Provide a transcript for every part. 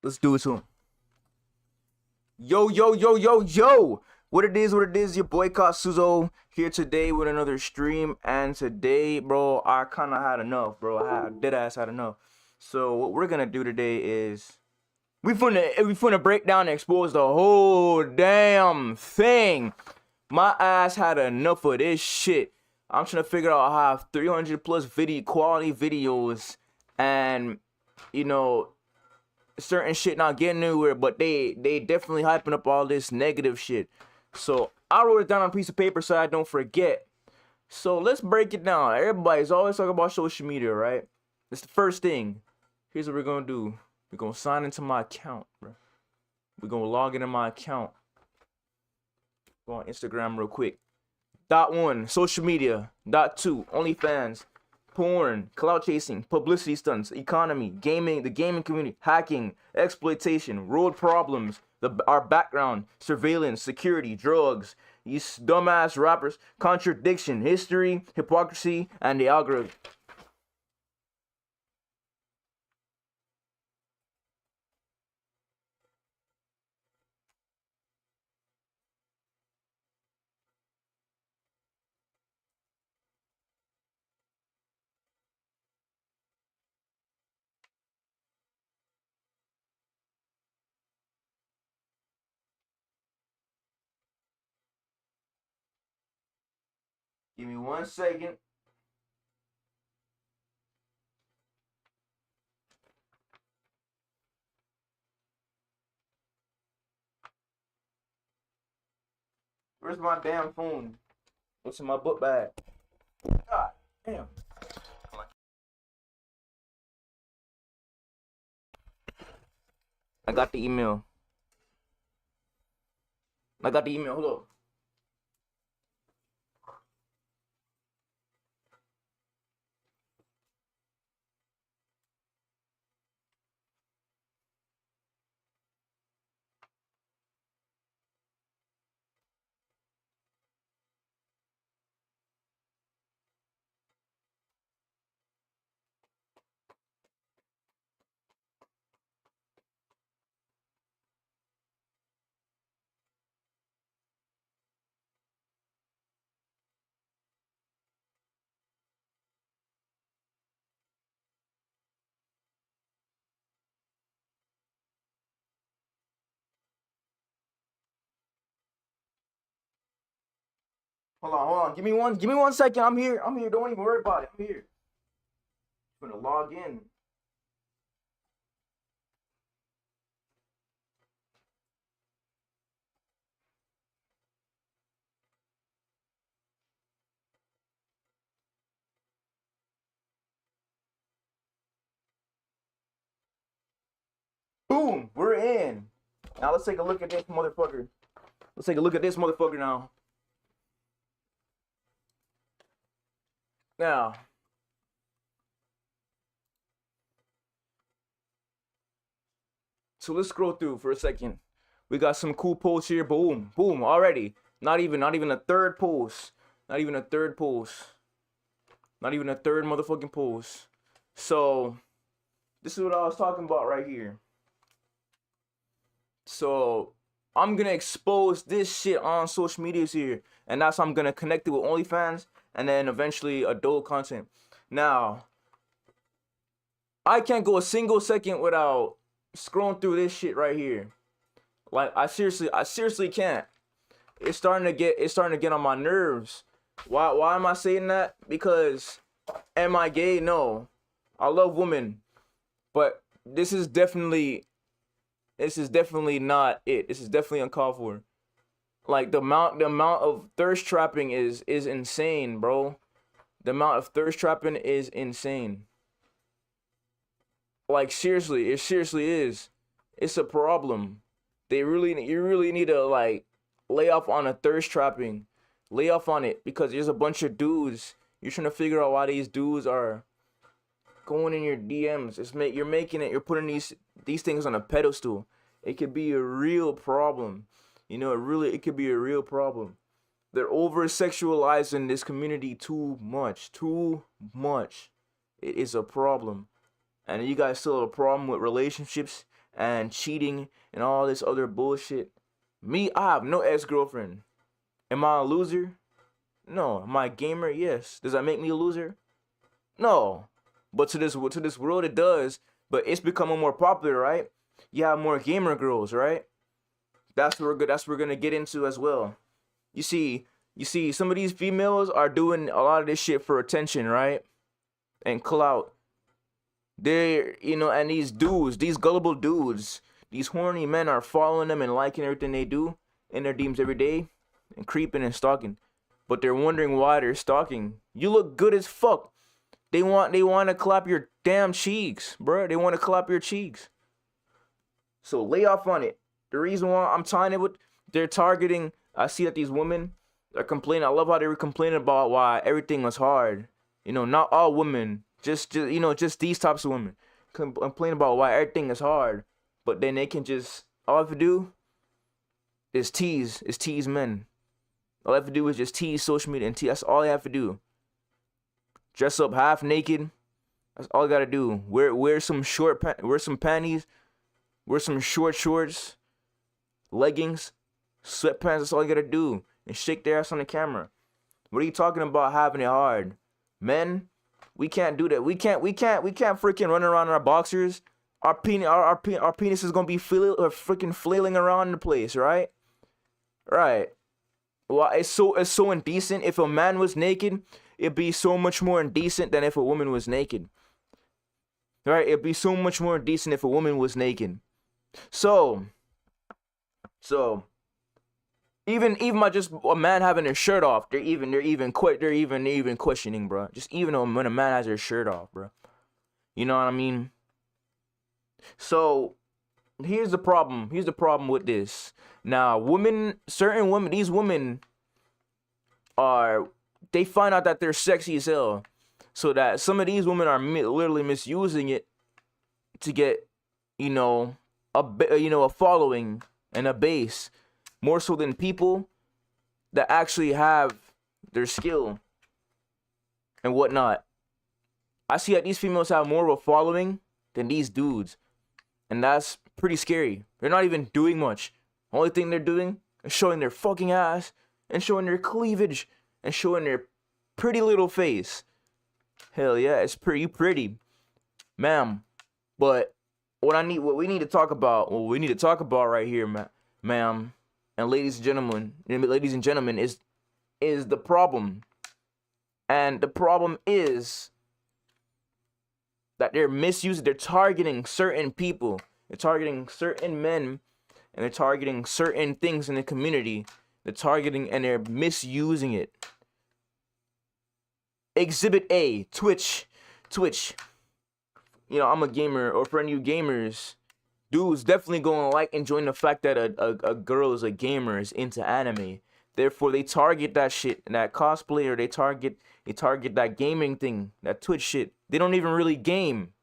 Let's do it to him. Yo. What it is, your boy katsuZo here today with another stream. And today, bro, I kind of had enough, bro. I deadass had enough. So what we're gonna do today is we finna break down and expose the whole damn thing. My ass had enough of this shit. I'm trying to figure out how I have 300 plus quality videos, and you know, certain shit not getting anywhere, but they definitely hyping up all this negative shit. So I wrote it down on a piece of paper so I don't forget. So let's break it down. Everybody's always talking about social media, right? It's the first thing. Here's what we're gonna do. We're gonna sign into my account, bro. We're gonna log into my account. Go on Instagram real quick. .1, social media. .2, OnlyFans. Porn, clout chasing, publicity stunts, economy, gaming, the gaming community, hacking, exploitation, road problems, our background, surveillance, security, drugs, these dumbass rappers, contradiction, history, hypocrisy, and the algorithm. Give me 1 second. Where's my damn phone? What's in my book bag? God damn. I got the email. Hold up. Hold on. Give me 1 second. I'm here. Don't even worry about it. I'm here. I'm gonna log in. Boom, we're in. Now let's take a look at this motherfucker. Now. Now. So let's scroll through for a second. We got some cool posts here. Boom, already. Not even a third post. Not even a third motherfucking post. So this is what I was talking about right here. So I'm gonna expose this shit on social medias here, and that's how I'm gonna connect it with OnlyFans and then eventually adult content. Now, I can't go a single second without scrolling through this shit right here. Like I seriously can't. It's starting to get on my nerves. Why am I saying that? Because am I gay? No. I love women. But this is definitely not it. This is definitely uncalled for. Like the amount of thirst trapping is insane, bro. The amount of thirst trapping is insane. Like seriously, it seriously is. It's a problem. You really need to like lay off on a thirst trapping. Lay off on it, because there's a bunch of dudes. You're trying to figure out why these dudes are going in your DMs. You're putting these things on a pedestal. It could be a real problem. You know, it could be a real problem. They're over sexualizing this community too much. It is a problem. And you guys still have a problem with relationships and cheating and all this other bullshit. Me, I have no ex-girlfriend. Am I a loser? No. Am I a gamer? Yes. Does that make me a loser? No. But to this world it does. But it's becoming more popular, right? You have more gamer girls, right? That's what we're gonna get into as well. You see, some of these females are doing a lot of this shit for attention, right? And clout. They're, and these dudes, these gullible dudes, these horny men are following them and liking everything they do in their DMs every day and creeping and stalking. But they're wondering why they're stalking. You look good as fuck. They want to clap your damn cheeks, bro. They want to clap your cheeks. So lay off on it. The reason why I'm tying it with, they're targeting. I see that these women are complaining. I love how they were complaining about why everything was hard. Not all women, just these types of women complain about why everything is hard. But then they can just, all I have to do is tease men. All I have to do is just tease social media and tease. That's all I have to do. Dress up half naked. That's all I gotta do. Wear some panties. Wear some short shorts, leggings, sweatpants. That's all you gotta do. And shake their ass on the camera. What are you talking about having it hard? Men, we can't do that. We can't freaking run around in our boxers. Our penis is gonna be freaking flailing around the place, right? Right. Well, it's so indecent. If a man was naked, it'd be so much more indecent than if a woman was naked. Right? It'd be so much more indecent if a woman was naked. So even by just a man having their shirt off, they're even questioning, bro. Just even when a man has their shirt off, bro. You know what I mean? So here's the problem. Here's the problem with this. Now, certain women, these women they find out that they're sexy as hell. So that some of these women are literally misusing it to get, a following and a base, more so than people that actually have their skill and whatnot. I see that these females have more of a following than these dudes, and that's pretty scary. They're not even doing much. Only thing they're doing is showing their fucking ass and showing their cleavage and showing their pretty little face. Hell yeah, it's pretty, ma'am. But what we need to talk about right here, ma'am, and ladies and gentlemen, is the problem. And the problem is that they're targeting certain people. They're targeting certain men, and they're targeting certain things in the community. They're targeting and they're misusing it. Exhibit A, Twitch. I'm a gamer, or for any gamers, dudes definitely gonna like enjoying the fact that a girl is a gamer, is into anime. Therefore, they target that shit, and that cosplay, or they target that gaming thing, that Twitch shit. They don't even really game,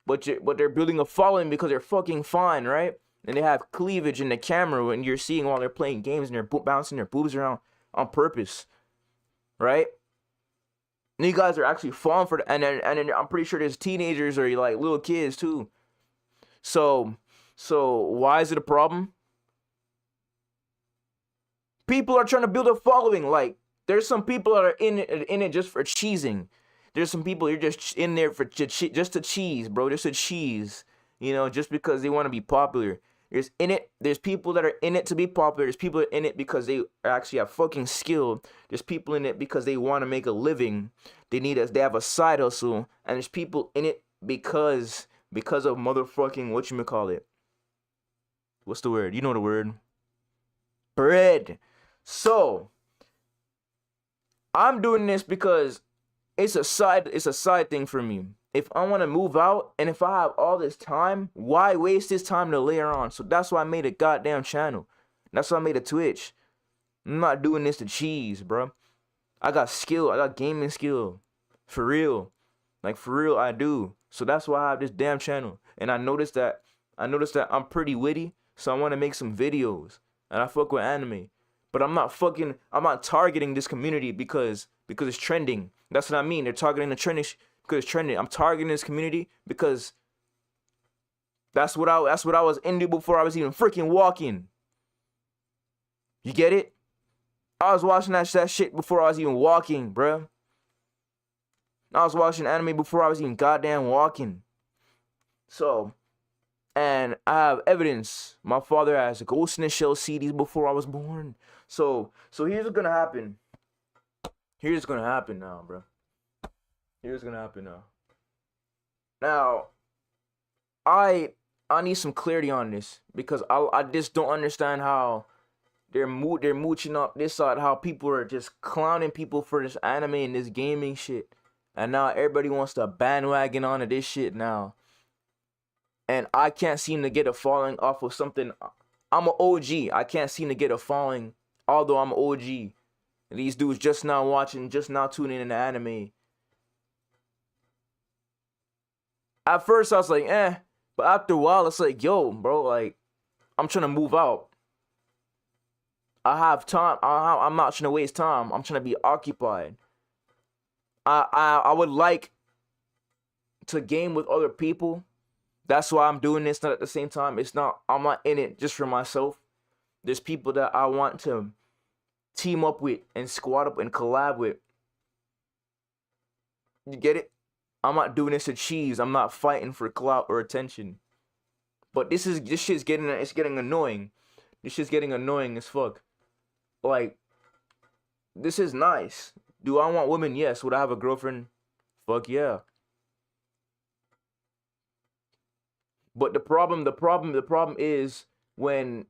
but they're building a following because they're fucking fine, right? And they have cleavage in the camera when you're seeing while they're playing games, and they're bouncing their boobs around on purpose, right? And you guys are actually falling for that, and then I'm pretty sure there's teenagers or like little kids too. So why is it a problem? People are trying to build a following. Like, there's some people that are in it just for cheesing. There's some people you're just in there for just to cheese, bro. Just to cheese, just because they want to be popular. There's people that are in it to be popular. There's people that are in it because they actually have fucking skill. There's people in it because they want to make a living. They have a side hustle. And there's people in it because of motherfucking whatchamacallit. What's the word? You know the word. Bread. So I'm doing this because it's a side thing for me. If I want to move out, and if I have all this time, why waste this time to layer on? So that's why I made a goddamn channel. That's why I made a Twitch. I'm not doing this to cheese, bro. I got skill. I got gaming skill. For real. Like, for real, I do. So that's why I have this damn channel. And I noticed that I'm pretty witty, so I want to make some videos. And I fuck with anime. But I'm not targeting this community because it's trending. That's what I mean. They're targeting the trending because it's trending. I'm targeting this community because That's what I was into before I was even freaking walking. You get it? I was watching that shit before I was even walking, bruh. I was watching anime before I was even goddamn walking. So, and I have evidence. My father has Ghost in the Shell CDs before I was born. So here's what's gonna happen. Here's what's gonna happen now, bro. Here's what's gonna happen now. Now, I need some clarity on this because I just don't understand how they're mooching up this side. How people are just clowning people for this anime and this gaming shit, and now everybody wants to bandwagon onto this shit now. And I can't seem to get a following off of something. I'm an OG. I can't seem to get a following, although I'm an OG. These dudes just now watching, just now tuning in to anime. At first I was like, but after a while it's like, yo, bro, like, I'm trying to move out. I have time. I'm not trying to waste time. I'm trying to be occupied. I would like to game with other people. That's why I'm doing this. Not at the same time. I'm not in it just for myself. There's people that I want to team up with and squad up and collab with. You get it? I'm not doing this to cheese. I'm not fighting for clout or attention. But this shit's getting annoying. This shit's getting annoying as fuck. Like, this is nice. Do I want women? Yes. Would I have a girlfriend? Fuck yeah. But the problem is when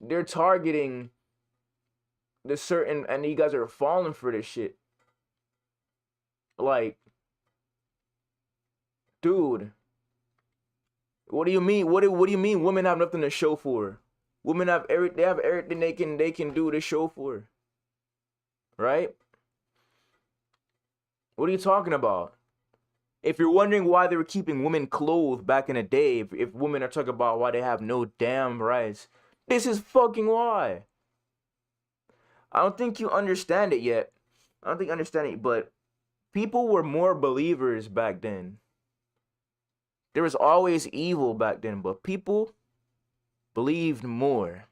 they're targeting the certain, and you guys are falling for this shit. Like, dude, what do you mean? What do you mean women have nothing to show for? Women have everything they can do to show for. Right? What are you talking about? If you're wondering why they were keeping women clothed back in the day, if women are talking about why they have no damn rights, this is fucking why. I don't think you understand it yet. I don't think you understand it, but people were more believers back then. There was always evil back then, but people believed more.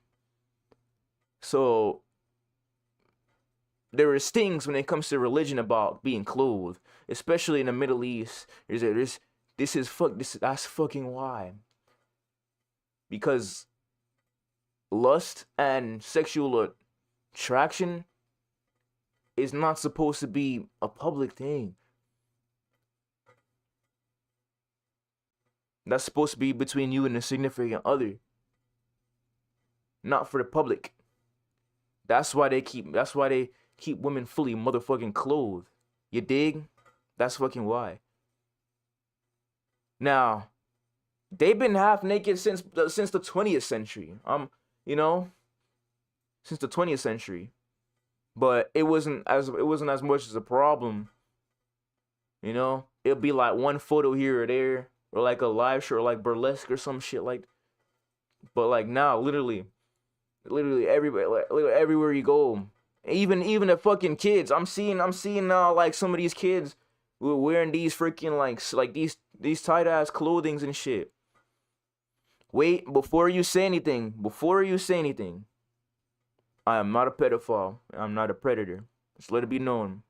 So there is things when it comes to religion about being clothed, especially in the Middle East. That's fucking why. Because lust and sexual attraction is not supposed to be a public thing. That's supposed to be between you and a significant other, not for the public. That's why they keep women fully motherfucking clothed. You dig? That's fucking why. Now, they've been half naked since the 20th century. Since the 20th century. But it wasn't as much as a problem. You know? It'll be like one photo here or there, or like a live show, or like burlesque or some shit like. But like now, literally everybody, like literally everywhere you go, even the fucking kids. I'm seeing now like some of these kids wearing these freaking like these tight ass clothings and shit. Wait, before you say anything, I am not a pedophile. I'm not a predator. Just let it be known.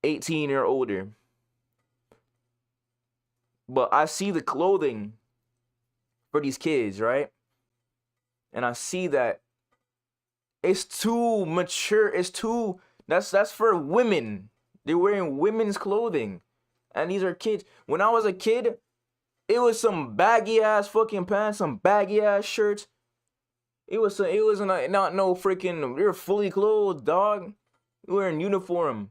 18 or older. But I see the clothing for these kids, right? And I see that it's too mature. It's too that's for women. They're wearing women's clothing. And these are kids. When I was a kid, it was some baggy ass fucking pants, some baggy ass shirts. It wasn't not no freaking, you're fully clothed, dog. You were in uniform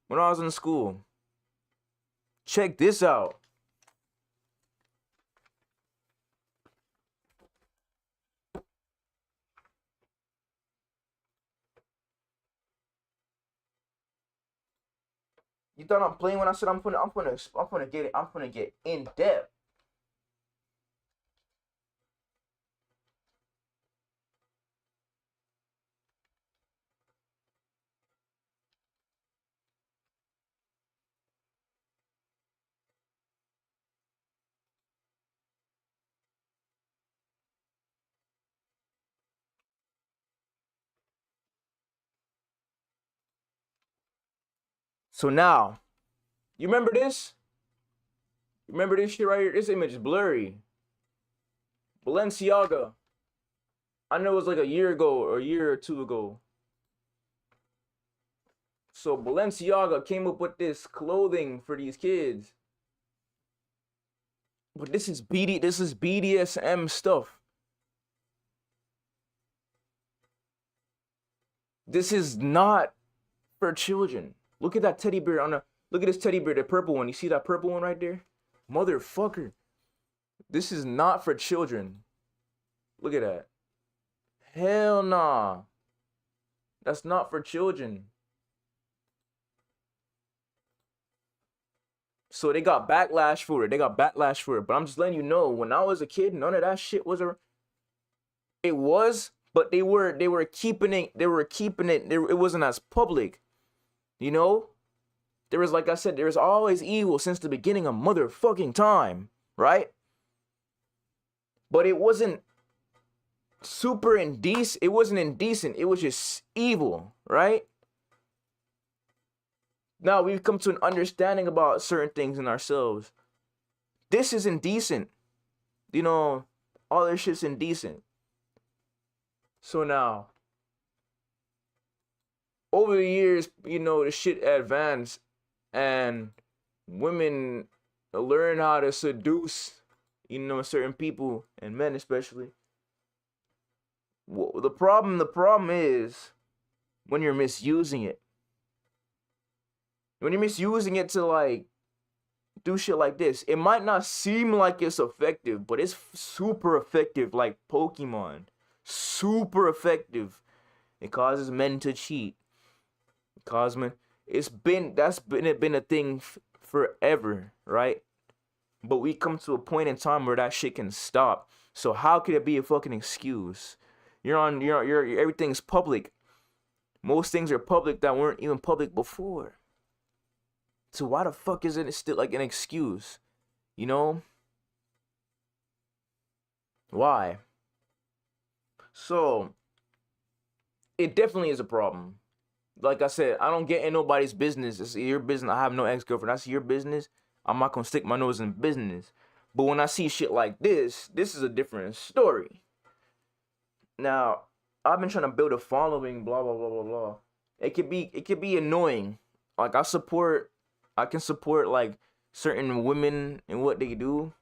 when I was in school. Check this out. You thought I'm playing when I said I'm gonna get in depth. So now, you remember this? Remember this shit right here? This image is blurry. Balenciaga. I know it was like a year ago or a year or two ago. So Balenciaga came up with this clothing for these kids. But this is BDSM stuff. This is not for children. Look at that teddy bear look at this teddy bear, the purple one. You see that purple one right there? Motherfucker. This is not for children. Look at that. Hell nah. That's not for children. So they got backlash for it. But I'm just letting you know, when I was a kid, none of that shit was it was, but they were keeping it. It wasn't as public. You know? There was, like I said, there was always evil since the beginning of motherfucking time, right? But it wasn't super indecent. It wasn't indecent. It was just evil, right? Now we've come to an understanding about certain things in ourselves. This is indecent. You know, all this shit's indecent. So now, over the years, you know, the shit advanced and women learn how to seduce, you know, certain people and men especially. Well, the problem is when you're misusing it. When you're misusing it to like do shit like this, it might not seem like it's effective, but it's super effective, like Pokemon. Super effective. It causes men to cheat. That's been a thing forever, right? But we come to a point in time where that shit can stop. So how could it be a fucking excuse? Everything's public. Most things are public that weren't even public before. So why the fuck is it still like an excuse? You know? Why? So it definitely is a problem. Like I said, I don't get in nobody's business. It's your business. I have no ex-girlfriend. That's your business. I'm not gonna stick my nose in business. But when I see shit like this is a different story. Now, I've been trying to build a following, blah blah blah blah blah. It could be annoying. Like I can support like certain women and what they do.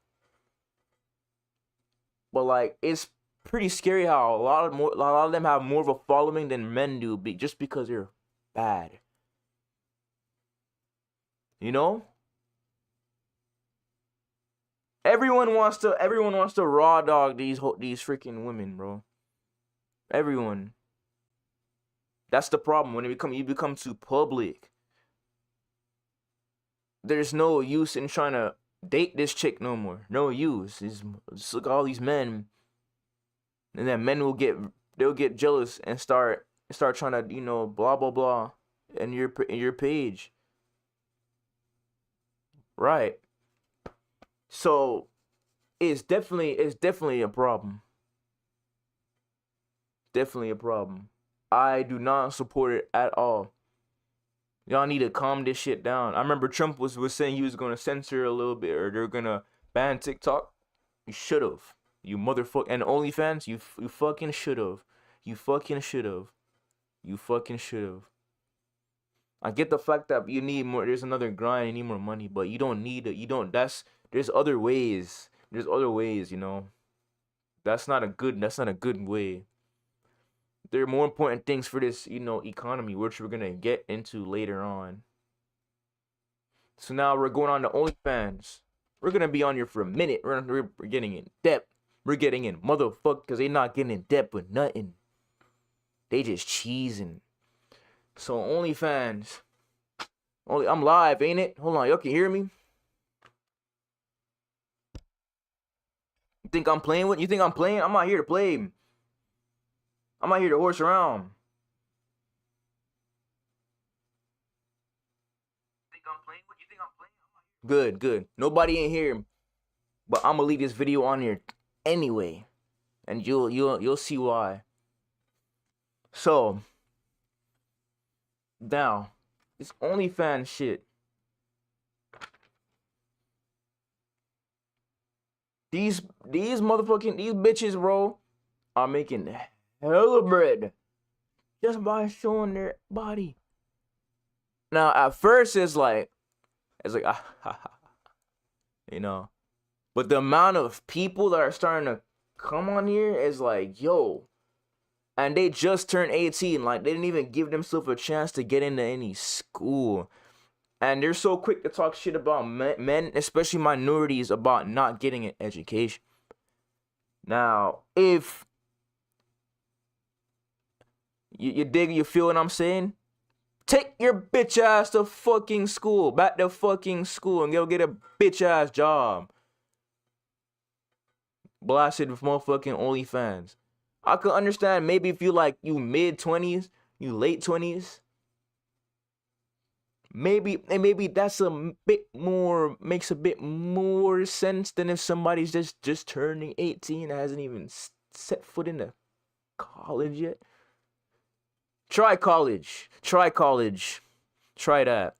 But like it's pretty scary how a lot of them have more of a following than men do, just because they're bad. You know? Everyone wants to raw dog these freaking women, bro. Everyone. That's the problem when you become too public. There's no use in trying to date this chick no more. No use. Just look at all these men, and then men they'll get jealous and start trying to, you know, blah blah blah in your page. Right. So it's definitely a problem. Definitely a problem. I do not support it at all. Y'all need to calm this shit down. I remember Trump was saying he was gonna censor a little bit, or they're gonna ban TikTok. You should have. You motherfucker. And OnlyFans, you fucking should have. You fucking should have. You fucking should have. I get the fact that you need more. There's another grind. You need more money, but you don't need it. You don't. There's other ways. There's other ways. You know. That's not a good way. There are more important things for this, you know, economy, which we're gonna get into later on. So now we're going on to OnlyFans. We're gonna be on here for a minute. We're getting in depth. We're getting in motherfucker, because they not getting in depth with nothing. They just cheesing. So OnlyFans. I'm live, ain't it? Hold on, y'all can hear me? You think I'm playing? What? You think I'm playing? I'm not here to play. I'm not here to horse around. Good. Nobody in here, but I'm gonna leave this video on here anyway, and you'll see why. So now, This OnlyFans shit. These bitches, bro, are making hella bread just by showing their body. Now, at first, it's like, you know, but the amount of people that are starting to come on here is like, yo, and they just turned 18. Like, they didn't even give themselves a chance to get into any school. And they're so quick to talk shit about men, especially minorities, about not getting an education. Now, if you dig, you feel what I'm saying? Take your bitch ass to fucking school. Back to fucking school and go get a bitch ass job. Blasted with motherfucking OnlyFans. I could understand maybe if you like you mid-20s, you late 20s. Maybe that's a bit more, makes a bit more sense than if somebody's just turning 18 and hasn't even set foot into college yet. Try college. Try that.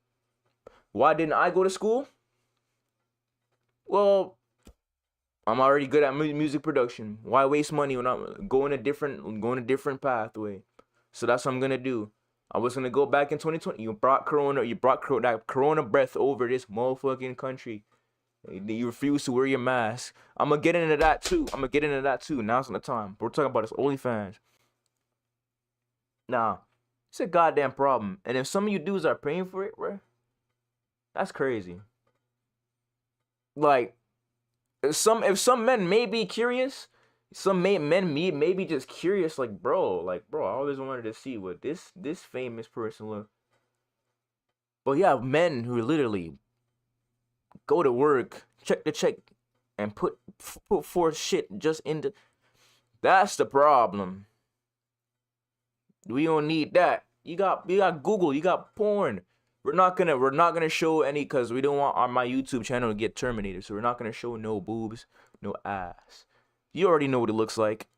Why didn't I go to school? Well, I'm already good at music production. Why waste money when I'm going a different pathway? So that's what I'm gonna do. I was gonna go back in 2020. You brought that corona breath over this motherfucking country. You refuse to wear your mask. I'm gonna get into that too. Now's not the time. We're talking about this OnlyFans. Nah, it's a goddamn problem. And if some of you dudes are paying for it, bro, that's crazy. Like, if some men may be curious, some men may be just curious, like, bro, I always wanted to see what this famous person look. But you have men who literally go to work, check the check, and put forth shit just into. That's the problem. We don't need that. You got Google, you got porn. We're not gonna show any, cause we don't want my YouTube channel to get terminated. So we're not gonna show no boobs, no ass. You already know what it looks like.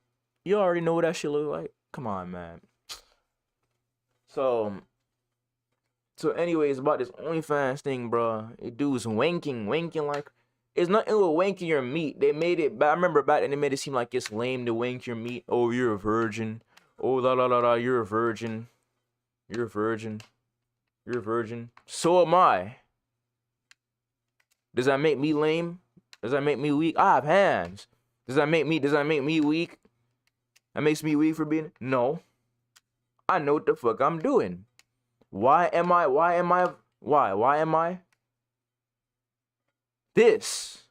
You already know what that shit look like. Come on, man. So anyways, about this OnlyFans thing, bro. It dude's wanking like, it's nothing with wanking your meat. They made it. I remember back then they made it seem like it's lame to wank your meat. Oh, you're a virgin. Oh, you're a virgin. You're a virgin. You're a virgin. So am I. Does that make me lame? Does that make me weak? I have hands. Does that make me weak? That makes me weak for being? No. I know what the fuck I'm doing. Why am I? This.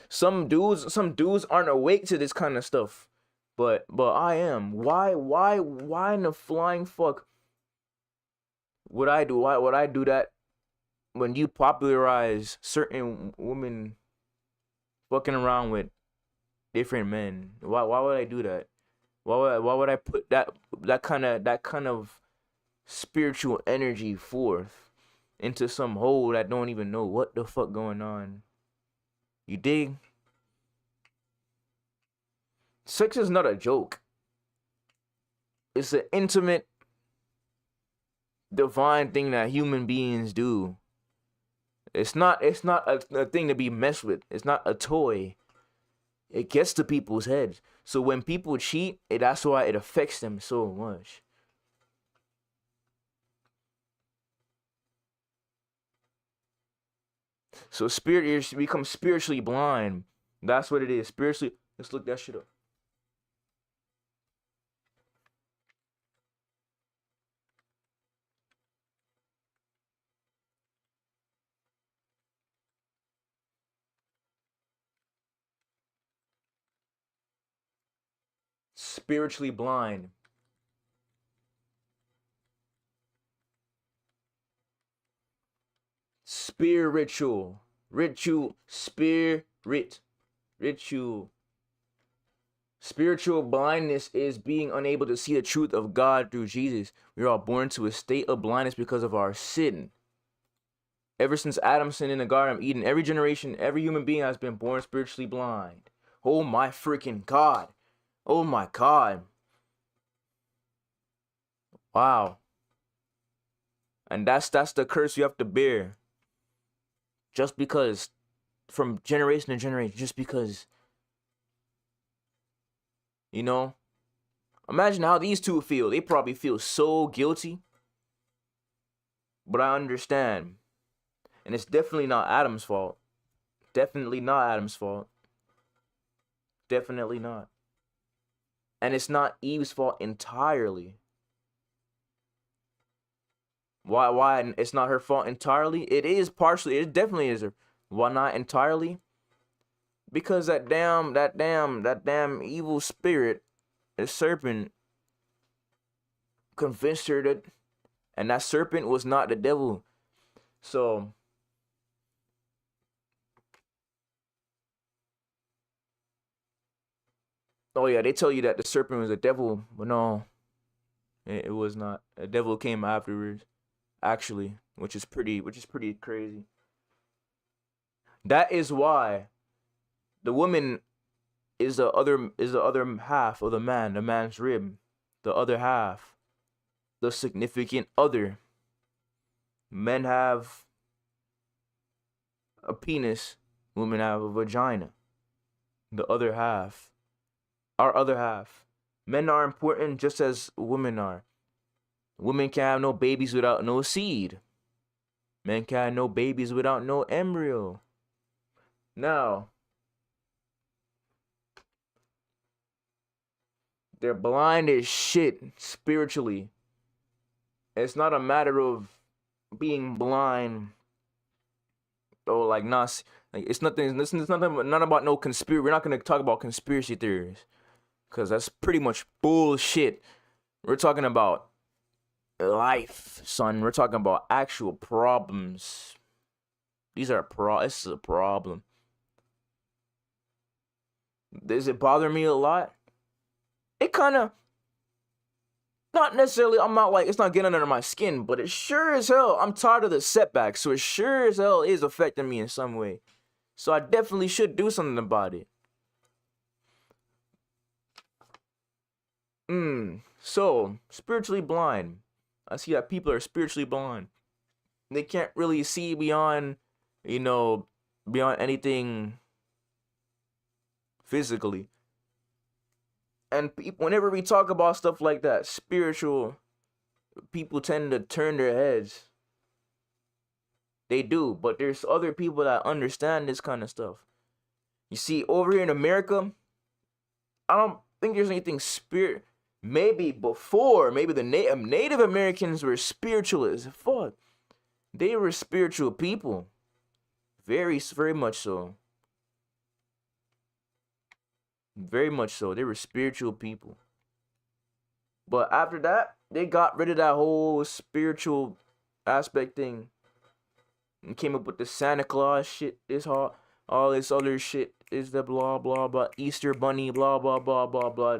Some dudes aren't awake to this kind of stuff. But I am. Why in the flying fuck would I do? Why would I do that when you popularize certain women fucking around with different men? Why would I do that? Why would I put that kind of spiritual energy forth into some hole that don't even know what the fuck going on? You dig? Sex is not a joke. It's an intimate, divine thing that human beings do. It's not a thing to be messed with. It's not a toy. It gets to people's heads. So when people cheat, that's why it affects them so much. So you become spiritually blind. That's what it is. Spiritually. Let's look that shit up. Spiritually blind. Spiritual. Ritual. Ritual. Spiritual blindness is being unable to see the truth of God through Jesus. We are all born to a state of blindness because of our sin. Ever since Adam sinned in the Garden of Eden, every generation, every human being has been born spiritually blind. Oh my freaking God. Oh my God. Wow. And that's the curse you have to bear. Just because, from generation to generation, just because, you know. Imagine how these two feel. They probably feel so guilty. But I understand. And it's definitely not Adam's fault. Definitely not Adam's fault. Definitely not. And it's not Eve's fault entirely. Why it's not her fault entirely? It is partially. It definitely is her. Why not entirely? Because that damn evil spirit, the serpent, convinced her that, and that serpent was not the devil. So oh yeah, they tell you that the serpent was a devil, but no, it was not. The devil came afterwards, actually, which is pretty crazy. That is why the woman is the other half of the man's rib, the other half, the significant other. Men have a penis, women have a vagina. The other half, our other half. Men are important just as women are. Women can't have no babies without no seed. Men can't have no babies without no embryo. Now, they're blind as shit spiritually. It's not a matter of being blind or like not like it's nothing. It's nothing. Not about no conspiracy. We're not gonna talk about conspiracy theories because that's pretty much bullshit. We're talking about life, son. We're talking about actual problems. This is a problem. Does it bother me a lot? It kind of, not necessarily, I'm not like, it's not getting under my skin, but it sure as hell, I'm tired of the setbacks, so it sure as hell is affecting me in some way. So I definitely should do something about it. So, spiritually blind. I see that people are spiritually blind. They can't really see beyond, beyond anything physically. And whenever we talk about stuff like that, spiritual, people tend to turn their heads. They do, but there's other people that understand this kind of stuff. You see, over here in America, I don't think there's anything maybe before, maybe the Native Americans were spiritual as fuck. They were spiritual people. Very, very much so. Very much so. They were spiritual people. But after that, they got rid of that whole spiritual aspect thing and came up with the Santa Claus shit, all this other shit is the blah blah blah, Easter bunny, blah blah blah blah blah,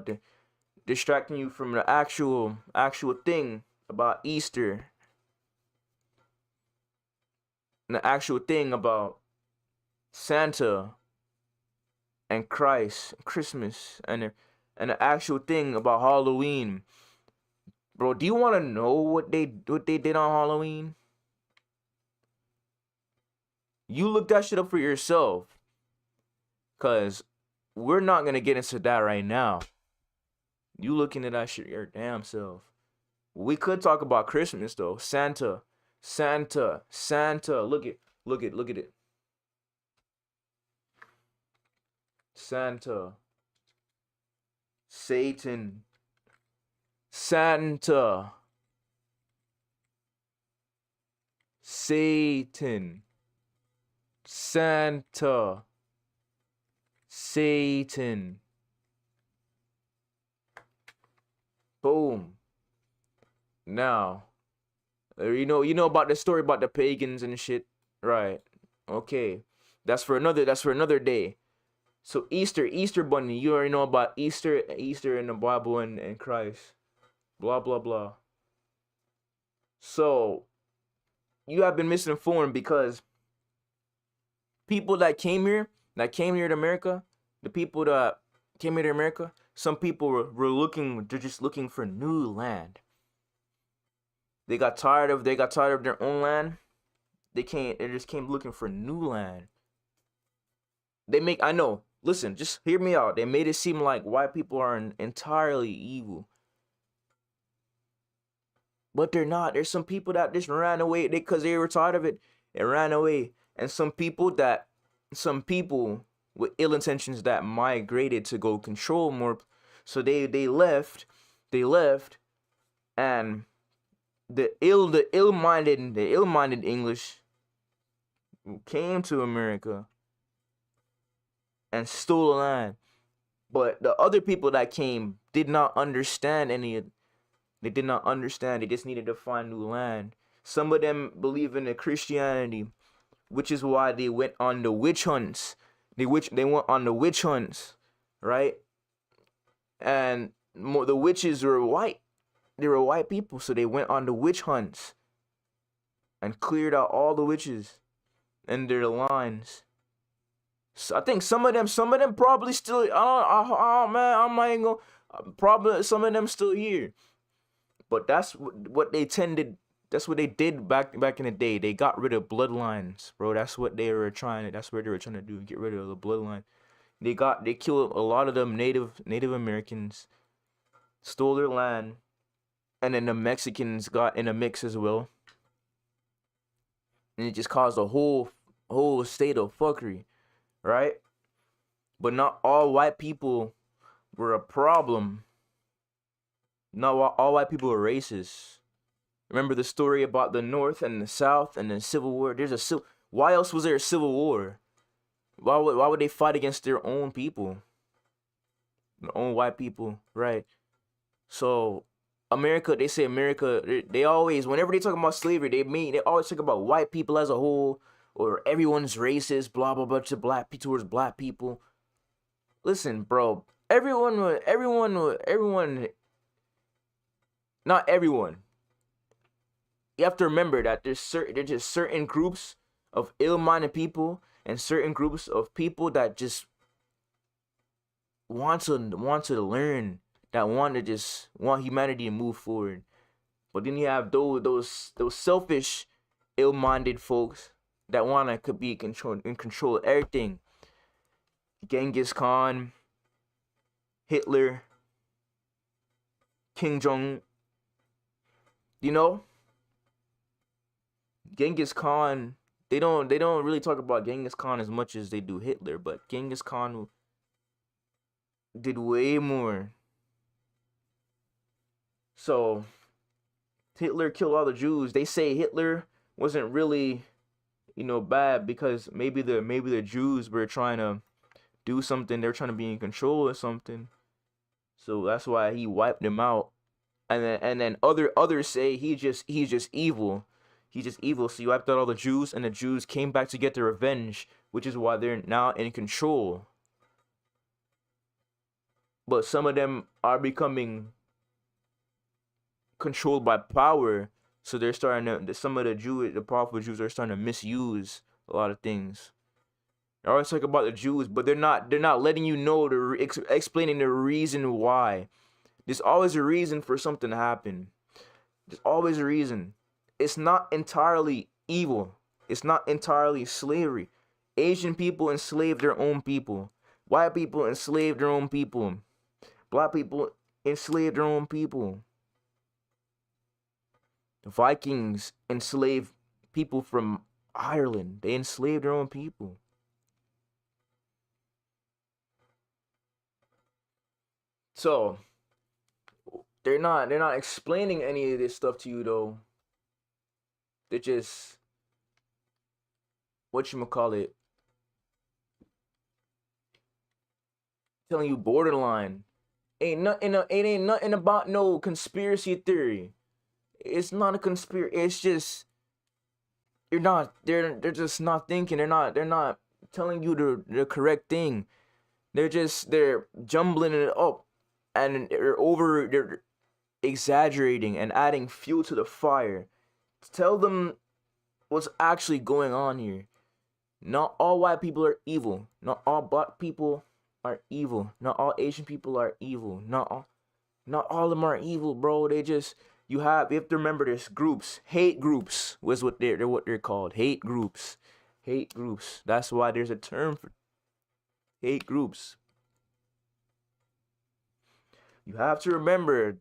distracting you from the actual thing about Easter, and the actual thing about Santa and Christ, Christmas, and the actual thing about Halloween. Bro, do you want to know what they did on Halloween? You look that shit up for yourself. Cause we're not gonna get into that right now. You look into that shit your damn self. We could talk about Christmas though. Santa. Look at it. Santa. Satan. Santa. Satan. Santa. Satan. Boom. Now, you know about the story about the pagans and shit, right? Okay, that's for another day. So Easter bunny, you already know about Easter in the Bible and Christ, blah blah blah. So you have been misinformed because people that came here to America, the people that came here to America, some people they're just looking for new land. They got tired of their own land. They just came looking for new land. I know. Listen, just hear me out. They made it seem like white people are entirely evil. But they're not. There's some people that just ran away because they were tired of it and ran away. And some people with ill intentions that migrated to go control more. So they left. They left, and the ill-minded English came to America and stole the land. But the other people that came did not understand they did not understand. They just needed to find new land. Some of them believe in the Christianity, which is why they went on the witch hunts. They went on the witch hunts, right? And the witches were white. They were white people, so they went on the witch hunts and cleared out all the witches and their lines. So I think some of them probably still. Man, I'm not even gonna. Probably some of them still here, but that's what they tended. That's what they did back in the day. They got rid of bloodlines, bro. That's what they were trying. That's what they were trying to do. Get rid of the bloodline. They killed a lot of them Native Americans, stole their land, and then the Mexicans got in a mix as well, and it just caused a whole state of fuckery, right? But not all white people were a problem. Not all white people were racist. Remember the story about the North and the South and the Civil War? Why else was there a Civil War? Why would they fight against their own people? Their own white people, right? So America, they say America, they always, whenever they talk about slavery, they always talk about white people as a whole, or everyone's racist, blah blah blah, to black people towards black people. Listen, bro, everyone, not everyone. You have to remember that there's just certain groups of ill-minded people and certain groups of people that just want to learn, that want humanity to move forward. But then you have those selfish, ill-minded folks that want to be in control of everything. Genghis Khan, Hitler, Kim Jong, you know? Genghis Khan, they don't really talk about Genghis Khan as much as they do Hitler, but Genghis Khan did way more. So Hitler killed all the Jews. They say Hitler wasn't really, bad because maybe the Jews were trying to do something. They're trying to be in control or something. So that's why he wiped them out. And then others say he's just evil. He's just evil. So you wiped out all the Jews, and the Jews came back to get their revenge, which is why they're now in control. But some of them are becoming controlled by power, so they're starting to. Some of the powerful Jews are starting to misuse a lot of things. I always talk about the Jews, but they're not letting you know explaining the reason why. There's always a reason for something to happen. There's always a reason. It's not entirely evil. It's not entirely slavery. Asian people enslaved their own people. White people enslaved their own people. Black people enslaved their own people. The Vikings enslaved people from Ireland. They enslaved their own people. So they're not explaining any of this stuff to you though. They're just whatchamacallit, telling you borderline. It ain't nothing about no conspiracy theory. It's not a conspiracy. It's just they're just not thinking. They're not telling you the correct thing. They're jumbling it up, and they're exaggerating and adding fuel to the fire. Tell them what's actually going on here. Not all white people are evil. Not all black people are evil. Not all Asian people are evil. Not all of them are evil, bro. you have to remember there's groups. Hate groups was what they're called. Hate groups. Hate groups. That's why there's a term for hate groups. You have to remember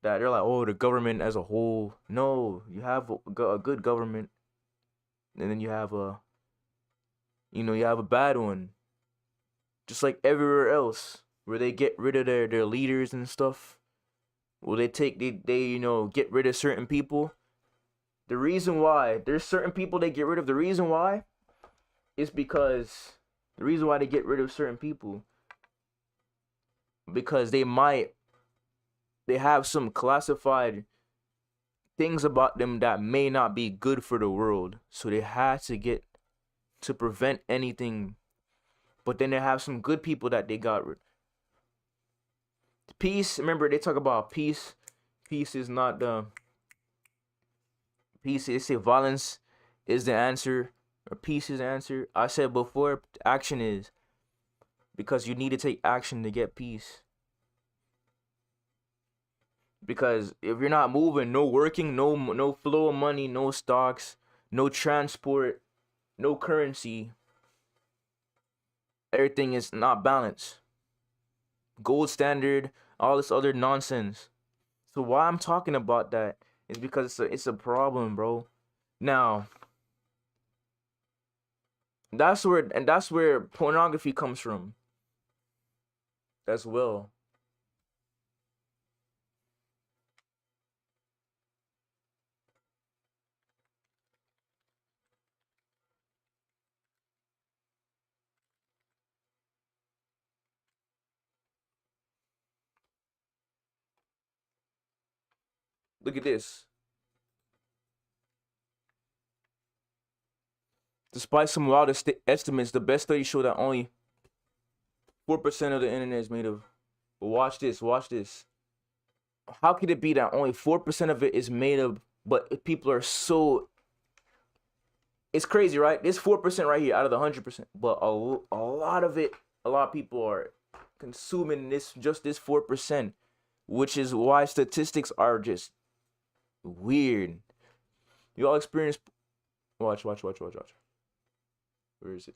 that they're like, oh, the government as a whole. No, you have a good government, and then you have a bad one. Just like everywhere else, where they get rid of their leaders and stuff. Well, they get rid of certain people. The reason why there's certain people they get rid of, the reason why is because the reason why they get rid of certain people, because they have some classified things about them that may not be good for the world. So they had to prevent anything. But then they have some good people that they got rid. Peace, remember they talk about peace. Peace is not the peace. They say violence is the answer, or peace is the answer. I said before, action is, because you need to take action to get peace. Because if you're not moving, no working, no flow of money, no stocks, no transport, no currency, everything is not balanced. Gold standard, all this other nonsense. So why I'm talking about that is because it's a problem, bro. Now, that's where pornography comes from as well. Look at this. Despite some wild estimates, the best studies show that only 4% of the internet is made of. But watch this, watch this. How could it be that only 4% of it is made of, but people are so... It's crazy, right? This 4% right here out of the 100%. But a lot of people are consuming this 4%, which is why statistics are just weird. You all experience... Watch. Where is it?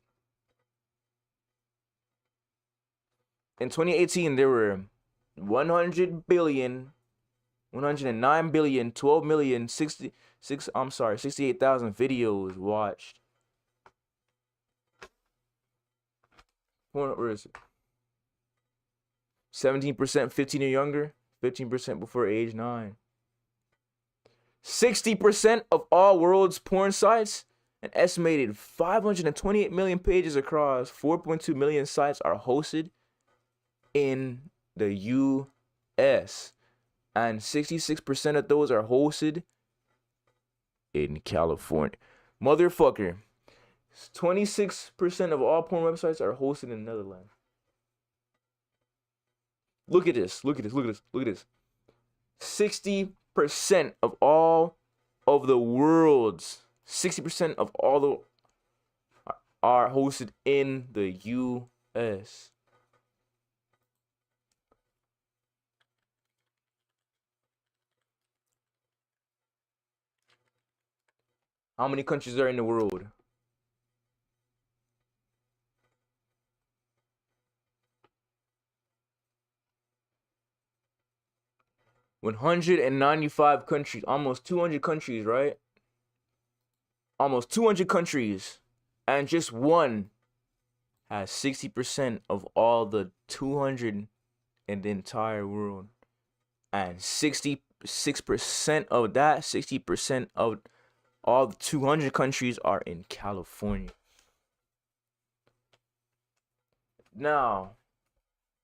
In 2018, there were 100 billion, 109 billion, 12 million, 68,000 videos watched. Where is it? 17% 15 or younger, 15% before age 9. 60% of all world's porn sites, an estimated 528 million pages across 4.2 million sites are hosted in the US, and 66% of those are hosted in California. Motherfucker. 26% of all porn websites are hosted in the Netherlands. Look at this. 60% of all of the world's 60% of all the are hosted in the US. How many countries are in the world? $195 countries, almost 200 countries, right? Almost 200 countries, and just one has 60% of all the 200 in the entire world, and 66% of that, 60% of all the 200 countries are in California. Now,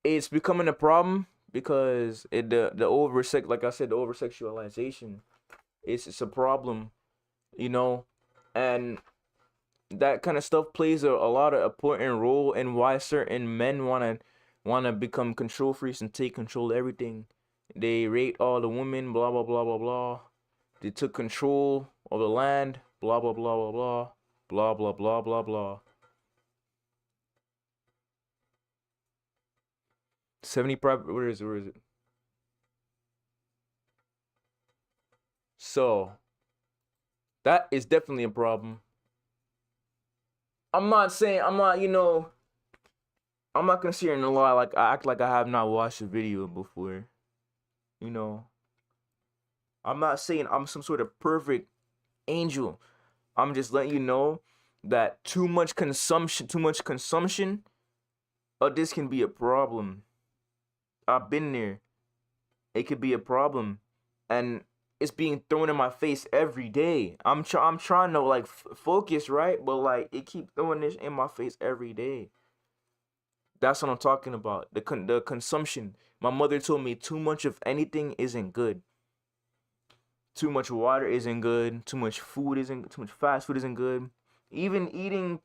it's becoming a problem because the over-sexualization, it's a problem, and that kind of stuff plays a lot of important role in why certain men wanna become control freaks and take control of everything. They raped all the women, blah blah blah blah blah. They took control of the land, blah blah blah blah blah, blah blah blah blah blah. 70 private. Where is it? So that is definitely a problem. I'm not saying I'm not, I'm not gonna sit here and lie like I act like I have not watched a video before. You know, I'm not saying I'm some sort of perfect angel. I'm just letting you know that too much consumption of this can be a problem. I've been there. It could be a problem, and it's being thrown in my face every day. I'm trying to like focus, right? But like it keep throwing this in my face every day. That's what I'm talking about. The consumption. My mother told me too much of anything isn't good. Too much water isn't good. Too much fast food isn't good. Even eating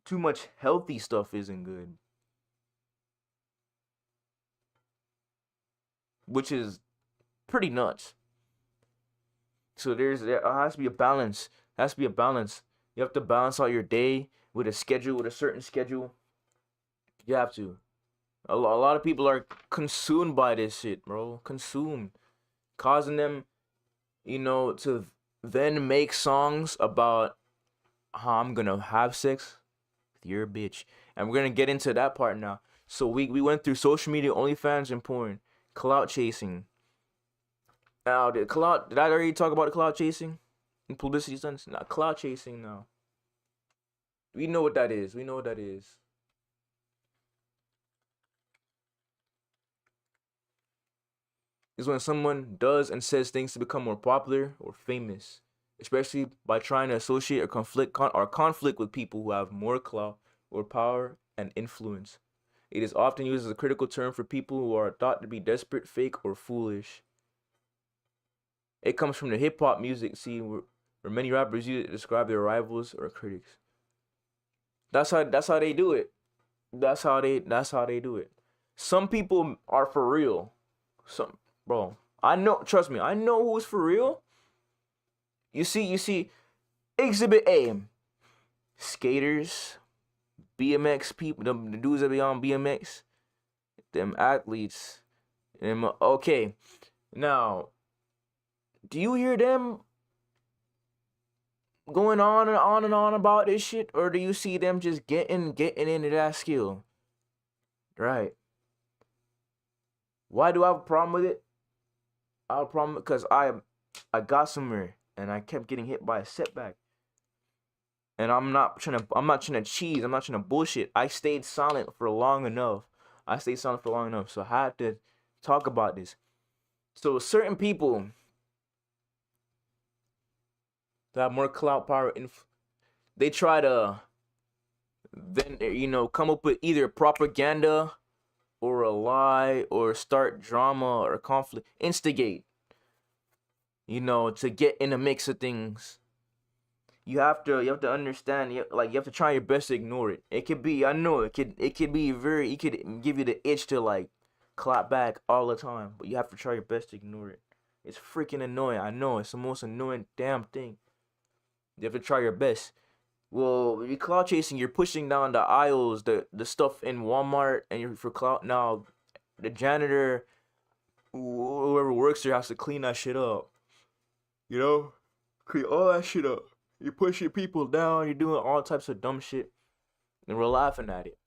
too much healthy stuff isn't good. Which is pretty nuts. So there has to be a balance. There has to be a balance. You have to balance out your day with a schedule, with a certain schedule. You have to. A lot of people are consumed by this shit, bro. Consumed. Causing them, to then make songs about how I'm gonna have sex with your bitch. And we're gonna get into that part now. So we went through social media, OnlyFans, and porn. Clout chasing. Now, did I already talk about the clout chasing and publicity stunts? Not clout chasing now. We know what that is. We know what that is. Is when someone does and says things to become more popular or famous, especially by trying to associate or conflict with people who have more clout or power and influence. It is often used as a critical term for people who are thought to be desperate, fake, or foolish. It comes from the hip hop music scene where many rappers use it to describe their rivals or critics. That's how they do it. That's how they do it. Some people are for real. Some bro, I know. Trust me, I know who's for real. You see, Exhibit A, skaters, BMX people, the dudes that be on BMX, them athletes, them okay. Now, do you hear them going on and on and on about this shit, or do you see them just getting into that skill? Right. Why do I have a problem with it? I have a problem because I got somewhere and I kept getting hit by a setback. And I'm not trying to cheese, I'm not trying to bullshit. I stayed silent for long enough. So I had to talk about this. So certain people that have more clout power they try to then come up with either propaganda or a lie or start drama or conflict, instigate, to get in the mix of things. You have to understand, you have to try your best to ignore it. It could be, I know it could be it could give you the itch to like clap back all the time, but you have to try your best to ignore it. It's freaking annoying. I know it's the most annoying damn thing. You have to try your best. Well, you're clout chasing. You're pushing down the aisles, the stuff in Walmart, and you're for clout. Now, the janitor, whoever works there, has to clean that shit up. Clean all that shit up. You're pushing people down. You're doing all types of dumb shit, and we're laughing at it.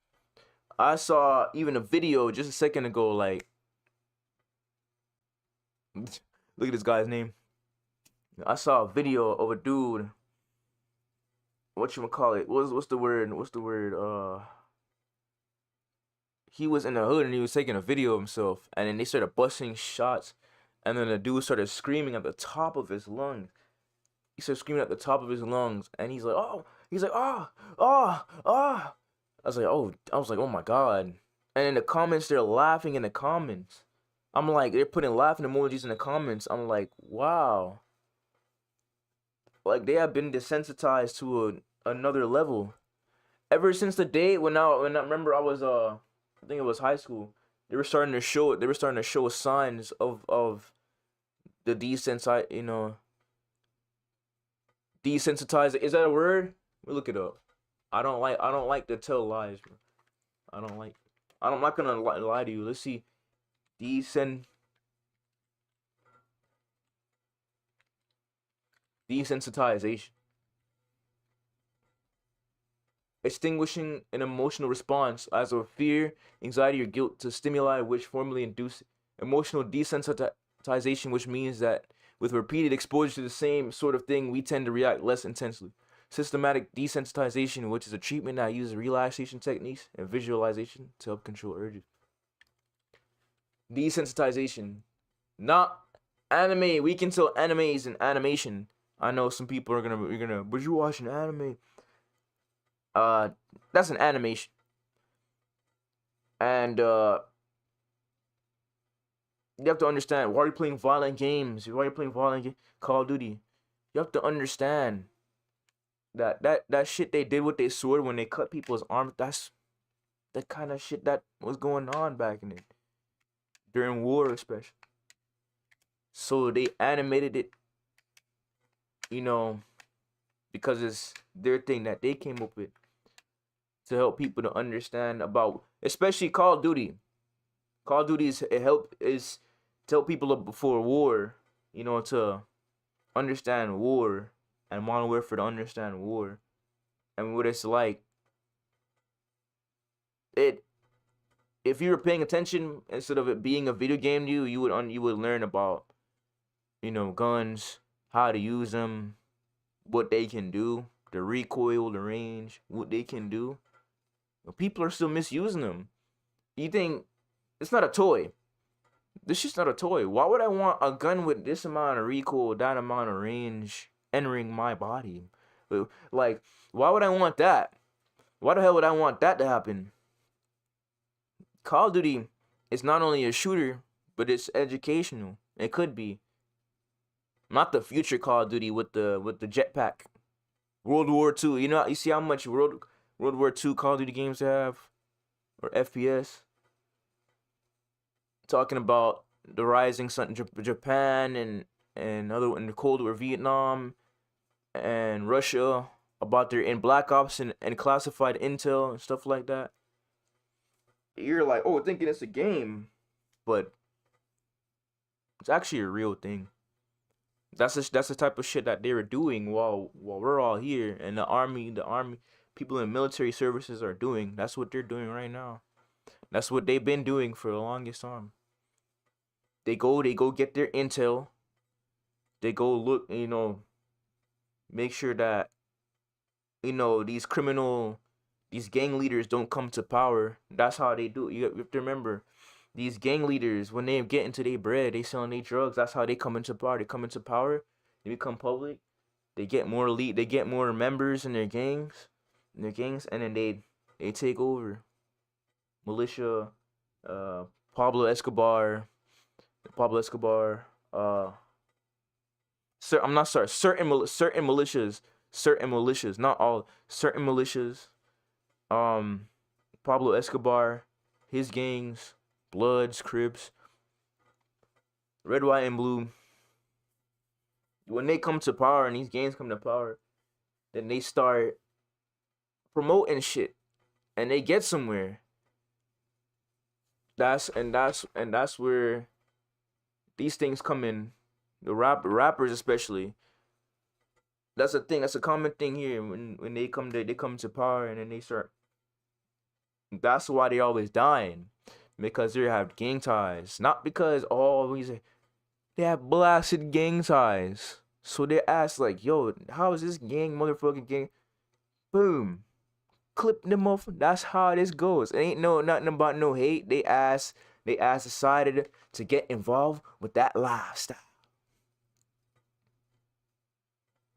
I saw even a video just a second ago. Like, look at this guy's name. I saw a video of a dude. What you call it? What's the word? He was in the hood and he was taking a video of himself, and then they started busting shots, and then the dude started screaming at the top of his lungs. He started screaming at the top of his lungs, and he's like, ah, ah, ah. I was like, oh my god. And in the comments, they're laughing in the comments. I'm like, they're putting laughing emojis in the comments. I'm like, wow. Like they have been desensitized to another level. Ever since the day when I remember I was I think it was high school. They were starting to show signs of the desensitized. Is that a word? Let me look it up. I don't like to tell lies, bro. I'm not gonna lie to you. Let's see. Desensitized. Desensitization. Extinguishing an emotional response as of fear, anxiety, or guilt to stimuli which formerly induce emotional desensitization, which means that with repeated exposure to the same sort of thing, we tend to react less intensely. Systematic desensitization, which is a treatment that uses relaxation techniques and visualization to help control urges. Desensitization, not anime. We can tell animes and animation. I know some people are gonna, but you watching anime? That's an animation, and you have to understand why are you playing violent games? Why are you playing Call of Duty? You have to understand that shit they did with their sword when they cut people's arms. That's the kind of shit that was going on back in it during war, especially. So they animated it, you know, because it's their thing that they came up with to help people to understand about, especially Call of Duty. Call of Duty is to help people up before war, you know, to understand war and Modern Warfare to understand war and what it's like. It if you were paying attention instead of it being a video game to you, you would learn about, you know, guns, how to use them, what they can do, the recoil, the range, what they can do. But people are still misusing them. You think it's not a toy? This shit's not a toy. Why would I want a gun with this amount of recoil, that amount of range entering my body? Like, why would I want that? Why the hell would I want that to happen? Call of Duty is not only a shooter, but it's educational. It could be. Not the future Call of Duty with the jetpack. World War II. You know, you see how much World War II Call of Duty games have, or FPS. Talking about the rising sun, Japan and other in the Cold War, Vietnam and Russia, about their in Black Ops and classified intel and stuff like that. You're like, oh, thinking it's a game, but it's actually a real thing. That's the type of shit that they were doing while we're all here, and the army people in military services are doing. That's what they're doing right now. That's what they've been doing for the longest time. They go get their intel. They go look, you know, make sure that, you know, these gang leaders don't come to power. That's how they do it. You have to remember, these gang leaders, when they get into their bread, they selling their drugs. That's how they come into power. They come into power. They become public. They get more elite. They get more members in their gangs, and then they take over. Militia, Pablo Escobar. I'm not sorry. Certain militias, not all. Certain militias. Pablo Escobar, his gangs, Bloods, Crips, Red, White, and Blue. When they come to power and these gangs come to power, then they start promoting shit, and they get somewhere. That's where these things come in. The rappers especially. That's a thing. That's a common thing here. When they come to power and then they start. That's why they always dying, because they have gang ties. Not because they have blasted gang ties. So they ask like, yo, how is this motherfucking gang? Boom. Clip them off. That's how this goes. It ain't nothing about no hate. They decided to get involved with that lifestyle.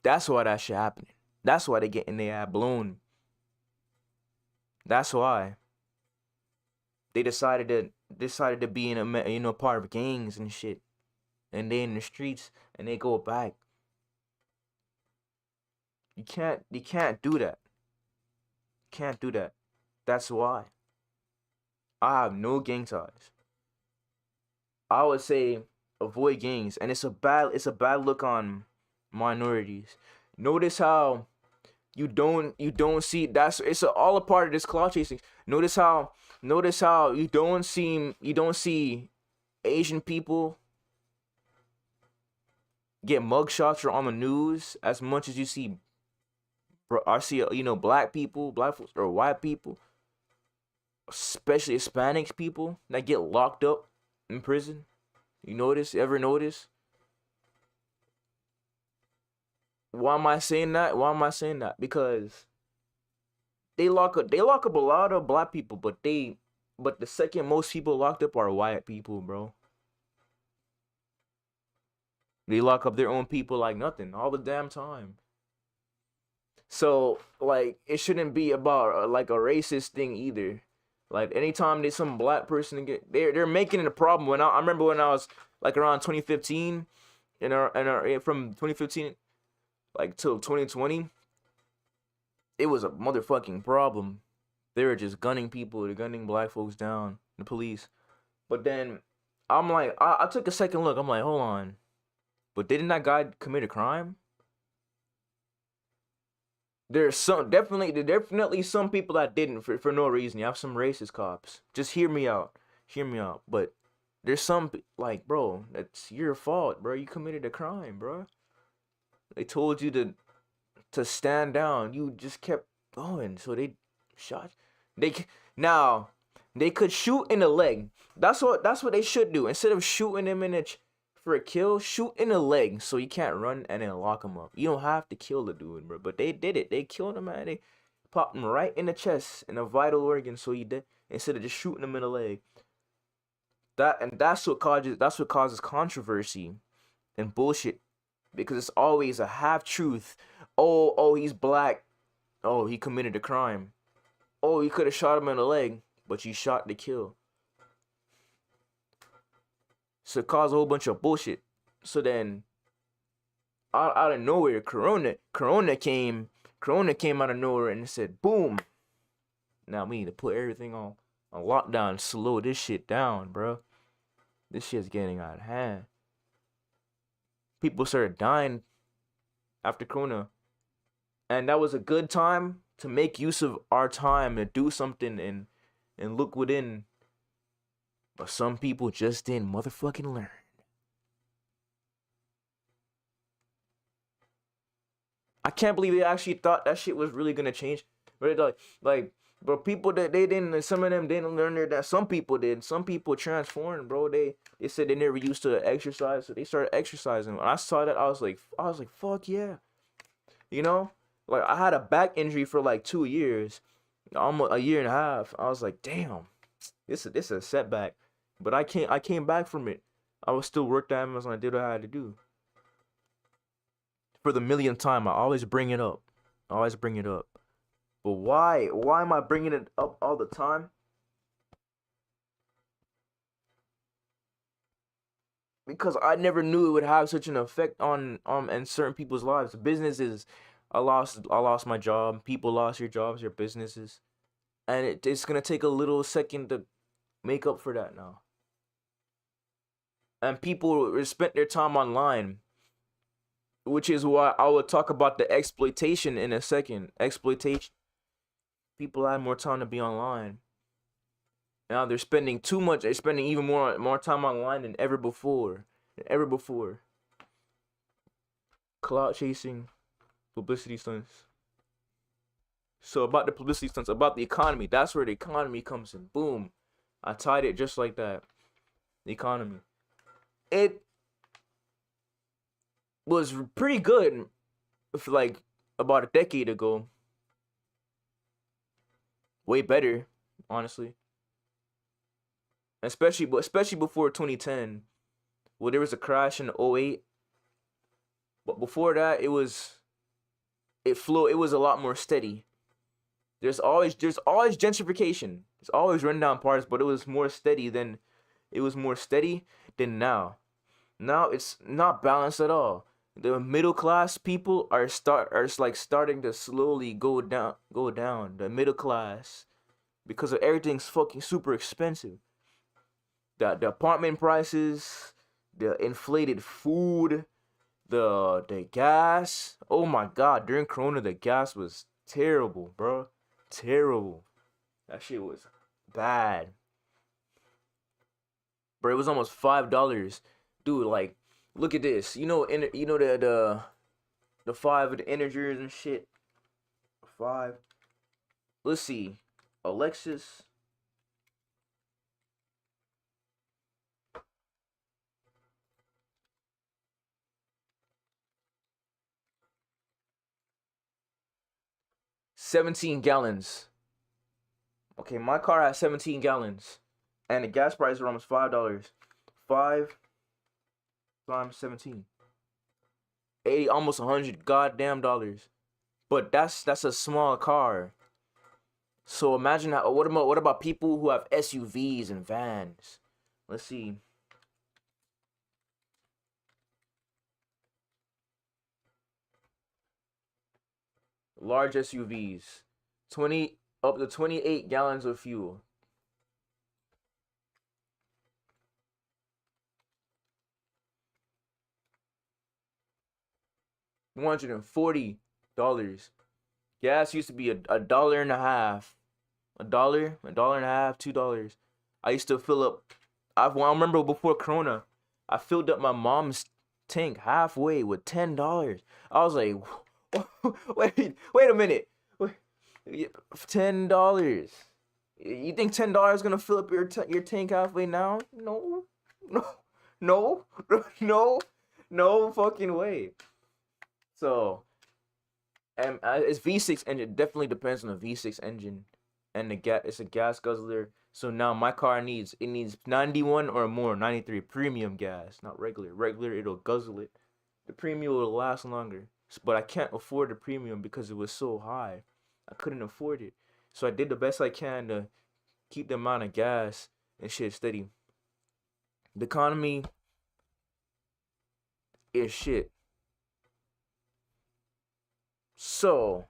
That's why that shit happening. That's why they getting their ass blown. That's why they decided to be in a part of gangs and shit, and they in the streets and they go back. You can't do that. Can't do that. That's why I have no gang ties. I would say avoid gangs, and it's a bad look on minorities. Notice how you don't see it's all a part of this clout chasing. Notice how you don't see Asian people get mugshots or on the news as much as you see. I see, black people, black folks or white people, especially Hispanics people that get locked up in prison. You notice? Ever notice? Why am I saying that? Why am I saying that? Because they lock up a lot of black people, but the second most people locked up are white people, bro. They lock up their own people like nothing all the damn time. So like it shouldn't be about like a racist thing either. Like anytime there's some black person get they're making it a problem. I remember when I was like around 2015 in our from 2015 like till 2020, it was a motherfucking problem. They were just gunning people, they're gunning black folks down, the police. But then I'm like, I took a second look. I'm like, hold on. But didn't that guy commit a crime? There definitely some people that didn't for no reason. You have some racist cops. Just hear me out. Hear me out. But there's some like, bro, that's your fault, bro. You committed a crime, bro. They told you to stand down. You just kept going. So they shot. They now they could shoot in the leg. That's what they should do. Instead of shooting him for a kill, shoot in the leg so he can't run and then lock him up. You don't have to kill the dude, bro. But they did it. They killed him, man. They popped him right in the chest in a vital organ, so he did instead of just shooting him in the leg. That's what causes controversy and bullshit because it's always a half truth. Oh, he's black. Oh, he committed a crime. Oh, you could have shot him in the leg, but you shot to kill. So it caused a whole bunch of bullshit. So then, out of nowhere, Corona came out of nowhere and said, boom. Now we need to put everything on lockdown, slow this shit down, bro. This shit's getting out of hand. People started dying after Corona. And that was a good time to make use of our time to do something and look within. But some people just didn't motherfucking learn. I can't believe they actually thought that shit was really gonna change. But bro, people that they didn't, some of them didn't learn that. Some people did. Some people transformed, bro. They said they never used to exercise, so they started exercising. When I saw that, I was like, fuck yeah. You know, like I had a back injury for like 2 years, almost a year and a half. I was like, damn, this is a setback. But I came back from it. I was still worked at Amazon. I did what I had to do. For the millionth time, I always bring it up. But why? Why am I bringing it up all the time? Because I never knew it would have such an effect on and certain people's lives. Businesses, I lost my job. People lost your jobs, your businesses, and it's gonna take a little second to make up for that now. And people spent their time online, which is why I will talk about the exploitation in a second. Exploitation. People had more time to be online. Now they're spending too much. They're spending even more time online than ever before. Clout chasing, publicity stunts. So about the publicity stunts, about the economy. That's where the economy comes in. Boom. I tied it just like that. The economy. It was pretty good, like about a decade ago. Way better, honestly. Especially before 2010, well, there was a crash in '08. But before that, it was a lot more steady. There's always gentrification. It's always rundown parts, but it was more steady than now. Now it's not balanced at all. The middle class people are starting to slowly go down. The middle class, because of everything's fucking super expensive. The apartment prices, the inflated food, the gas. Oh my god, during Corona the gas was terrible, bro. Terrible. That shit was bad. Bro, it was almost $5. Dude, like Look at this. The five of the integers and shit. Five. Let's see. Alexis. $17 gallons. Okay, my car has 17 gallons. And the gas prices are almost $5. 5 times 17. 80, almost 100 goddamn dollars. But that's a small car. So imagine how. What about people who have SUVs and vans? Let's see. Large SUVs, 20 up to 28 gallons of fuel. $140. Gas used to be a dollar and a half. A dollar and a half, $2. I used to fill up. I remember before Corona, I filled up my mom's tank halfway with $10. I was like, wait a minute. $10. You think $10 gonna fill up your tank halfway now? No, no, no fucking way. So, and it's V6 engine. Definitely depends on the V6 engine, and it's a gas guzzler. So now my car needs 91 or more, 93 premium gas, not regular. Regular, it'll guzzle it. The premium will last longer, but I can't afford the premium because it was so high. I couldn't afford it, so I did the best I can to keep the amount of gas and shit steady. The economy is shit. So,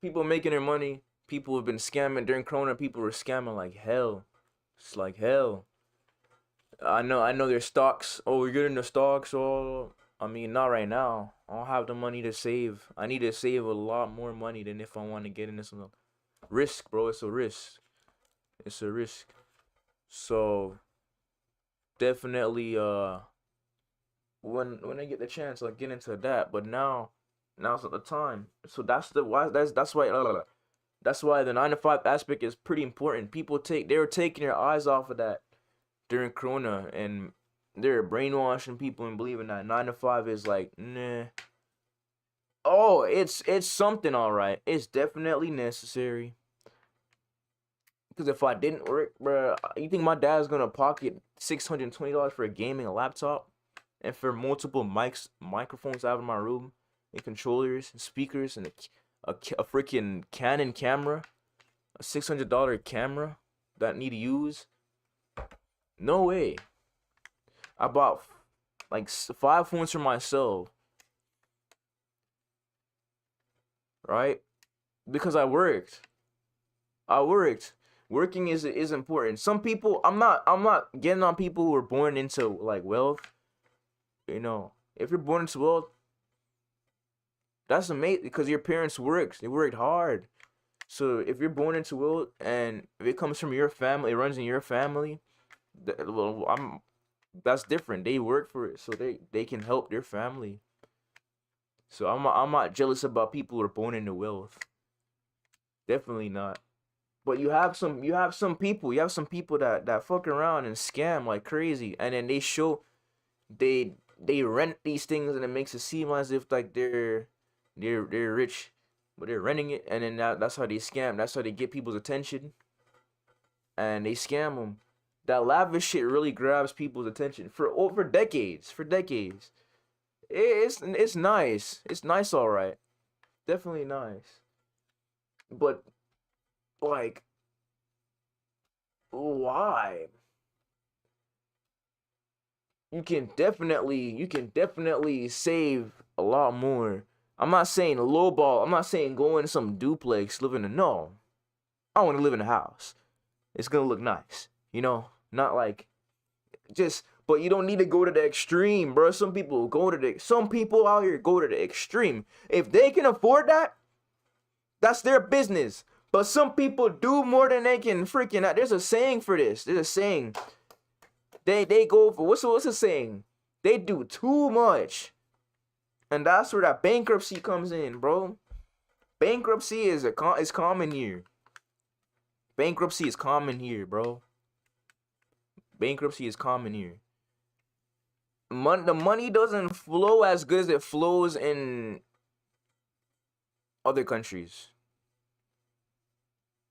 people making their money. People have been scamming during Corona. People were scamming like hell. It's like hell. I know there's stocks. Oh, we're getting the stocks. Oh, I mean, not right now. I don't have the money to save. I need to save a lot more money than if I want to get into some risk, bro. It's a risk. It's a risk. So, definitely, when I get the chance, I'll get into that. But now's not the time. So that's why that's why the 9 to 5 aspect is pretty important. They were taking their eyes off of that during Corona, and they're brainwashing people and believing that 9 to 5 is like, nah. Oh, it's something, all right. It's definitely necessary. Because if I didn't work, bruh, you think my dad's gonna pocket $620 for a gaming laptop? And for multiple microphones out of my room, and controllers, and speakers, and a freaking Canon camera, a $600 camera that I need to use? No way. I bought like 5 phones for myself, right? Because I worked. Working is important. Some people, I'm not getting on people who are born into like wealth. You know, if you're born into wealth, that's amazing because your parents worked. They worked hard. So if you're born into wealth and if it comes from your family, it runs in your family, that's different. They work for it, so they can help their family. So I'm not jealous about people who are born into wealth. Definitely not. But you have some people that fuck around and scam like crazy, and then they rent these things, and it makes it seem as if like they're rich, but they're renting it, and then that's how they scam. That's how they get people's attention, and they scam them. That lavish shit really grabs people's attention for decades. For decades, it's nice. It's nice, all right, definitely nice. But like, why? You can definitely save a lot more. I'm not saying lowball. I'm not saying go in some duplex, live in a no. I want to live in a house. It's gonna look nice, Not like just. But you don't need to go to the extreme, bro. Some people out here go to the extreme. If they can afford that, that's their business. But some people do more than they can freaking. There's a saying for this. There's a saying. They go for what's the saying? They do too much, and that's where that bankruptcy comes in, bro. Bankruptcy is common here. Bankruptcy is common here, bro. Bankruptcy is common here. The money doesn't flow as good as it flows in other countries.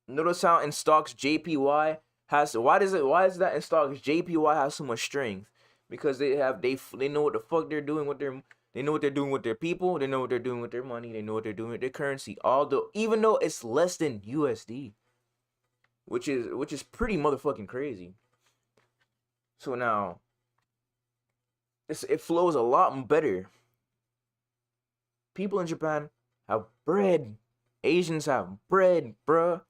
Notice how in stocks JPY has why is that in stocks JPY has so much strength? Because they know what the fuck they're doing with they know what they're doing with their people, they know what they're doing with their money, they know what they're doing with their currency. Although even though it's less than USD, which is pretty motherfucking crazy. So now it flows a lot better. People in Japan have bread. Asians have bread, bruh.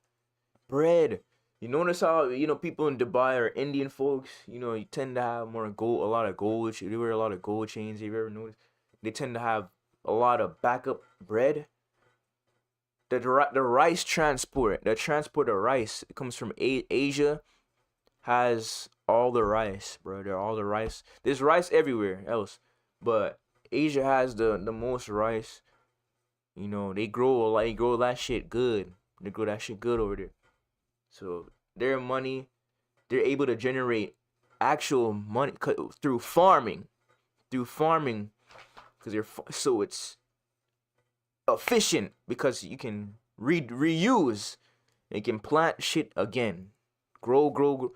Bread. You notice how people in Dubai or Indian folks, you tend to have more gold, a lot of gold. They wear a lot of gold chains. Have you ever noticed? They tend to have a lot of backup bread. The rice transport, the transport of rice, it comes from Asia. Has all the rice, bro. They're all the rice. There's rice everywhere else, but Asia has the most rice. They grow that shit good. They grow that shit good over there. So their money, they're able to generate actual money through farming, because so it's efficient because you can reuse. You can plant shit again, grow.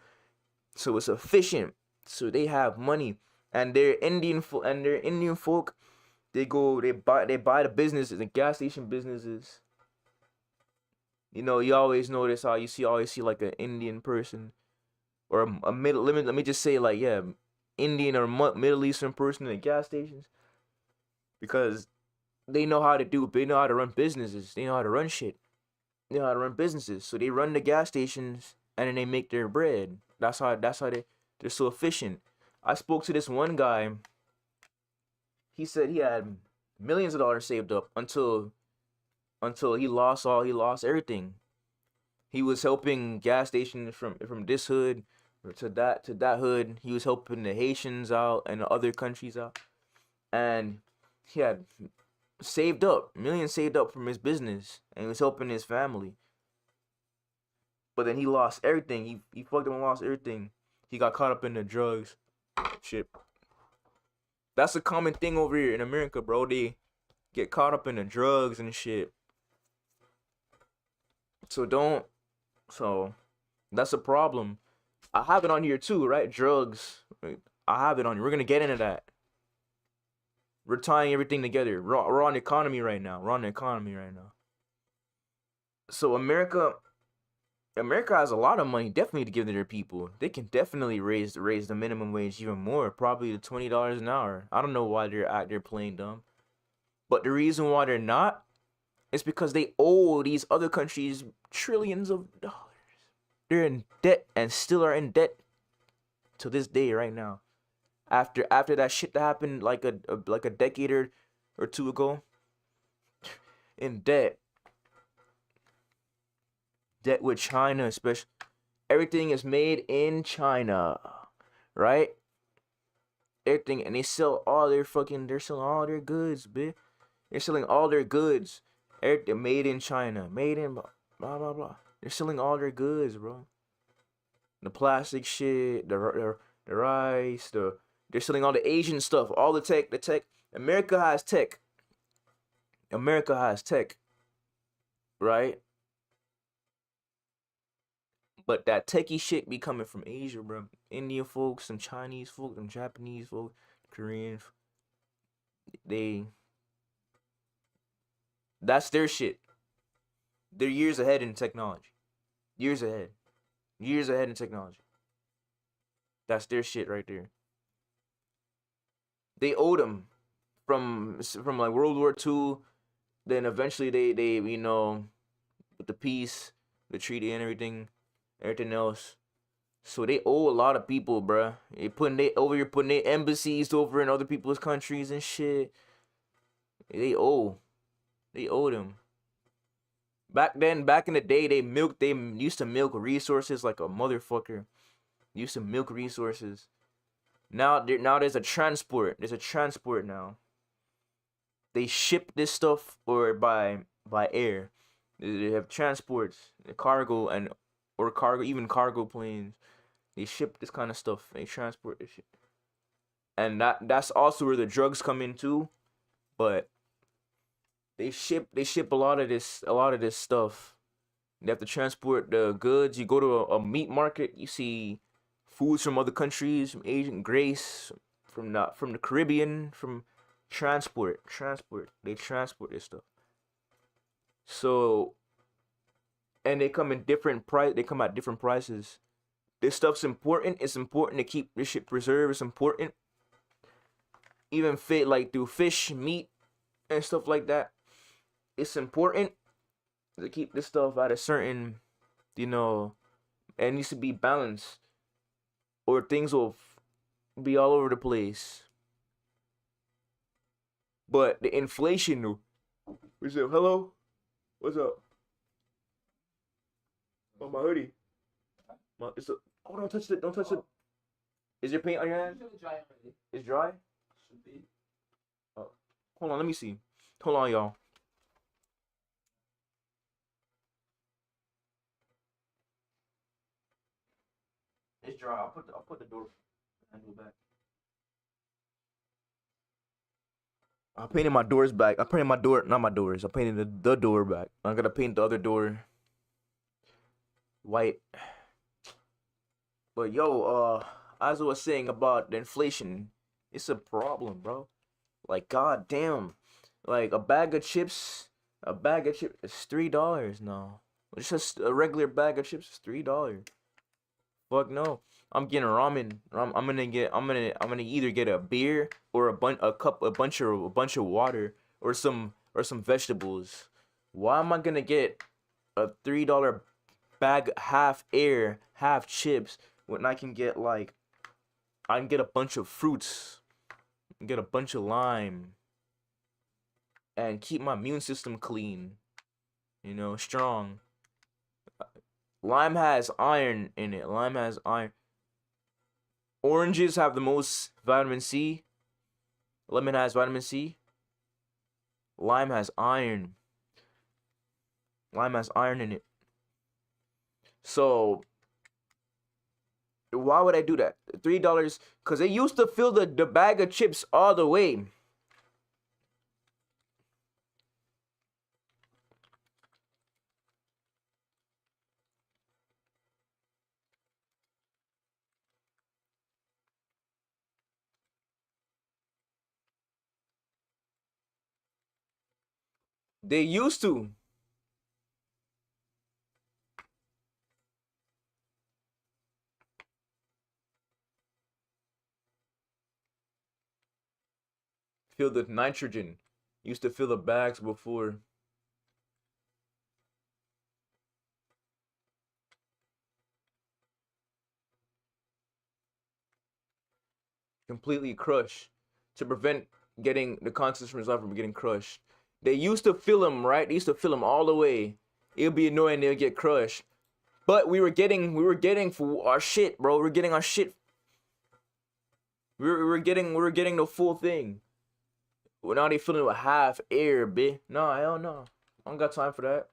So it's efficient. So they have money, and their Indian folk, they buy the businesses, the gas station businesses. You always notice how you always see like an Indian person or a middle. Let me just say Indian or Middle Eastern person in the gas stations, because they know how to run businesses. They know how to run shit. They know how to run businesses. So they run the gas stations and then they make their bread. That's how they're so efficient. I spoke to this one guy. He said he had millions of dollars saved up until he lost everything. He was helping gas stations from this hood to that hood. He was helping the Haitians out and the other countries out, and he had millions saved up from his business, and he was helping his family. But then he lost everything. He fucked up and lost everything. He got caught up in the drugs. Shit. That's a common thing over here in America, bro. They get caught up in the drugs and shit. So that's a problem. I have it on here too, right? Drugs. I have it on here. We're gonna get into that. We're tying everything together. We're on the economy right now. So America has a lot of money, definitely, to give to their people. They can definitely raise the minimum wage even more, probably to $20 an hour. I don't know why they're playing dumb, but the reason why they're not is because they owe these other countries trillions of dollars. They're in debt and still are in debt to this day right now. After that shit that happened like a decade or two ago, in debt with China, especially. Everything is made in China, right? Everything, and they sell all their they're selling all their goods, bitch. They're selling all their goods. Everything made in China, made in blah blah blah. They're selling all their goods, bro. The plastic shit, the rice, they're selling all the Asian stuff, all the tech. America has tech. Right? But that techie shit be coming from Asia, bro. Indian folks, some Chinese folks, some Japanese folks, Koreans. That's their shit. They're years ahead in technology. Years ahead in technology. That's their shit right there. They owed them from like World War II. Then eventually they with the peace, the treaty, and everything else. So they owe a lot of people, bruh. They putting their embassies over in other people's countries and shit. They owe them. Back in the day, they used to milk resources like a motherfucker. Used to milk resources. Now there's a transport. There's a transport now. They ship this stuff or by air. They have transports, cargo and or cargo even cargo planes. They ship this kind of stuff. They transport this shit. And that's also where the drugs come in too. But they ship a lot of this stuff. They have to transport the goods. You go to a meat market, you see foods from other countries, from Asian Grace, from the Caribbean, from transport. They transport this stuff. So and they come in different price. They come at different prices. This stuff's important. It's important to keep this shit preserved. It's important. Even fit like through fish, meat, and stuff like that. It's important to keep this stuff at a certain, you know, it needs to be balanced, or things will be all over the place. But the inflation, though. What's up? Hello? What's up? Oh, my hoodie. Oh, don't touch it. Don't touch it. Is your paint on your hand? It's dry? Should be. Oh. Hold on, let me see. Hold on, y'all. It's dry. I'll put the door handle back. I painted my doors back. I painted my door, not my doors. I painted the door back. I'm gonna paint the other door white. But yo, as I was saying about the inflation, it's a problem, bro. Like, god damn, like a bag of chips is $3 now. It's just a regular bag of chips is $3. Fuck no. I'm getting ramen. I'm gonna either get a beer or a bunch of water or some vegetables. Why am I gonna get a $3 bag half air, half chips when I can get a bunch of fruits, get a bunch of lime, and keep my immune system clean, strong. Lime has iron in it. Lime has iron. Oranges have the most vitamin C. Lemon has vitamin C. Lime has iron. Lime has iron in it. So why would I do that? $3, because they used to fill the bag of chips all the way. They used to. Fill the nitrogen. Used to fill the bags before. Completely crush to prevent getting the contents from result from getting crushed. They used to fill them, right? They used to fill them all the way. It would be annoying, they would get crushed. But we were getting for our shit, bro. We're getting our shit. We were getting the full thing. Well, now they filling it with half air, bitch. No, hell no. I don't got time for that.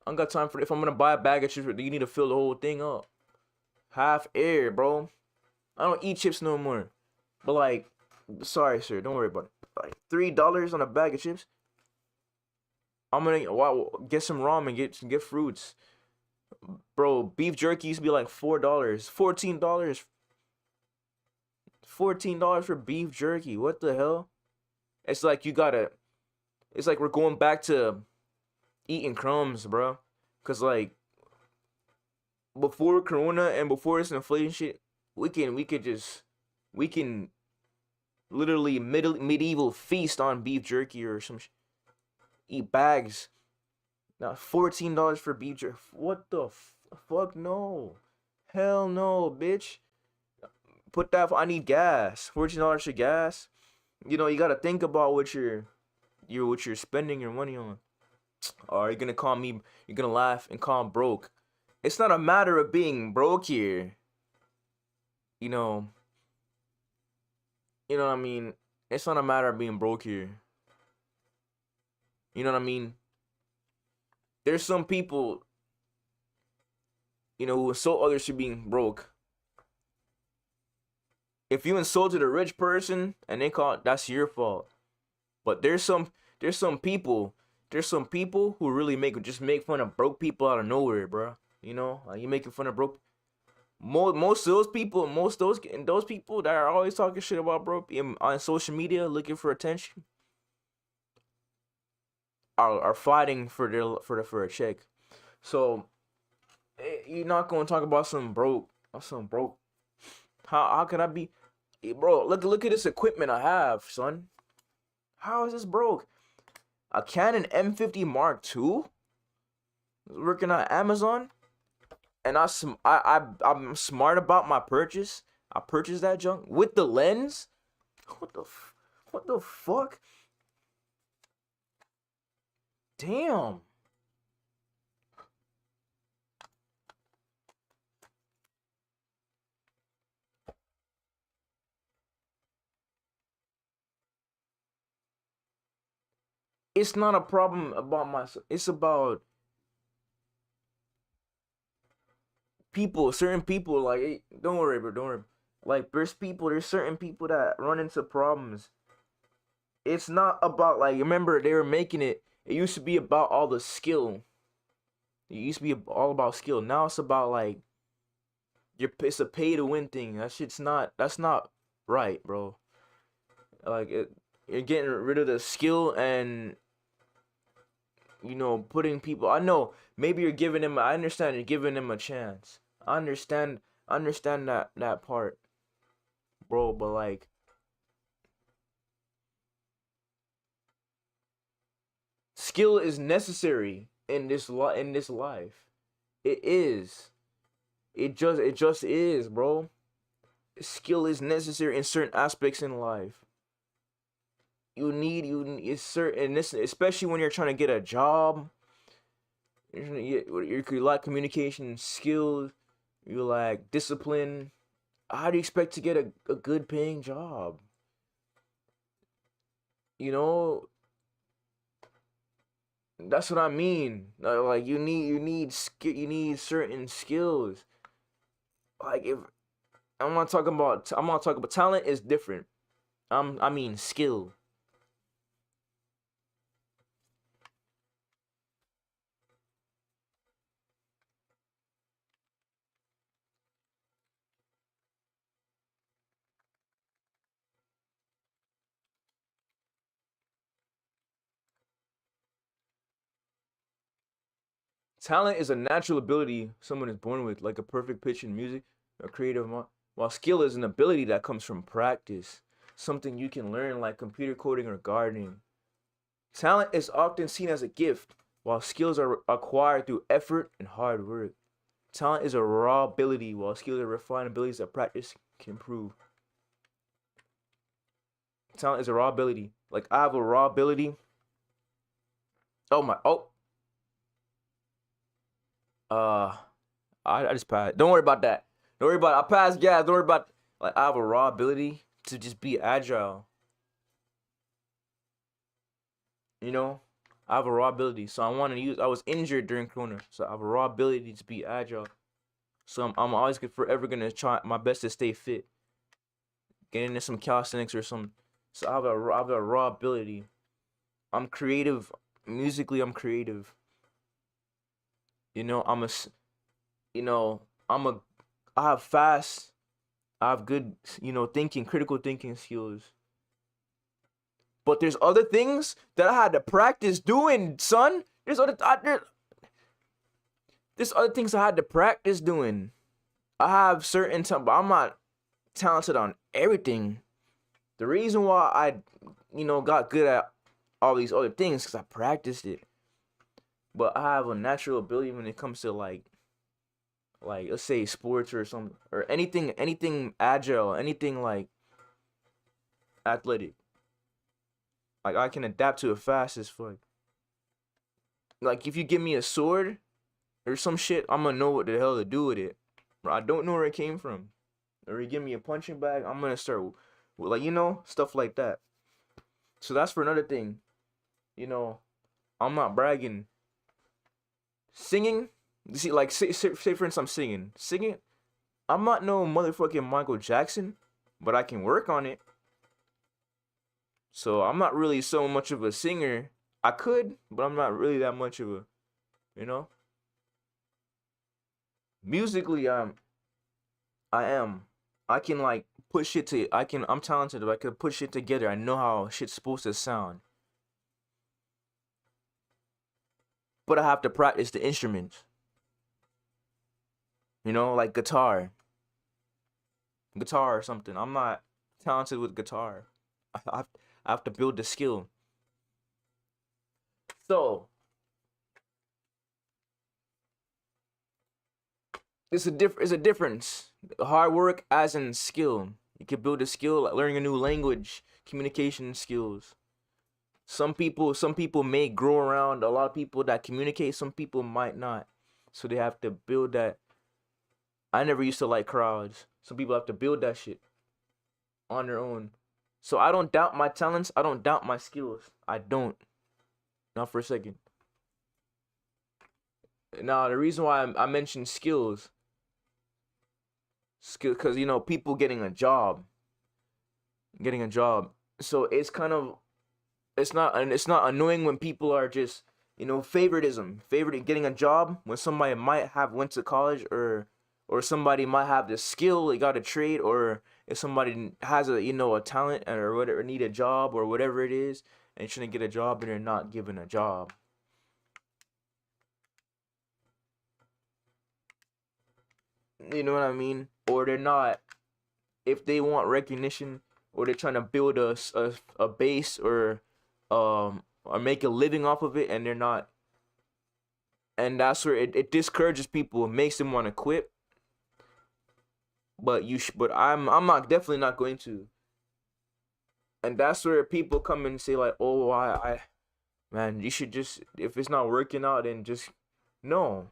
I don't got time for it. If I'm gonna buy a bag of chips, you need to fill the whole thing up. Half air, bro. I don't eat chips no more. But like, sorry, sir, don't worry about it. Like $3 on a bag of chips. I'm gonna get some ramen, get fruits. Bro, beef jerky used to be like $4. $14. $14 for beef jerky. What the hell? It's like it's like we're going back to eating crumbs, bro. Cause like before Corona and before this inflation shit, we can literally medieval feast on beef jerky or some eat bags. Now $14 for beef jerky. What the fuck? No, hell no, bitch. Put that. I need gas. $14 for gas. You gotta think about what you're spending your money on. Or you're gonna call me. You're gonna laugh and call me broke. It's not a matter of being broke here. You know what I mean? It's not a matter of being broke here. You know what I mean? There's some people, who insult others for being broke. If you insulted a rich person and they call it, that's your fault. But there's some people who really make fun of broke people out of nowhere, bro. Like you making fun of broke. Most of those people that are always talking shit about broke on social media looking for attention are fighting for a check. So you're not gonna talk about some broke or some broke. How can I be, bro? Look at this equipment I have, son. How is this broke? A Canon M50 Mark II, working on Amazon, and I'm smart about my purchase. I purchased that junk with the lens. What the fuck? Damn. It's not a problem about myself. It's about people, certain people. Like, hey, don't worry, bro. Don't worry. Like, there's certain people that run into problems. It's not about, like, remember they were making it. It used to be about all the skill. It used to be all about skill. Now it's about like it's a pay to win thing. That's not right, bro. Like you're getting rid of the skill and putting people. I know maybe you're giving them. I understand you're giving them a chance. I understand that part, bro. But like, skill is necessary in this life. It is. It just is, bro. Skill is necessary in certain aspects in life. It's certain this, especially when you're trying to get a job. You lack communication skills. You lack discipline. How do you expect to get a good paying job? You know, that's what I mean. Like you need certain skills. Like if I'm not talking about talent is different. I mean skill. Talent is a natural ability someone is born with, like a perfect pitch in music, a creative mind. While skill is an ability that comes from practice, something you can learn like computer coding or gardening. Talent is often seen as a gift, while skills are acquired through effort and hard work. Talent is a raw ability, while skills are refined abilities that practice can improve. Talent is a raw ability. Like I have a raw ability. Oh my! Oh, uh, I just passed. Don't worry about that. Don't worry about it. I passed gas. Don't worry about, like, I have a raw ability to just be agile. You know, I have a raw ability, so I want to use. I was injured during Corona, so I have a raw ability to be agile. So I'm always forever gonna try my best to stay fit, get into some calisthenics or some. So I have a raw ability. I'm creative. Musically, I'm creative. You know, I'm a. You know, I'm a. I have fast. I have good, critical thinking skills. But there's other things that I had to practice doing, son. There's other things I had to practice doing. I have certain time, but I'm not talented on everything. The reason why got good at all these other things because I practiced it. But I have a natural ability when it comes to like let's say sports or something or anything agile, anything like athletic. Like I can adapt to it fast as fuck. Like if you give me a sword or some shit, I'm gonna know what the hell to do with it. Bro, I don't know where it came from. Or you give me a punching bag, I'm gonna start like, stuff like that. So that's for another thing. I'm not bragging. Singing, you see, like, say for instance, I'm singing. I'm not no motherfucking Michael Jackson, but I can work on it. So I'm not really so much of a singer. I could, but I'm not really that much of a, you know. Musically, I am. I can like put shit to. I'm talented. I can put shit together. I know how shit's supposed to sound. But I have to practice the instruments. Like guitar or something. I'm not talented with guitar. I have to build the skill. So it's a difference. Hard work as in skill. You can build a skill like learning a new language, communication skills. Some people may grow around a lot of people that communicate. Some people might not. So they have to build that. I never used to like crowds. Some people have to build that shit on their own. So I don't doubt my talents. I don't doubt my skills. I don't. Not for a second. Now, the reason why I mentioned skills, because people getting a job. So it's kind of, it's not annoying when people are just favoritism, getting a job when somebody might have went to college, or somebody might have the skill, they got a trade, or if somebody has a talent or whatever, need a job or whatever it is, and shouldn't get a job, and they're not given a job. You know what I mean? Or they're not, if they want recognition, or they're trying to build a base, or make a living off of it, and they're not, and that's where it discourages people. It makes them want to quit. But but I'm not, definitely not going to. And that's where people come and say like, oh, I man, you should just, if it's not working out, then just no.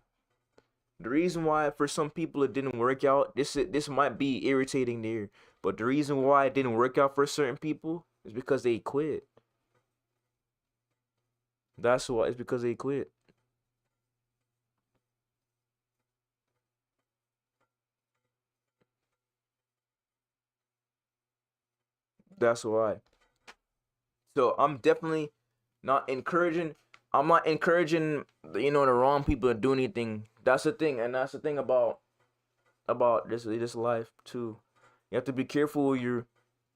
The reason why for some people it didn't work out, this might be irritating there, but the reason why it didn't work out for certain people is because they quit. That's why, it's because they quit. That's why. So I'm definitely not encouraging. I'm not encouraging the wrong people to do anything. That's the thing, and that's the thing about this life too. You have to be careful. You're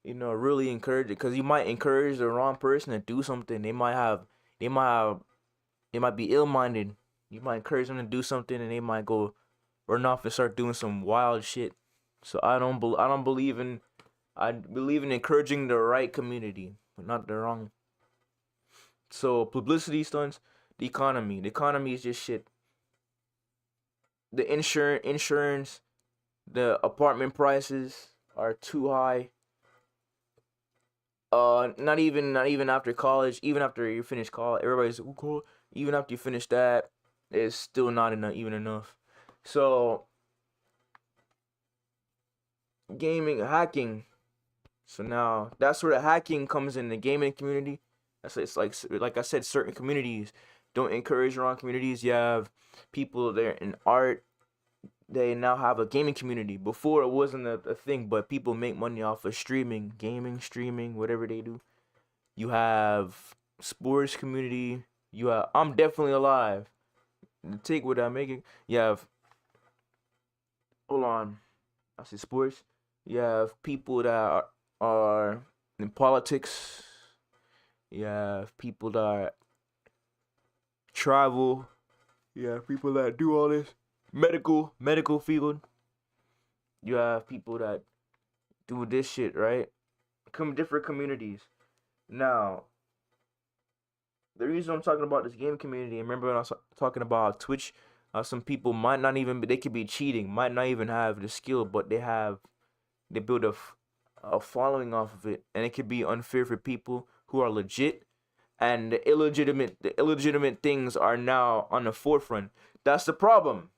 really encourage it, because you might encourage the wrong person to do something. They might be ill-minded. You might encourage them to do something, and they might go run off and start doing some wild shit. So I don't believe in. I believe in encouraging the right community, but not the wrong. So publicity stunts, the economy. The economy is just shit. The insurance, the apartment prices are too high. Not even after college. Even after you finish college, everybody's cool. Even after you finish that, it's still not enough. So gaming, hacking. So now that's where the hacking comes in, the gaming community. It's like I said, certain communities don't encourage wrong communities. You have people there in art. They now have a gaming community. Before it wasn't a thing, but people make money off of streaming, gaming, streaming, whatever they do. You have sports community. You have I'm definitely alive. Take what I'm making. You have, hold on, I say sports. You have people that are in politics. You have people that travel. You have people that do all this medical field. You have people that do this shit, right? Different communities. Now, the reason I'm talking about this game community, remember when I was talking about Twitch, some people might not even, they could be cheating, might not even have the skill, but they build a following off of it, and it could be unfair for people who are legit, and the illegitimate things are now on the forefront. That's the problem.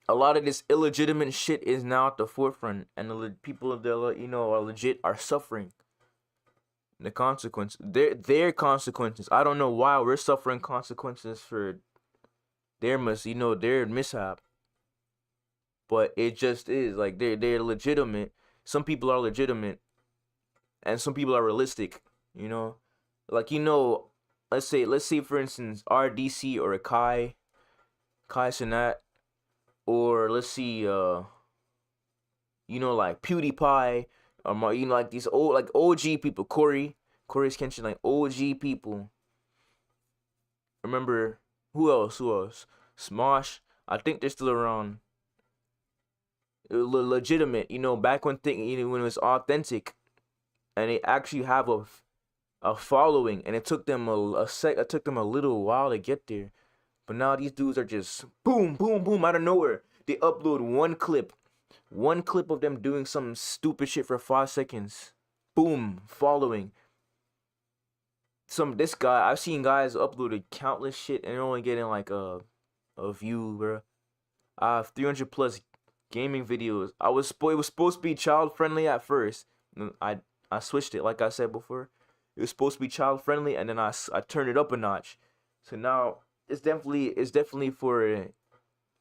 a lot of this illegitimate shit is now at the forefront, and the people that are legit are suffering the consequences. Their consequences. I don't know why we're suffering consequences for their their mishap, but it just is like they're legitimate. Some people are legitimate, and some people are realistic. Like let's say for instance RDC or a Kai Sinat, or let's see like PewDiePie, or like these old like OG people, Corey's Kenshin, like OG people. Remember who else? Smosh. I think they're still around. Legitimate, back when when it was authentic, and they actually have a following, and it took them it took them a little while to get there. But now these dudes are just boom, boom, boom out of nowhere. They upload one clip of them doing some stupid shit for 5 seconds. Boom, following. This guy, I've seen guys uploaded countless shit and they're only getting like a view, bro. I have 300 plus gaming videos. It was supposed to be child friendly at first. I switched it, like I said before. It was supposed to be child friendly, and then I turned it up a notch. So now it's definitely for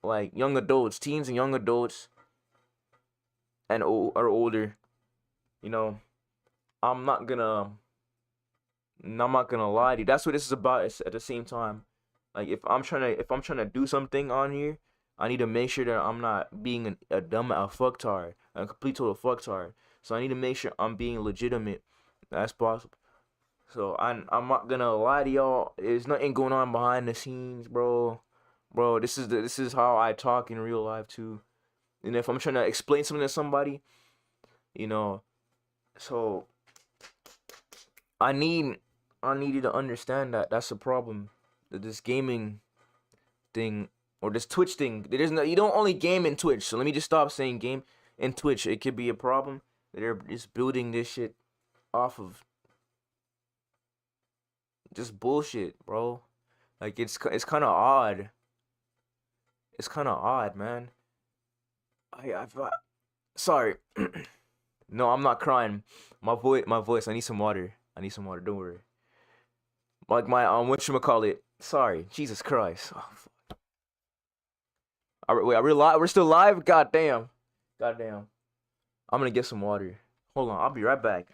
like young adults, teens and young adults, and or older. I'm not gonna lie to you. That's what this is about. It's at the same time, like if I'm trying to do something on here, I need to make sure that I'm not being a fucktard, a complete total fucktard. So I need to make sure I'm being legitimate as possible. So I'm not gonna lie to y'all. There's nothing going on behind the scenes, bro. This is how I talk in real life too. And if I'm trying to explain something to somebody, so I need you to understand that that's a problem. That this gaming thing or this Twitch thing, you don't only game in Twitch. So let me just stop saying game in Twitch. It could be a problem that they're just building this shit off of just bullshit, bro. Like it's kind of odd. It's kind of odd, man. Sorry. No, I'm not crying. My voice. I need some water. Don't worry. Like my whatchamacallit. Sorry. Jesus Christ. Oh, fuck. Wait, are we live? We're still live? God damn. I'm gonna get some water. Hold on. I'll be right back.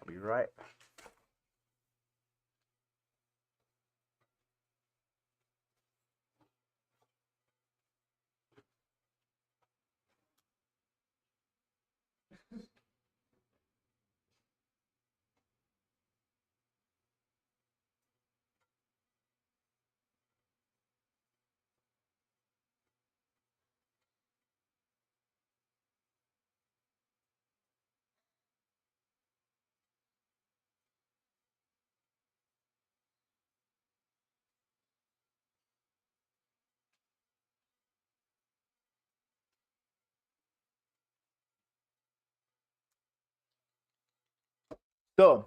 So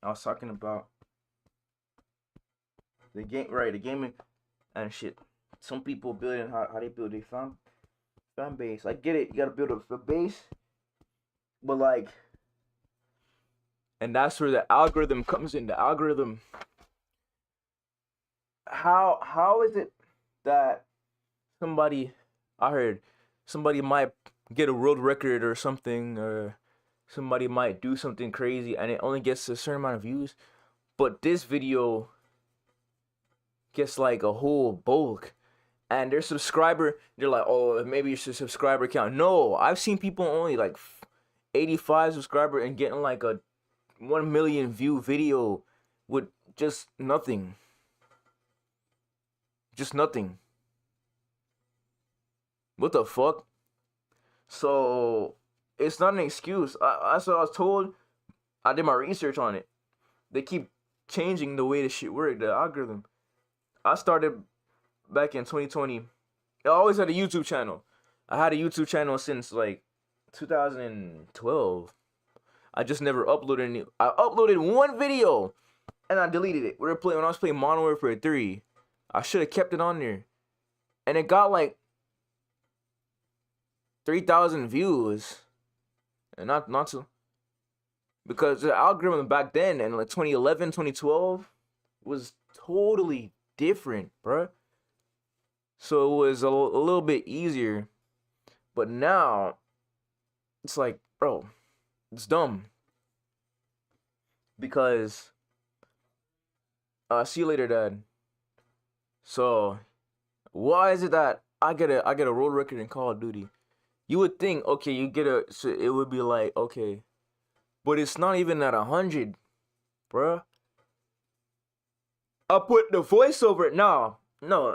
I was talking about the game, right? The gaming and shit. Some people building how they build their fan base. I get it. You gotta build a base, but like, and that's where the algorithm comes in. The algorithm. How is it that I heard somebody might get a world record or something, or somebody might do something crazy and it only gets a certain amount of views, but this video gets like a whole bulk, and they're like, oh, maybe it's a subscriber count. No, I've seen people only like 85 subscriber and getting like a 1 million view video with just nothing. What the fuck? So it's not an excuse. That's what I was told. I did my research on it. They keep changing the way the shit work, the algorithm. I started back in 2020. I always had a YouTube channel. I had a YouTube channel since like 2012. I just never uploaded any. I uploaded one video and I deleted it. When I was playing Modern Warfare 3. I should have kept it on there. And it got like 3,000 views, and not so, because the algorithm back then in like 2011, 2012 was totally different, bruh. So it was a little bit easier, but now it's like, bro, it's dumb because see you later, dad. So why is it that I get a world record in Call of Duty? You would think, okay, you get a, so it would be like, okay, but it's not even at 100, bruh. I put the voiceover. No.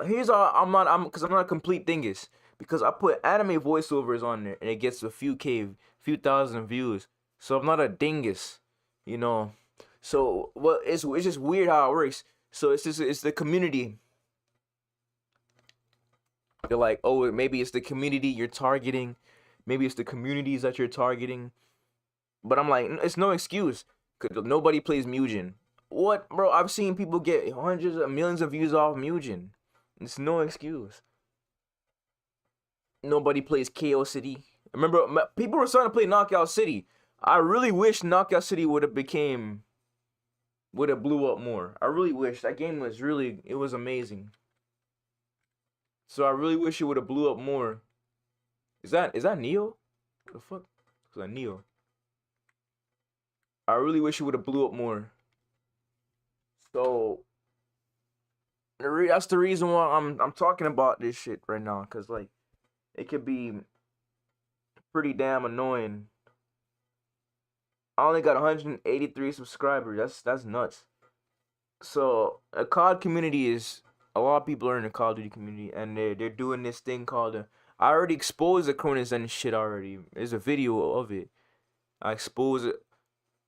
Here's all. Because I'm not a complete dingus. Because I put anime voiceovers on there and it gets a few thousand views. So I'm not a dingus, you know. So well, it's just weird how it works. So it's the community. They're like, oh, maybe it's the community you're targeting, maybe it's the communities that you're targeting. But I'm like, it's no excuse. Cause nobody plays Mugen. What, bro? I've seen people get hundreds of millions of views off Mugen. It's no excuse. Nobody plays KO City. Remember, people were starting to play Knockout City. I really wish Knockout City would have blew up more. I really wish that game was really, it was amazing. So I really wish it would have blew up more. Is that Neo? What the fuck? Is that Neo? I really wish it would have blew up more. So that's the reason why I'm talking about this shit right now, cause like it could be pretty damn annoying. I only got 183 subscribers. That's nuts. So a COD community is a lot of people are in the Call of Duty community, and they're doing this thing called I already exposed the Cronus and shit already. There's a video of it. I expose it.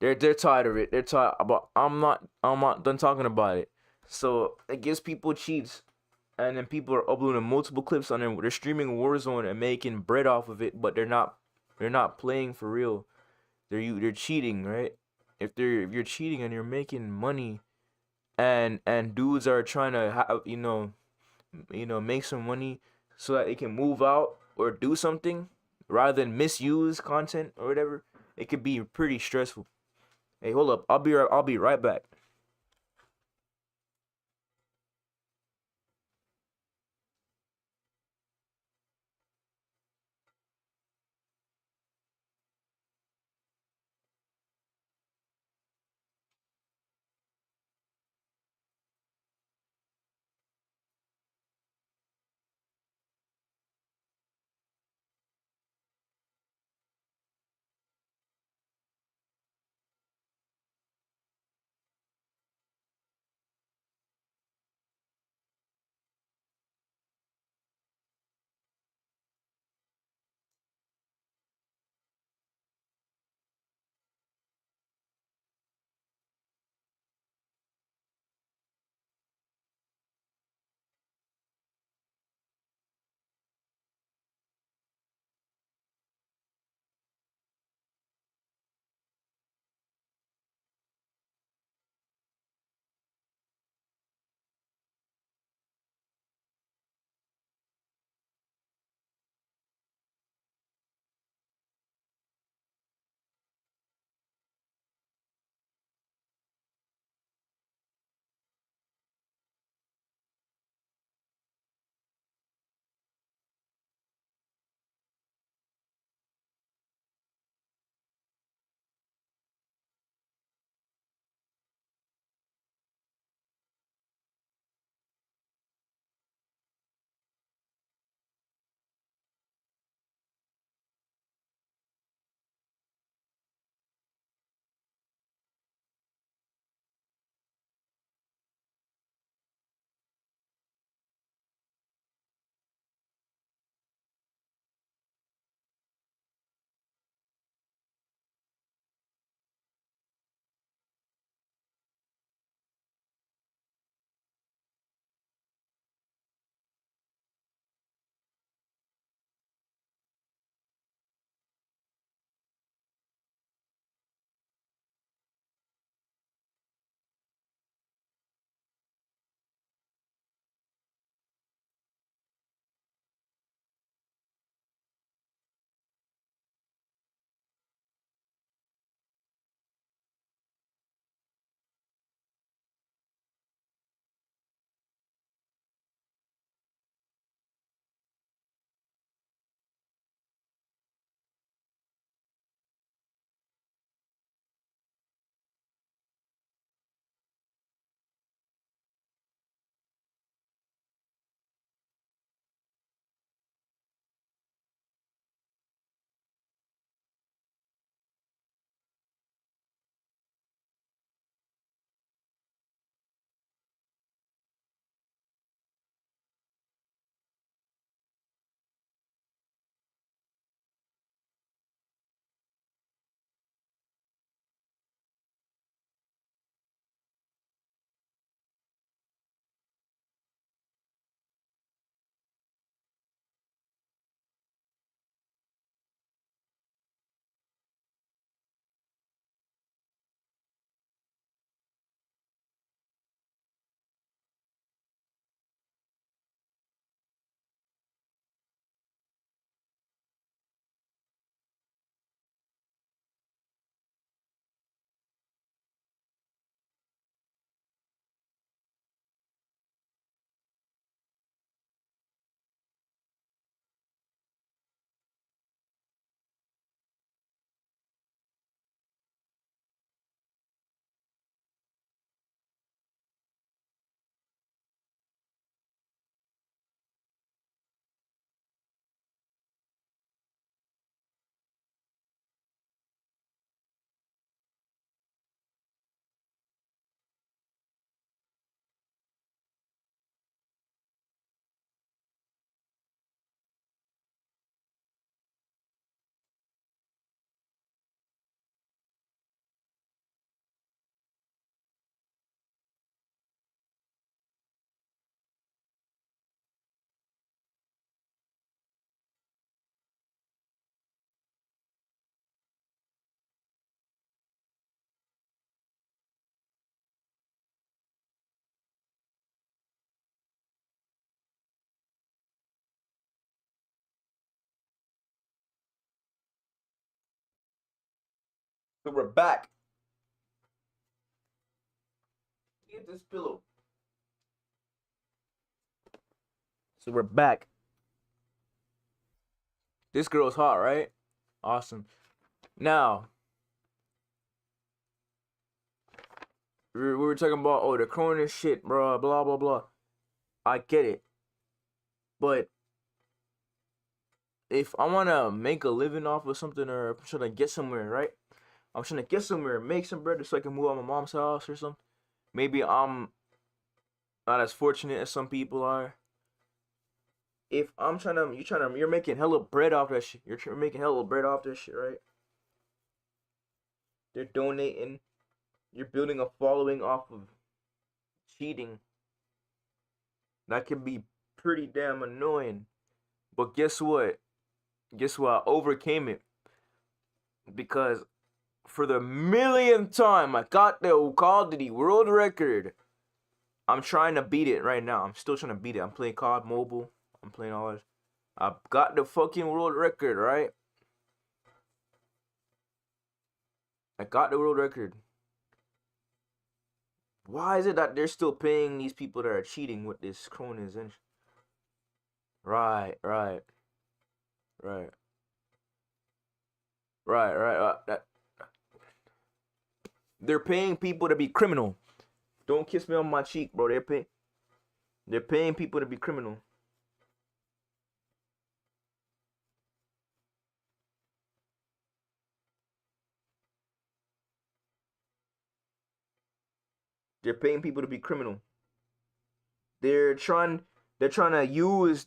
They're tired of it. They're tired. But I'm not done talking about it. So it gives people cheats, and then people are uploading multiple clips on there. They're streaming Warzone and making bread off of it, but they're not playing for real. They're cheating, right? If you're cheating and you're making money, and dudes are trying to have, make some money so that they can move out or do something rather than misuse content or whatever, it could be pretty stressful. Hey, hold up. I'll be right back. So we're back. Get this pillow. So we're back. This girl's hot, right? Awesome. Now, we were talking about, oh, the corona shit, bro, blah, blah, blah. I get it. But if I want to make a living off of something, or I'm trying to get somewhere, right? I'm trying to get somewhere, make some bread so I can move out of my mom's house or something. Maybe I'm not as fortunate as some people are. If I'm you're making hella bread off that shit. You're making hella bread off that shit, right? They're donating. You're building a following off of cheating. That can be pretty damn annoying. But guess what? I overcame it. Because for the millionth time, I got the Call of Duty world record. I'm trying to beat it right now. I'm still trying to beat it. I'm playing COD Mobile. I'm playing all this. I got the fucking world record, right? I got the world record. Why is it that they're still paying these people that are cheating with this Cronus and right. That they're paying people to be criminal. Don't kiss me on my cheek, bro. They're paying people to be criminal. They're paying people to be criminal. They're trying to use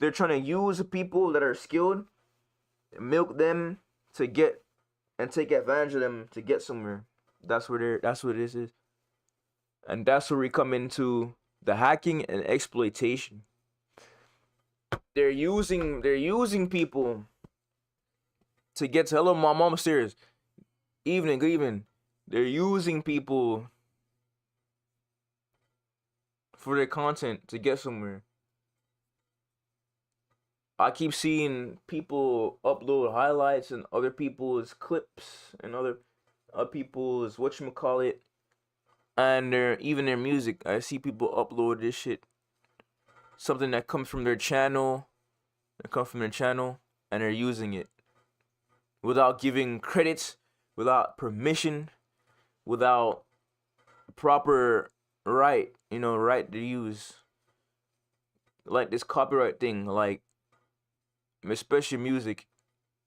people that are skilled, milk them to get and take advantage of them to get somewhere. That's what this is. And that's where we come into the hacking and exploitation. They're using people to get to hello my mom upstairs. Evening, good evening. They're using people for their content to get somewhere. I keep seeing people upload highlights and other people's clips and other people's whatchamacallit, and their music. I see people upload this shit. Something that comes from their channel. And they're using it. Without giving credits, without permission, without proper right to use. Like this copyright thing, like especially music.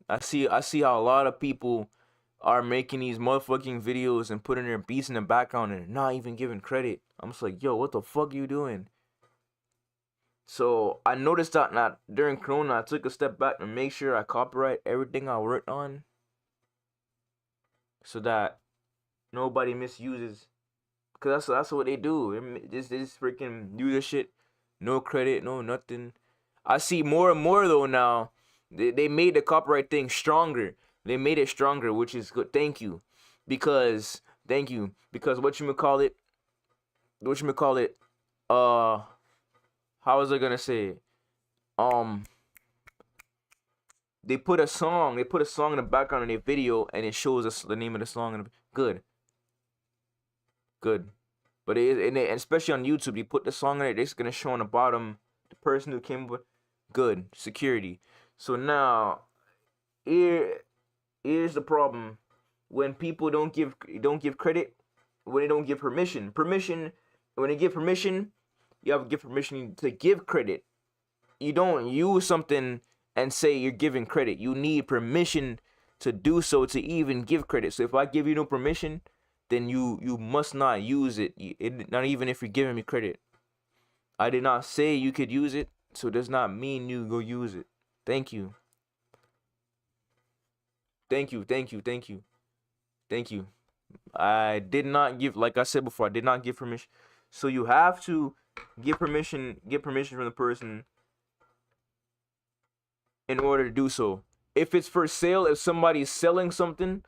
I see how a lot of people are making these motherfucking videos and putting their beats in the background and not even giving credit. I'm just like, yo, what the fuck you doing? So I noticed that during Corona, I took a step back to make sure I copyright everything I worked on, so that nobody misuses. Cause that's what they do. They just freaking do this shit, no credit, no nothing. I see more and more though now. They made the copyright thing stronger. They made it stronger, which is good. Thank you, because whatchamacallit. How was I gonna say it? They put a song in the background in a video, and it shows us the name of the song. And good. But and especially on YouTube, they put the song in it. It's gonna show on the bottom the person who came with. Good security. So now, here's the problem: when people don't give credit, when they don't give permission. When they give permission, you have to give permission to give credit. You don't use something and say you're giving credit. You need permission to do so to even give credit. So if I give you no permission, then you must not use it. Not even if you're giving me credit. I did not say you could use it, so it does not mean you go use it. Thank you. I did not give, like I said before, I did not give permission. So you have to get permission from the person in order to do so. If it's for sale, if somebody's selling something,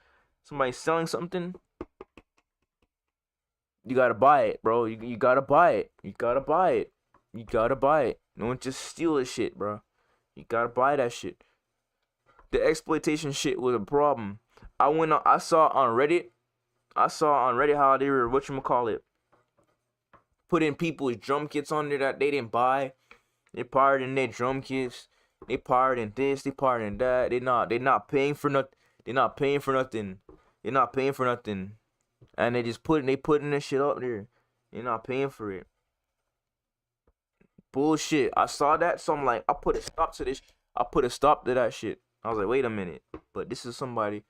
you gotta buy it, bro. You gotta buy it. You gotta buy it. Don't just steal this shit, bro. You gotta buy that shit. The exploitation shit was a problem. I saw on Reddit I saw on Reddit how they were whatchamacallit, putting people's drum kits on there that they didn't buy. They pirating their drum kits. They pirating this. They pirating that. They not paying for nothing. They not paying for nothing. They not paying for nothing. And they putting this shit up there. They're not paying for it. Bullshit. I saw that, so I'm like, I put a stop to this. I put a stop to that shit. I was like, wait a minute. But this is somebody.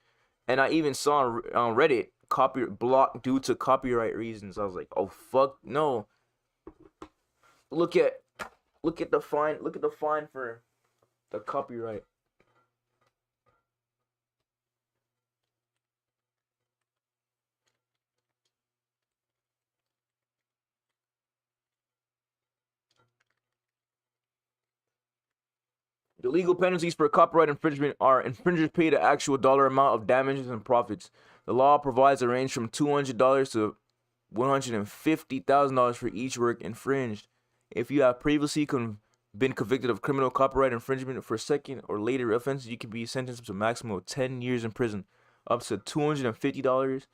And I even saw on Reddit, copy blocked due to copyright reasons. I was like, oh fuck no. Look at the fine. Look at the fine for the copyright. The legal penalties for copyright infringement are infringers pay the actual dollar amount of damages and profits. The law provides a range from $200 to $150,000 for each work infringed. If you have previously been convicted of criminal copyright infringement for second or later offenses, you can be sentenced to a maximum of 10 years in prison, up to $250,000,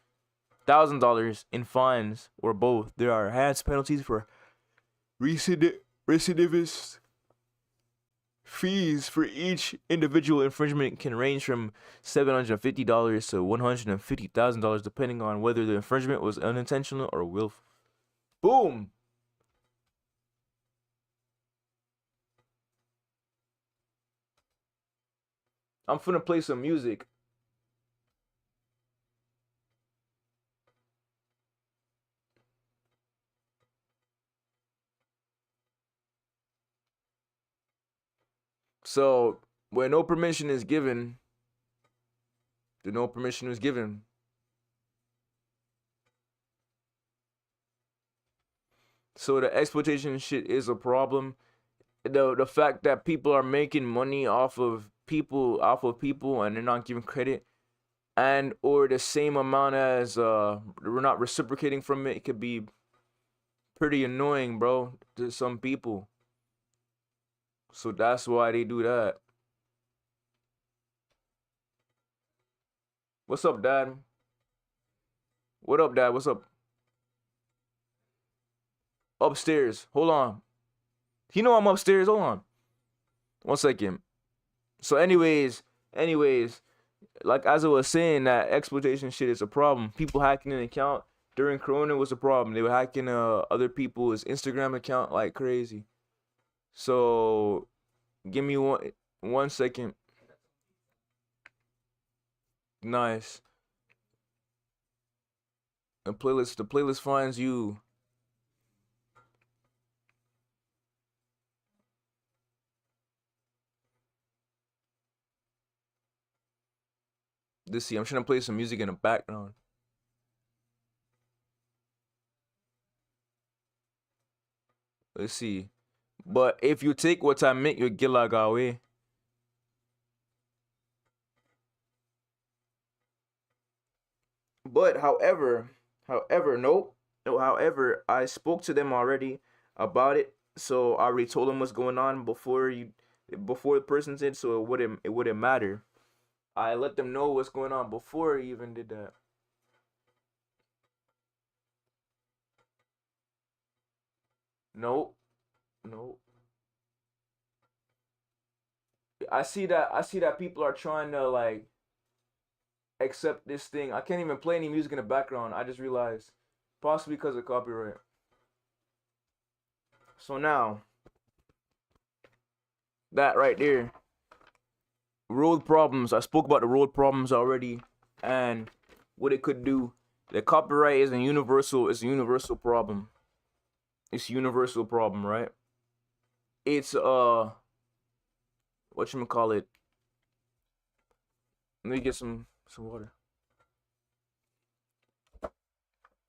$1,000 in fines, or both. There are enhanced penalties for recidivists. Fees for each individual infringement can range from $750 to $150,000, depending on whether the infringement was unintentional or willful. Boom. I'm finna play some music. So, where no permission is given, no permission is given. So the exploitation shit is a problem. The fact that people are making money off of people and they're not giving credit, and or the same amount as we're not reciprocating from it could be pretty annoying, bro, to some people. So that's why they do that. What's up, Dad? What up, Dad? What's up? Upstairs. Hold on. You know I'm upstairs. Hold on. 1 second. So anyways, like as I was saying, that exploitation shit is a problem. People hacking an account during Corona was a problem. They were hacking other people's Instagram account like crazy. So give me 1 second. Nice. The playlist finds you. Let's see. I'm trying to play some music in the background. Let's see. But if you take what I make, you get like away. But nope. No, however, I spoke to them already about it. So I already told them what's going on before the person did, so it wouldn't matter. I let them know what's going on before he even did that. Nope. Nope. I see that people are trying to like accept this thing. I can't even play any music in the background. I just realized. Possibly because of copyright. So now, that right there. Road problems. I spoke about the road problems already and what it could do. The copyright is a universal problem. It's a universal problem, right? It's whatchamacallit. Let me get some water.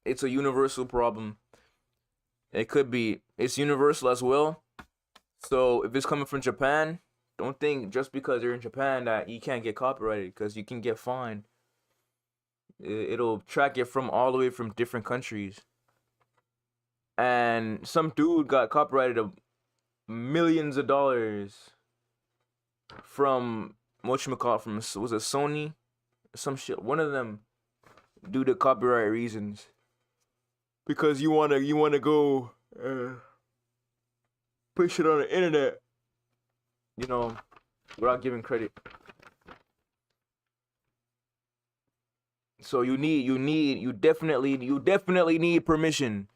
It's a universal problem. It's universal as well. So if it's coming from Japan, don't think just because you're in Japan that you can't get copyrighted, because you can get fined. It'll track it from all the way from different countries. And some dude got copyrighted of millions of dollars from whatchamacallit, from, was it Sony? Some shit. One of them due to copyright reasons. Because you wanna go push it on the internet, you know, without giving credit. So you definitely need permission.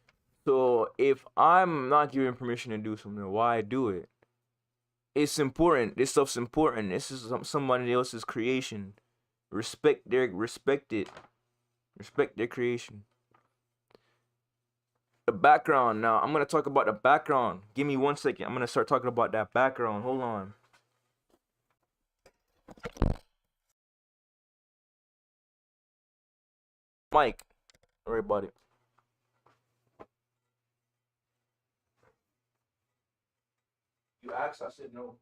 So if I'm not giving permission to do something, why do it? It's important. This stuff's important. This is somebody else's creation. Respect it. Respect their creation. The background. Now I'm gonna talk about the background. Give me 1 second. I'm gonna start talking about that background. Hold on. Mike, don't worry about it. You asked, I said no.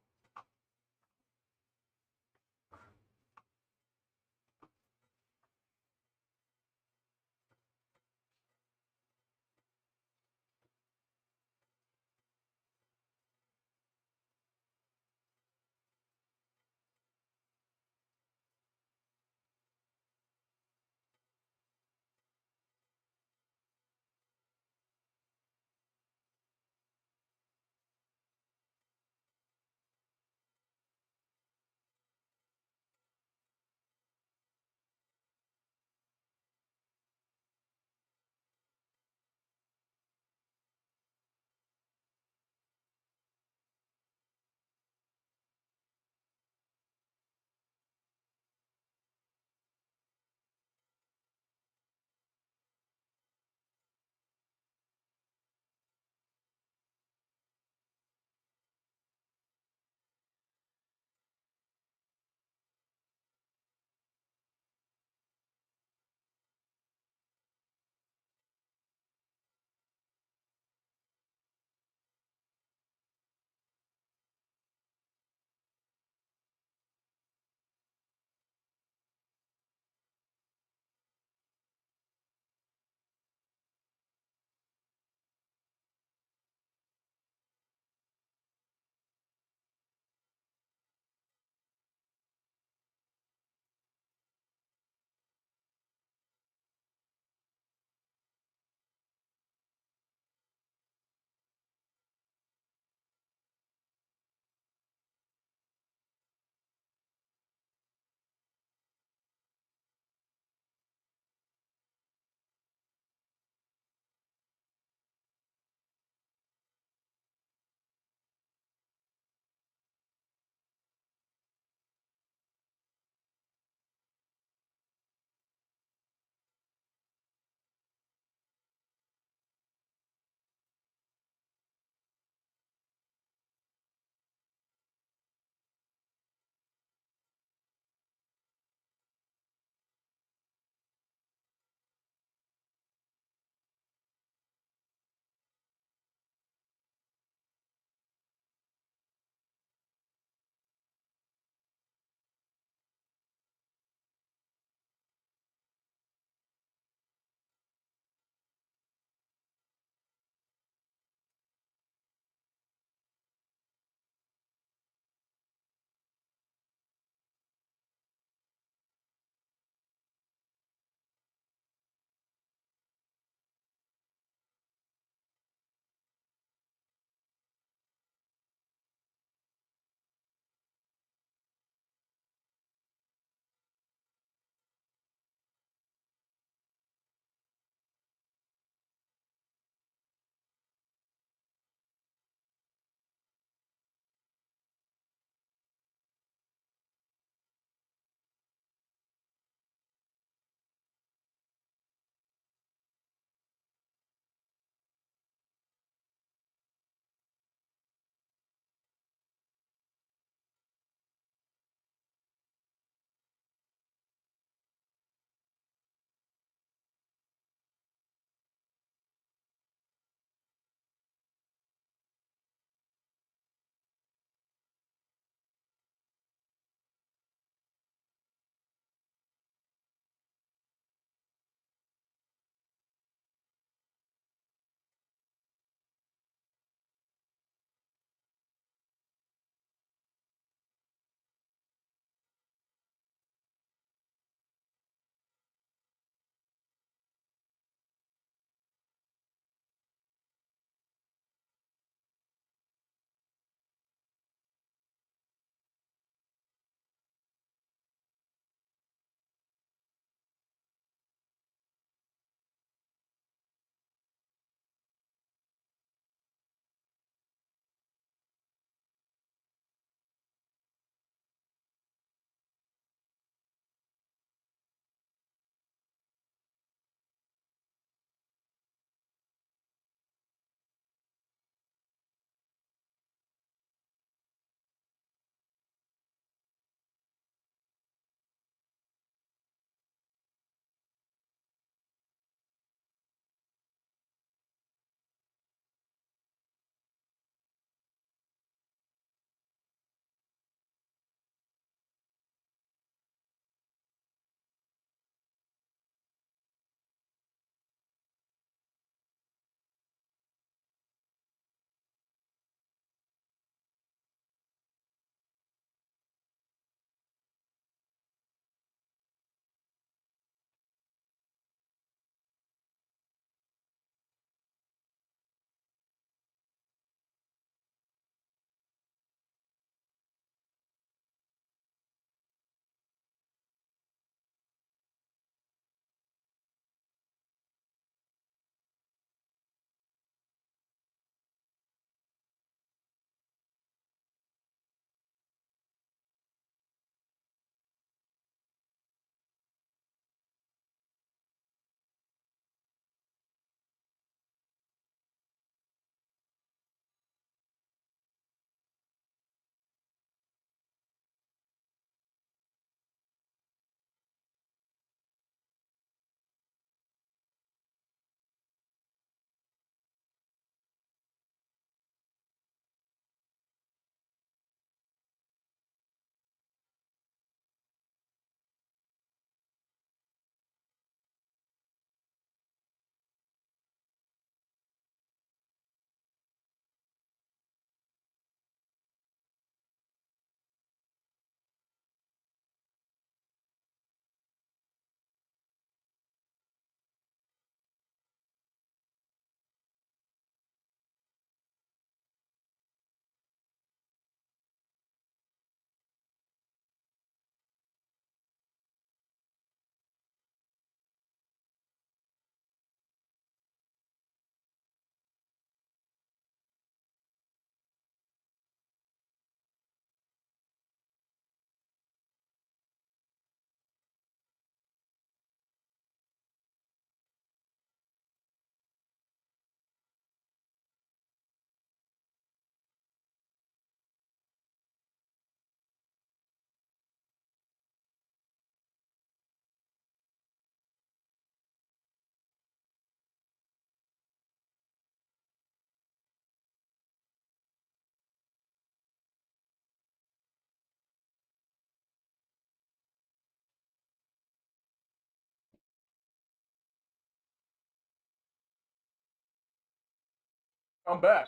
I'm back.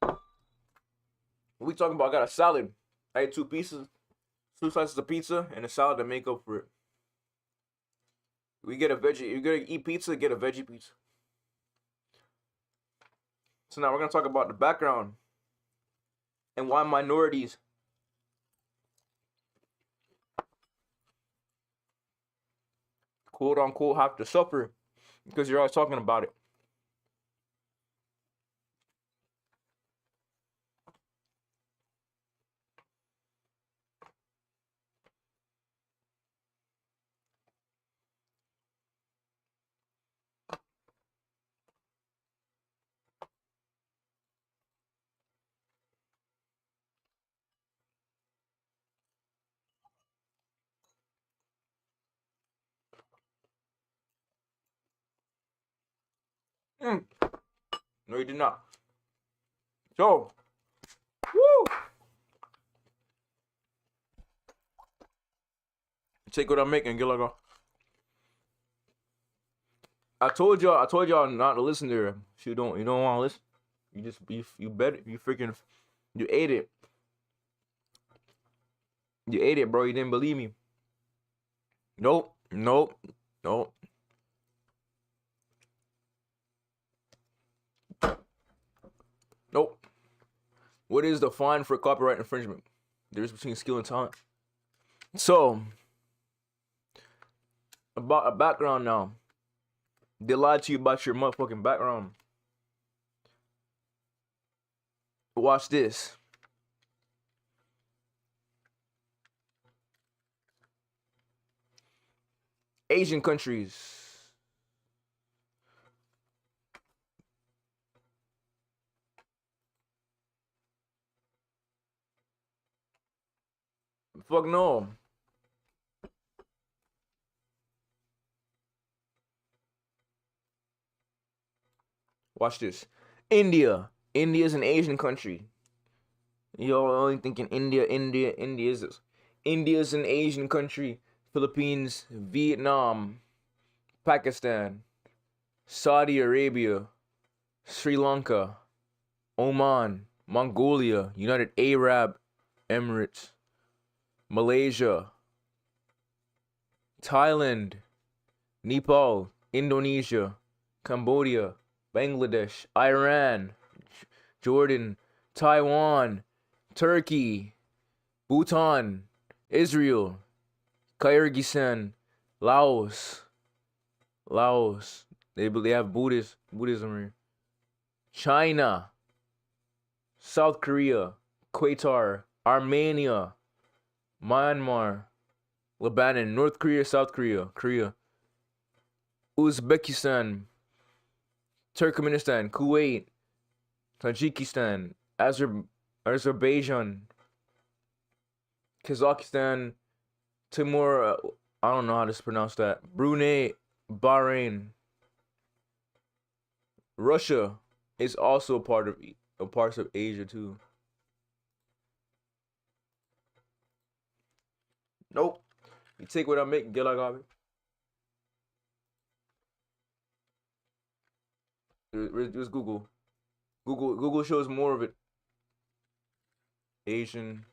What we talking about? I got a salad. I ate two pieces, two slices of pizza, and a salad to make up for it. We get a veggie. You're gonna eat pizza, get a veggie pizza. So now we're gonna talk about the background and why minorities quote unquote have to suffer because you're always talking about it. Mm. No, you did not. So, woo! Take what I'm making, get like a. I told y'all not to listen to her. You don't want to listen. You just you bet it. You freaking you ate it. You ate it, bro. You didn't believe me. Nope. Nope. Nope. Nope. What is the fine for copyright infringement? There's between skill and talent. So, about a background now. They lied to you about your motherfucking background. Watch this. Asian countries. Fuck no. Watch this. India. India is an Asian country. Y'all only thinking India. India is an Asian country. Philippines, Vietnam, Pakistan, Saudi Arabia, Sri Lanka, Oman, Mongolia, United Arab Emirates, Malaysia, Thailand, Nepal, Indonesia, Cambodia, Bangladesh, Iran, Jordan, Taiwan, Turkey, Bhutan, Israel, Kyrgyzstan, Laos. They have Buddhism here. China, South Korea, Qatar, Armenia, Myanmar, Lebanon, North Korea, South Korea, Uzbekistan, Turkmenistan, Kuwait, Tajikistan, Azerbaijan, Kazakhstan, Timor, I don't know how to pronounce that. Brunei, Bahrain. Russia is also a parts of Asia too. Nope. You take what I make, get like of it. Just Google. Google shows more of it. Asian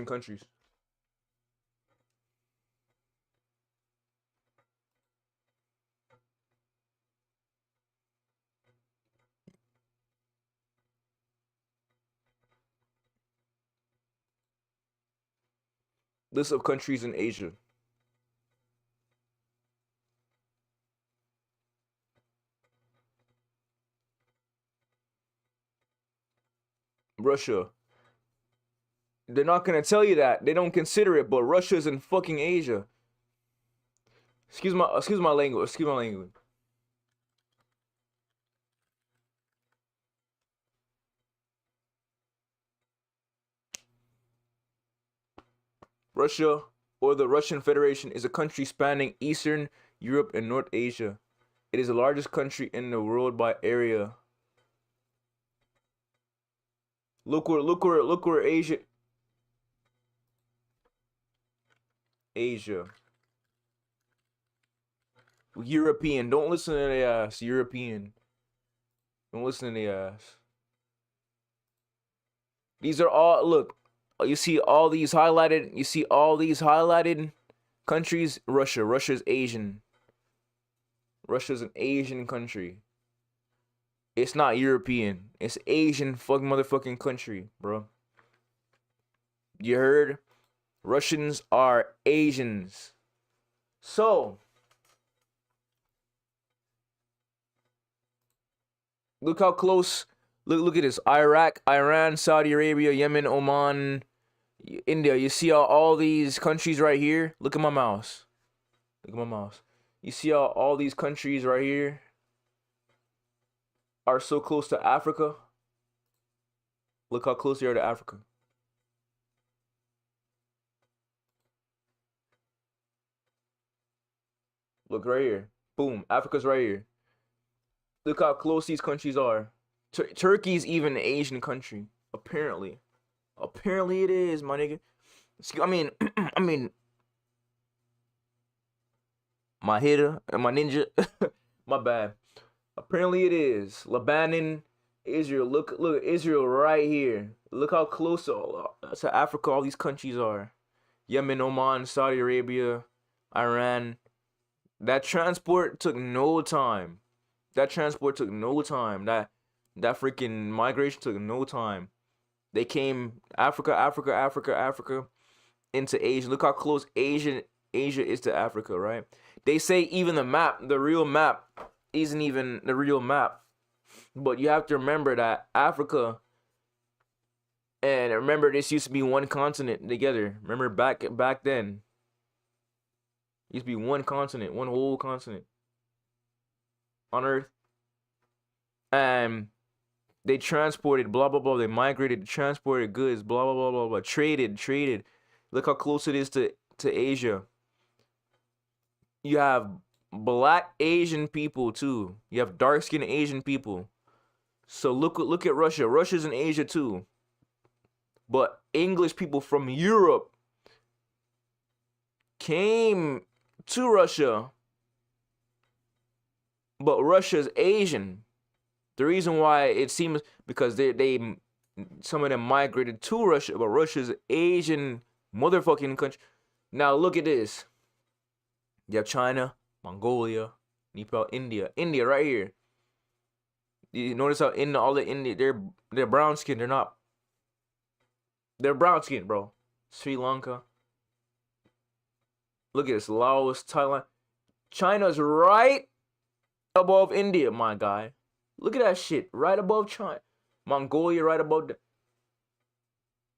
countries. List of countries in Asia. Russia. They're not gonna tell you that. They don't consider it, but Russia's in fucking Asia. Excuse my language. Russia, or the Russian Federation, is a country spanning Eastern Europe and North Asia. It is the largest country in the world by area. Look where Asia. European. Don't listen to the ass. European. Don't listen to the ass. These are all, look, you see all these highlighted, countries. Russia's Asian. Russia's an Asian country. It's not European. It's Asian fucking motherfucking country, bro. You heard? Russians are Asians. So, look how close. Look at this. Iraq, Iran, Saudi Arabia, Yemen, Oman, India. You see all these countries right here? Look at my mouse. Look at my mouse. You see all these countries right here are so close to Africa? Look how close they are to Africa. Look right here. Boom. Africa's right here. Look how close these countries are. Turkey's even an Asian country. Apparently. Apparently it is, my nigga. I mean, I mean, my hitter and my ninja. My bad. Apparently it is. Lebanon, Israel. Look, Israel right here. Look how close to Africa all these countries are. Yemen, Oman, Saudi Arabia, Iran. That transport took no time. That freaking migration took no time. They came Africa into Asia. Look how close Asia is to Africa, right? They say even the real map, isn't even the real map. But you have to remember that Africa, and remember this used to be one continent together. Remember back then. It used to be one continent, one whole continent on Earth. And they transported, blah blah blah. They migrated, transported goods, blah blah blah blah blah. Traded. Look how close it is to Asia. You have black Asian people too. You have dark skinned Asian people. So look at Russia. Russia's in Asia too. But English people from Europe came to Russia. But Russia's Asian. The reason why it seems because they some of them migrated to Russia, but Russia's Asian motherfucking country. Now look at this. You have China, Mongolia, Nepal, India right here. You notice how in all the India they're brown skin. They're brown skin, bro. Sri Lanka. Look at this. Laos, Thailand. China's right above India, my guy. Look at that shit. Right above China. Mongolia right above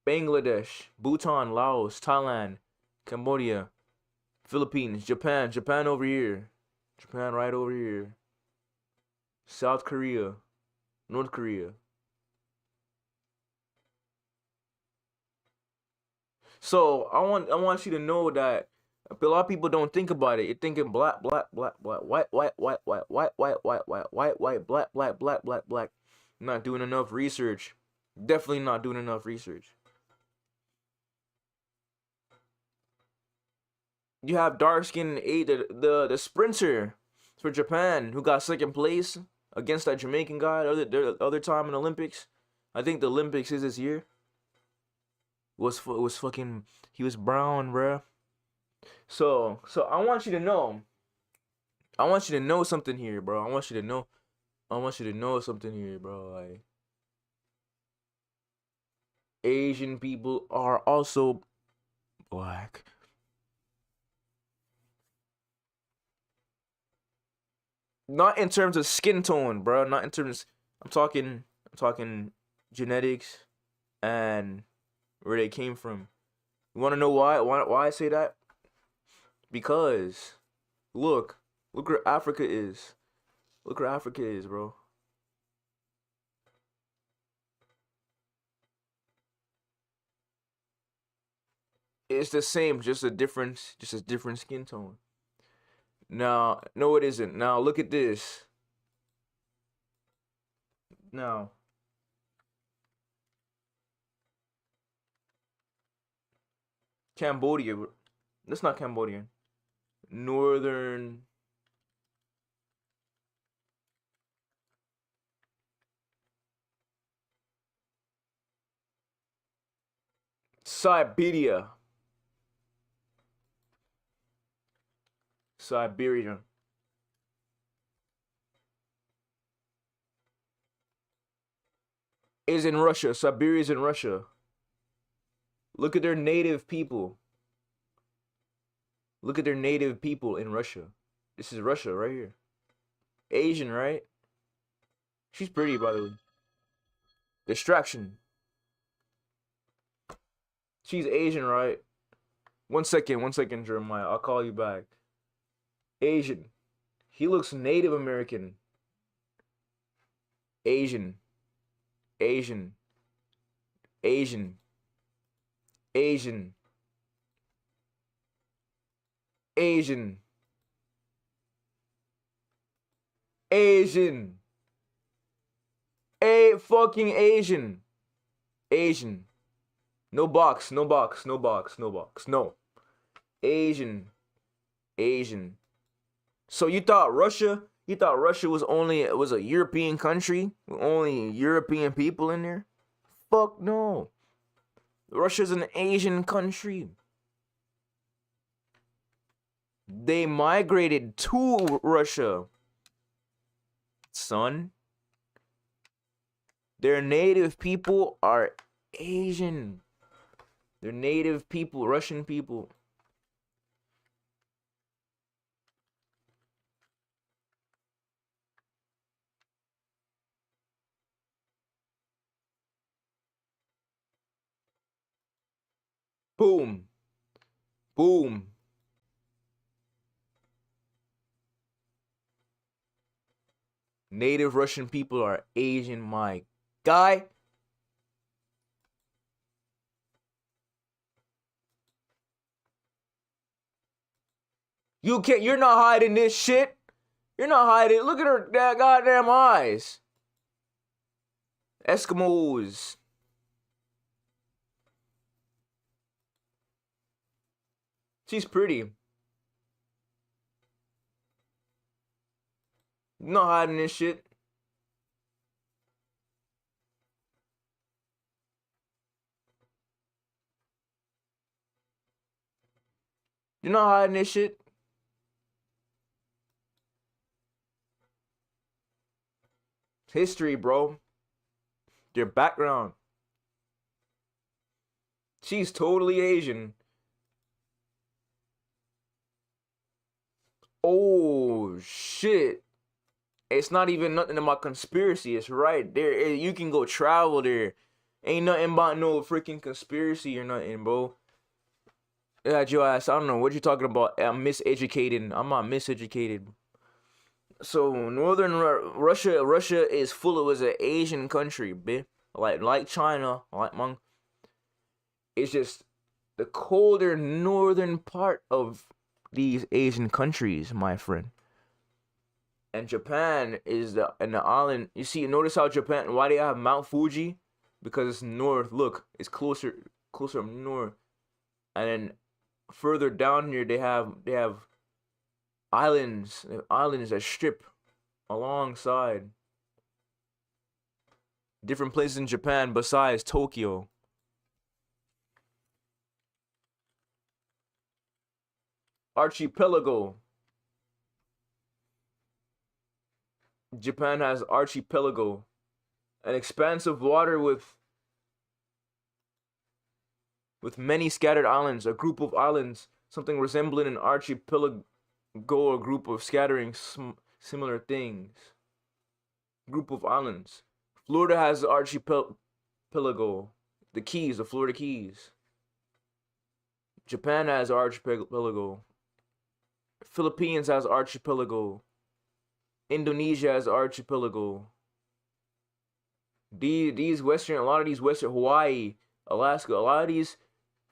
Bangladesh, Bhutan, Laos, Thailand, Cambodia, Philippines, Japan over here. Japan right over here. South Korea, North Korea. So I want you to know that a lot of people don't think about it. You're thinking black, white, black. Not doing enough research. Definitely not doing enough research. You have dark skin the sprinter for Japan who got second place against that Jamaican guy the other time in the Olympics. I think the Olympics is this year. Was fucking, he was brown, bruh. So I want you to know. I want you to know something here, bro. I want you to know something here, bro. Like, Asian people are also black. Not in terms of skin tone, bro. Not in terms. I'm talking genetics and where they came from. You want to know why? Why I say that? Because look where Africa is. Look where Africa is, bro. It's the same, just a different skin tone. Now, no, it isn't. Now, look at this. Now, Cambodia. That's not Cambodian. Northern Siberia. Siberia. Is in Russia. Siberia is in Russia. Look at their native people. Look at their native people in Russia. This is Russia right here. Asian, right? She's pretty, by the way. Distraction. She's Asian, right? 1 second, Jeremiah. I'll call you back. Asian. He looks Native American. Asian. Asian. Asian. Asian. Asian. Asian. A fucking Asian. Asian. No box, no box, no box, no box. No. Asian. Asian. So you thought Russia was a European country with only European people in there? Fuck no. Russia's an Asian country. They migrated to Russia. Son. Their native people are Asian. They're native people, Russian people. Boom. Boom. Native Russian people are Asian, my guy. You're not hiding this shit. You're not hiding. Look at her goddamn eyes. Eskimos. She's pretty. You're not hiding this shit. You're not hiding this shit. History, bro. Their background. She's totally Asian. Oh, shit. It's not even nothing about conspiracy. It's right there. You can go travel there. Ain't nothing about no freaking conspiracy or nothing, bro. Yeah, your ass. I don't know what you're talking about. I'm miseducated. I'm not miseducated. So northern Russia is full of, was an Asian country, bitch. Like China, like Mong. It's just the colder northern part of these Asian countries, my friend. And Japan is the island. You see, notice how Japan, why they have Mount Fuji? Because it's north. Look, it's closer up north. And then further down here they have islands that strip alongside different places in Japan besides Tokyo. Archipelago. Japan has archipelago, an expanse of water with many scattered islands, a group of islands, something resembling an archipelago, a group of scattering similar things. Group of islands. Florida has the archipelago, the Keys, the Florida Keys. Japan has archipelago. Philippines has archipelago. Indonesia has archipelago. A lot of these western, Hawaii, Alaska, a lot of these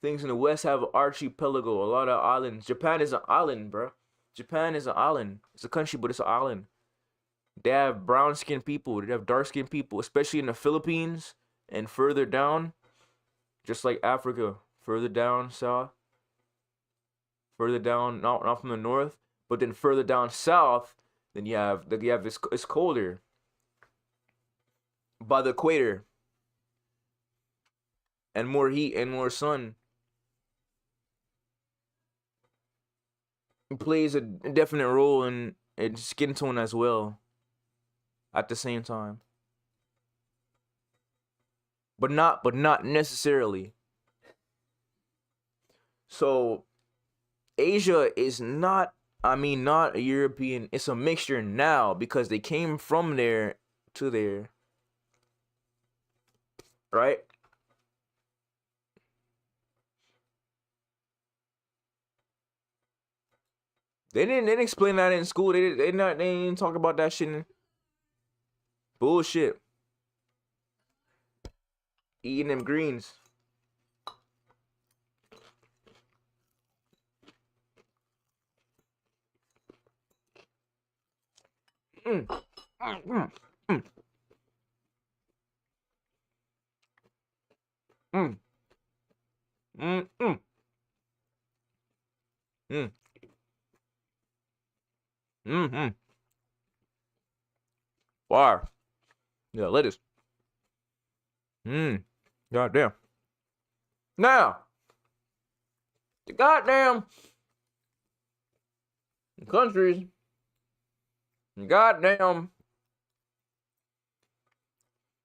things in the west have archipelago, a lot of islands. Japan is an island, bro. Japan is an island. It's a country, but it's an island. They have brown-skinned people. They have dark-skinned people, especially in the Philippines and further down, just like Africa, further down south, further down, not from the north, but then further down south, then you have it's colder by the equator. and more heat and more sun. It plays a definite role in its skin tone as well at the same time. But not necessarily. So Asia is not, I mean, not a European. It's a mixture now because they came from there to there. Right? They didn't explain that in school. They didn't talk about that shit. Bullshit. Eating them greens. Mm. Mm. Mm. Mm. Mm. Mm. Mm. Mm. Fire. Yeah, lettuce. Goddamn. Now, the goddamn countries, goddamn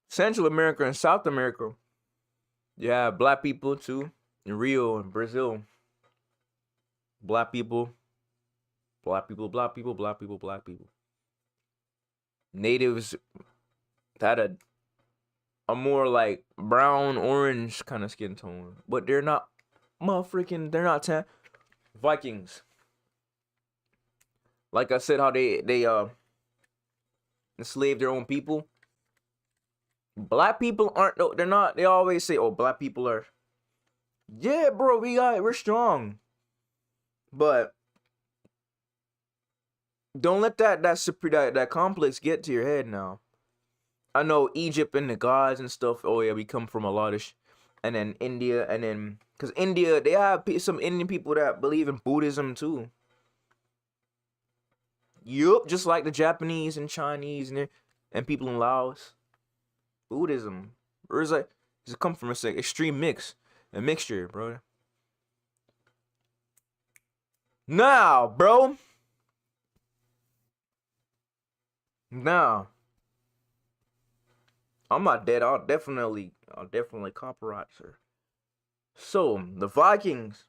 Central America and South America. You have black people too in Rio and Brazil. Black people, black people, black people, black people, black people. Natives had a more like brown orange kind of skin tone, but they're not they're not tan. Vikings. Like I said, how they enslaved their own people. Black people aren't, they're not, they always say, oh, black people are, yeah, bro, we're strong. But don't let that complex get to your head now. I know Egypt and the gods and stuff, oh yeah, we come from a lot of and then India, and then, because India, they have some Indian people that believe in Buddhism too. Yup, just like the Japanese and Chinese and people in Laos. Buddhism. Or is like, does it come from a extreme mix? A mixture, bro. Now, bro. Now. I'm not dead. I'll definitely copyright, sir. So, the Vikings.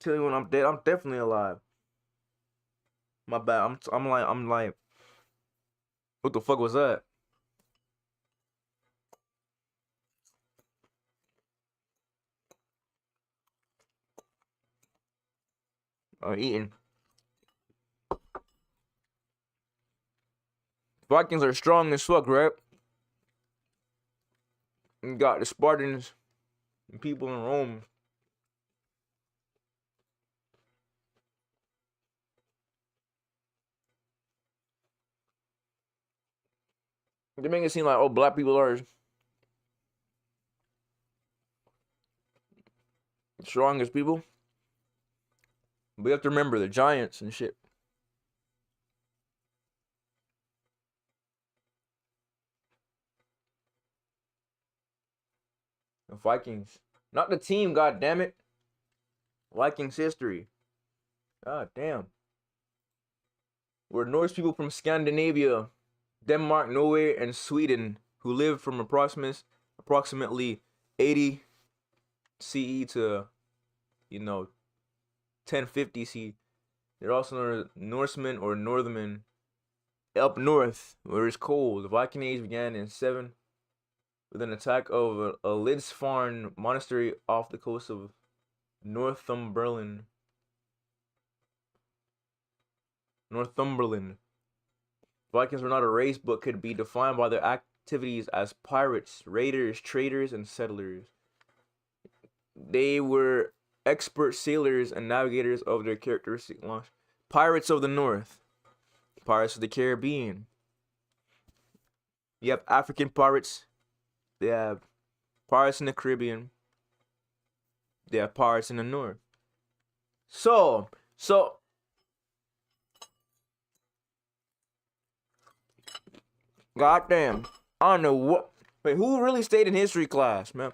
Tell you when I'm dead, I'm definitely alive. My bad. I'm like, what the fuck was that? Eating. Vikings are strong as fuck, right? You got the Spartans and people in Rome. They make it seem like, oh, black people are strongest people. But you have to remember the giants and shit. The Vikings. Not the team, god damn it. Vikings history. God damn. We're Norse people from Scandinavia, Denmark, Norway, and Sweden who lived from approximately 80 CE to, 1050 CE. They're also known as Norsemen or Northermen. Up north, where it's cold, the Viking Age began in 7 with an attack of a Lidsfarn monastery off the coast of Northumberland. Vikings were not a race, but could be defined by their activities as pirates, raiders, traders, and settlers. They were expert sailors and navigators of their characteristic launch. Pirates of the North. Pirates of the Caribbean. You have African pirates. They have pirates in the Caribbean. They have pirates in the north. So, goddamn, I don't know what. Wait, who really stayed in history class, man?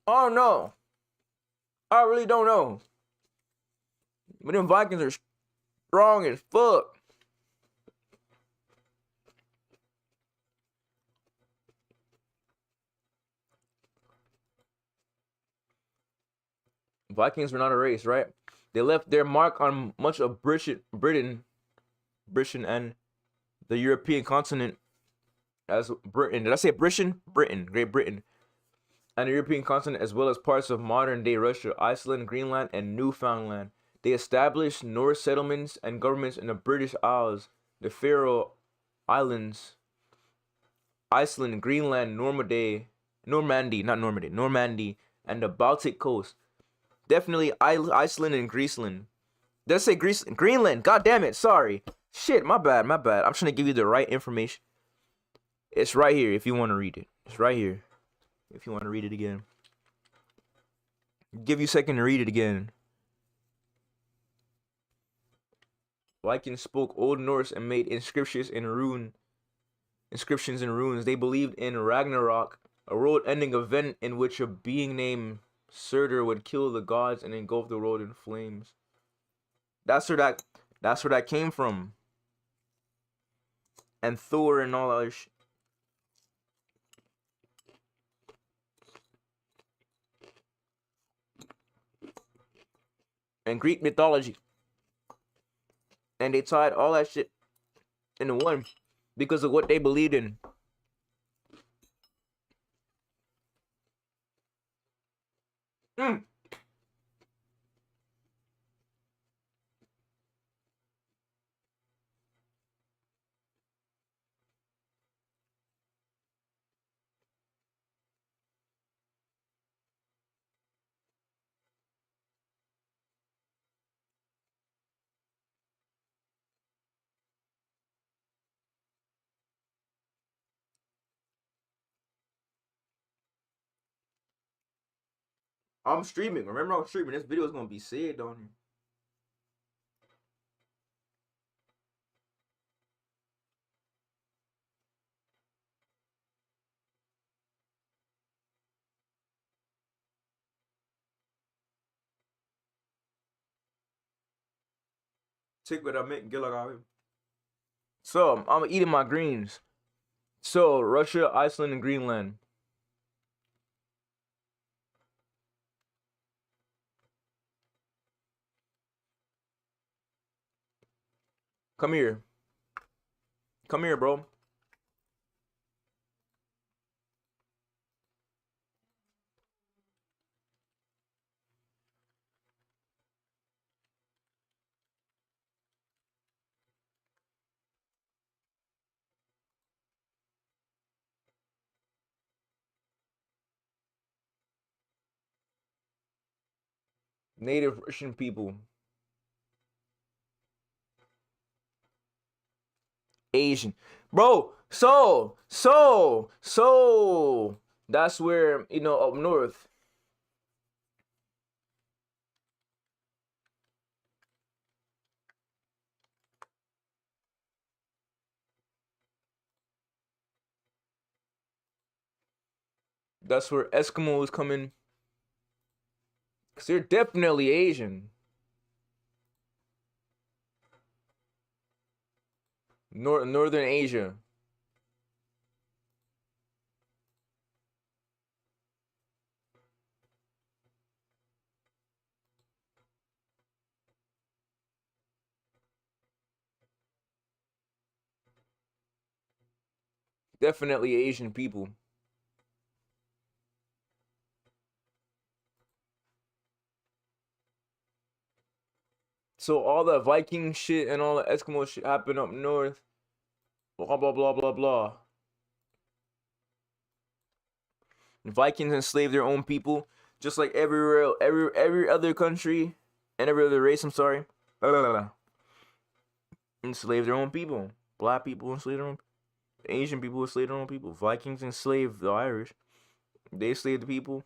I don't know. I really don't know. But them Vikings are strong as fuck. Vikings were not a race, right? They left their mark on much of Britain, and the European continent as Britain. Did I say Britain? Britain, Great Britain, and the European continent, as well as parts of modern-day Russia, Iceland, Greenland, and Newfoundland. They established Norse settlements and governments in the British Isles, the Faroe Islands, Iceland, Greenland, Normandy, and the Baltic coast. Definitely Iceland and Greenland. Did I say Greenland? God damn it! Sorry. Shit, my bad. I'm trying to give you the right information. It's right here if you want to read it. It's right here if you want to read it again. Give you a second to read it again. Vikings spoke Old Norse and made inscriptions in ruins. They believed in Ragnarok, a world-ending event in which a being named Surtur would kill the gods and engulf the world in flames. That's where that came from. And Thor and all that other shit. And Greek mythology. And they tied all that shit into one because of what they believed in. I'm streaming. Remember, I'm streaming. This video is gonna be saved on here. Take what I meant, get like I will. So I'm eating my greens. So Russia, Iceland, and Greenland. Come here. Come here, bro. Native Russian people. Asian. Bro, so that's where, you know, up north. That's where Eskimos come in. Cause they're definitely Asian. Northern Asia. Definitely Asian people. So all the Viking shit and all the Eskimo shit happened up north. Blah blah blah blah blah. The Vikings enslaved their own people, just like every other country and every other race. I'm sorry. Blah, blah, blah. Enslaved their own people. Black people enslaved their own. Asian people enslaved their own people. Vikings enslaved the Irish. They enslaved the people.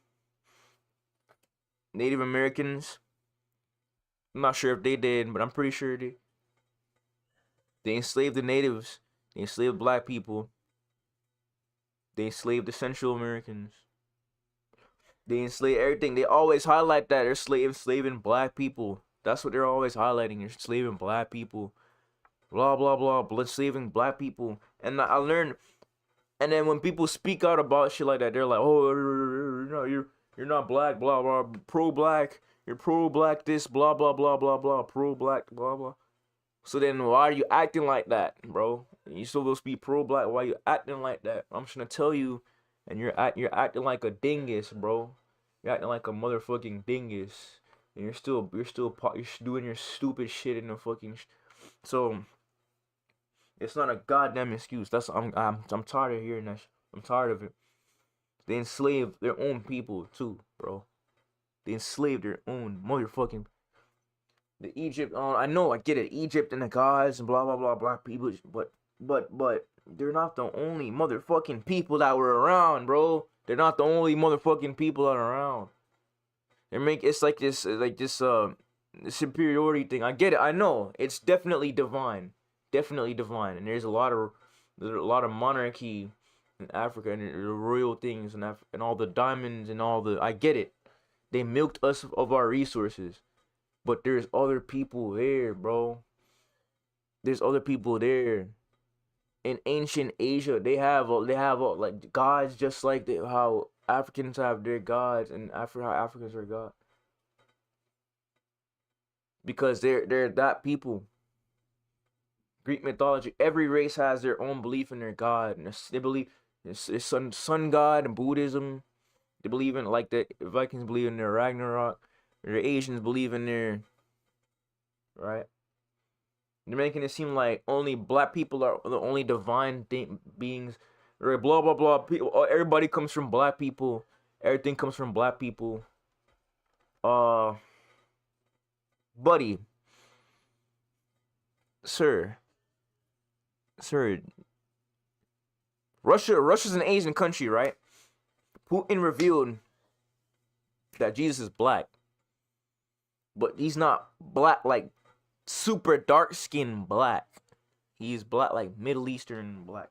Native Americans. I'm not sure if they did, but I'm pretty sure they enslaved the natives. They enslaved black people. They enslaved the Central Americans. They enslaved everything. They always highlight that they're enslaving black people. That's what they're always highlighting. They're enslaving black people. Blah blah blah. Enslaving black people. And I learned. And then when people speak out about shit like that, they're like, "Oh, no, you're not black. Blah blah. Pro black. You're pro black. This blah blah blah blah blah. Pro black. Blah blah." So then why are you acting like that, bro? You supposed to be pro black. Why are you acting like that? I'm just gonna tell you, and you're acting like a dingus, bro. You're acting like a motherfucking dingus, and you're doing your stupid shit in the fucking. So it's not a goddamn excuse. I'm tired of hearing that. I'm tired of it. They enslaved their own people too, bro. They enslaved their own motherfucking. The Egypt, I know, I get it, Egypt and the gods and blah blah blah black people, but they're not the only motherfucking people that were around, bro. They're not the only motherfucking people that are around. It's like this superiority thing. I get it, I know, it's definitely divine, and there's a lot of monarchy in Africa and the royal things and all the diamonds and all the. I get it. They milked us of our resources. But there's other people there, bro. There's other people there. In ancient Asia, they have like gods just like how Africans have their gods and how Africans are God. Because they're that people. Greek mythology, every race has their own belief in their god. And they believe it's sun god and Buddhism. They believe in like the Vikings believe in their Ragnarok. The Asians believe in their, right? They're making it seem like only black people are the only divine beings, right? Blah blah blah. People, everybody comes from black people. Everything comes from black people. Buddy, sir, Russia's an Asian country, right? Putin revealed that Jesus is black. But he's not black like super dark skinned black. He's black like Middle Eastern black.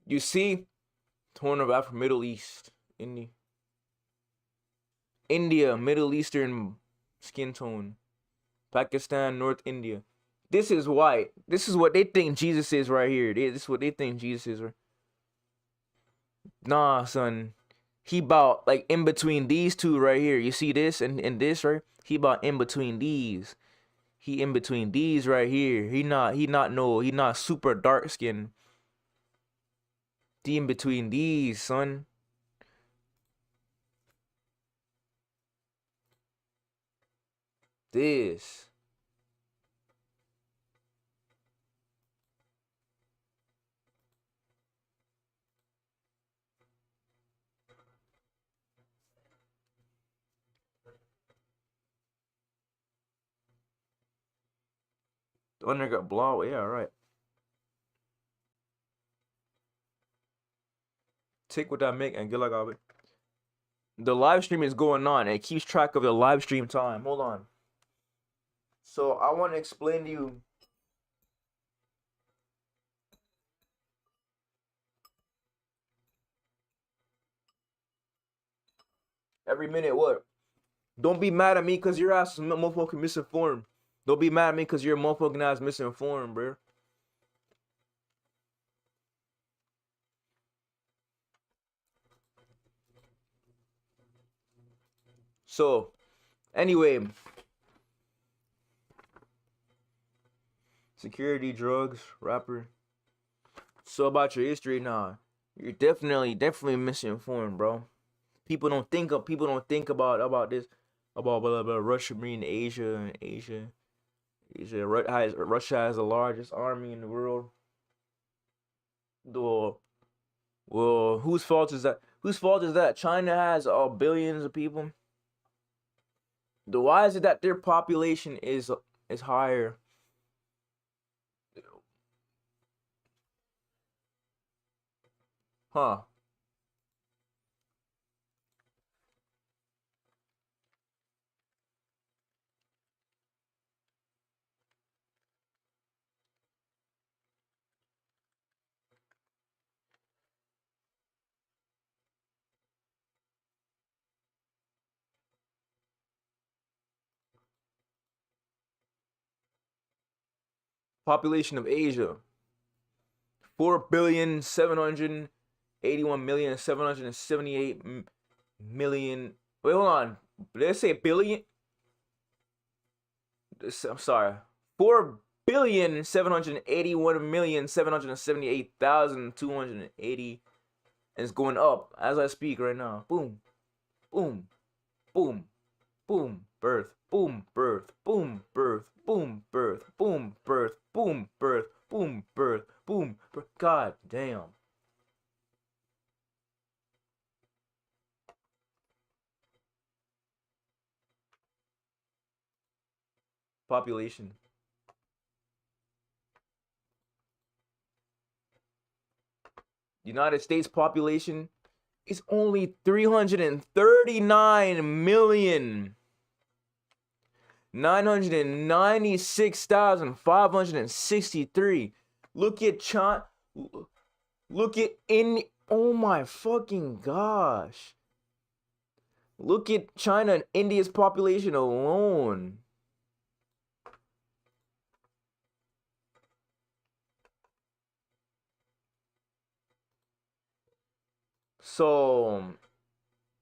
You see, torn of Africa, Middle East, India, Middle Eastern skin tone, Pakistan, North India. This is white. This is what they think Jesus is right here. This is what they think Jesus is. Right? Nah, son. He about like in between these two right here. You see this and this right? He about in between these. He in between these right here. He not super dark skin. He in between these, son. This. The one that got blow, yeah, right. Take what I make and get like all it. The live stream is going on. It keeps track of the live stream time. Hold on. So I want to explain to you. Every minute, what? Don't be mad at me because your ass is motherfucking misinformed. Don't be mad at me because you're motherfucking ass misinformed, bro. So, anyway, security, drugs, rapper. So about your history, nah, you're definitely misinformed, bro. People don't think about this, about blah, blah, blah, Russia being Asia. Russia has the largest army in the world. Well, whose fault is that? Whose fault is that? China has billions of people. Why is it that their population is higher? Huh? Population of Asia: 4,781,778,000,000. Wait, hold on. Did I say billion? I'm sorry. 4,781,778,280, and it's going up as I speak right now. Boom, boom, boom, boom, birth, boom, birth, boom, birth, boom, birth, boom, birth, boom, birth, boom, birth, boom, birth. God damn. Population. United States population is only 339,996,563. Look at China. Look at oh my fucking gosh. Look at China and India's population alone. So,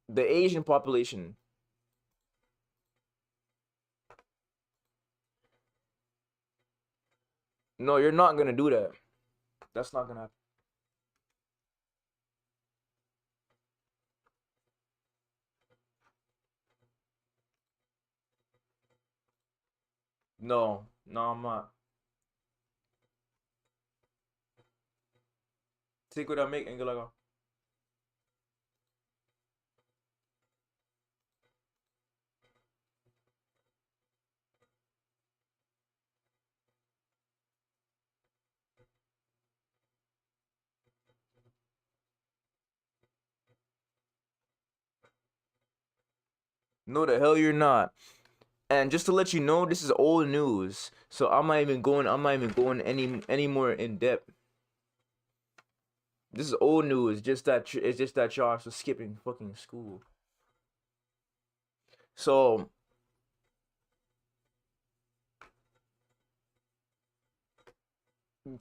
the Asian population. No, you're not gonna do that. That's not gonna happen. No, no, I'm not. Take what I make and go like, no, the hell you're not. And just to let you know, this is old news, so I'm not even going. I'm not even going any more in depth. This is old news. Just that it's just that y'all are skipping fucking school. So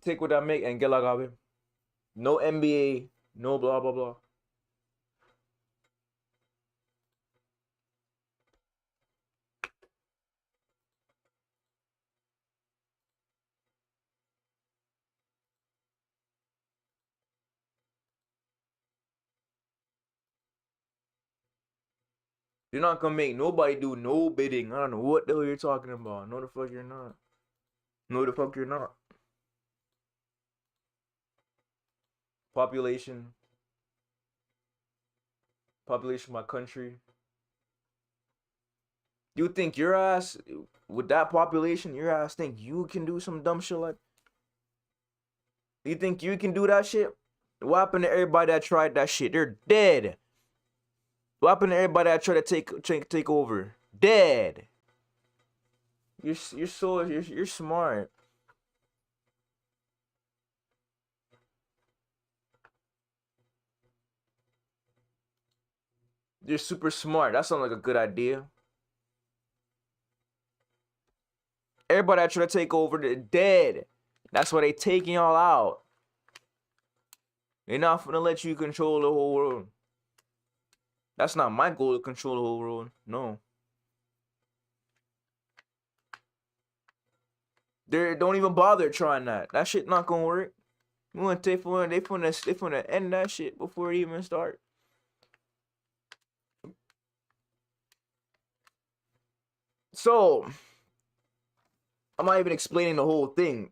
take what I make and get like it. No NBA, no blah blah blah. You're not gonna make nobody do no bidding. I don't know what the hell you're talking about. No the fuck you're not. No the fuck you're not. Population. Population of my country. You think your ass, with that population, your ass think you can do some dumb shit like? You think you can do that shit? What happened to everybody that tried that shit? They're dead. What happened to everybody that tried to take over? Dead. You're smart. You're super smart. That sounds like a good idea. Everybody that tried to take over, they're dead. That's why they taking y'all out. They're not gonna let you control the whole world. That's not my goal to control the whole world. No. They don't even bother trying that. That shit not gonna work. They finna end that shit before it even start. So I'm not even explaining the whole thing.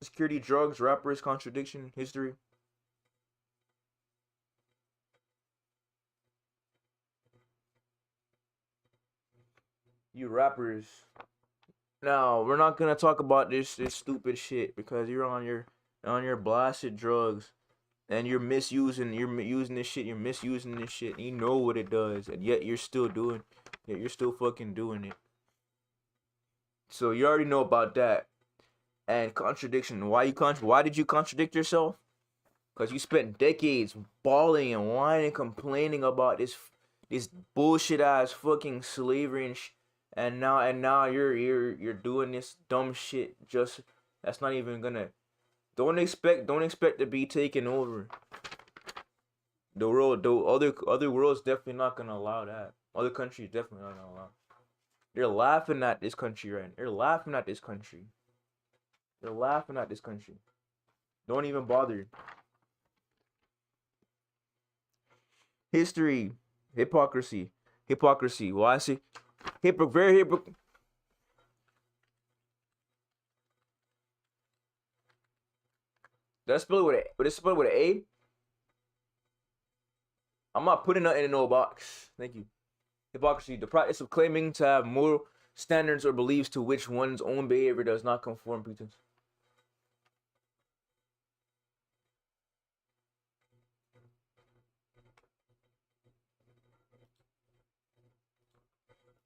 Security, drugs, rappers, contradiction, history. you rappers. Now we're not gonna talk about this stupid shit because you're on your blasted drugs and you're using this shit, you're misusing this shit. And you know what it does, and yet you're still fucking doing it. So you already know about that. And contradiction. Why did you contradict yourself? Because you spent decades bawling and whining, complaining about this bullshit ass fucking slavery and now you're doing this dumb shit. Just that's not even gonna. Don't expect to be taken over. The world, the other world's definitely not gonna allow that. Other countries definitely not gonna allow. They're laughing at this country right now. They're laughing at this country. They're laughing at this country. Don't even bother. History, hypocrisy. Well, I see, very hypocrite. That's spelled with a. But it's spelled with an A. I'm not putting nothing in no box. Thank you. Hypocrisy, the practice of claiming to have moral standards or beliefs to which one's own behavior does not conform. Pretense.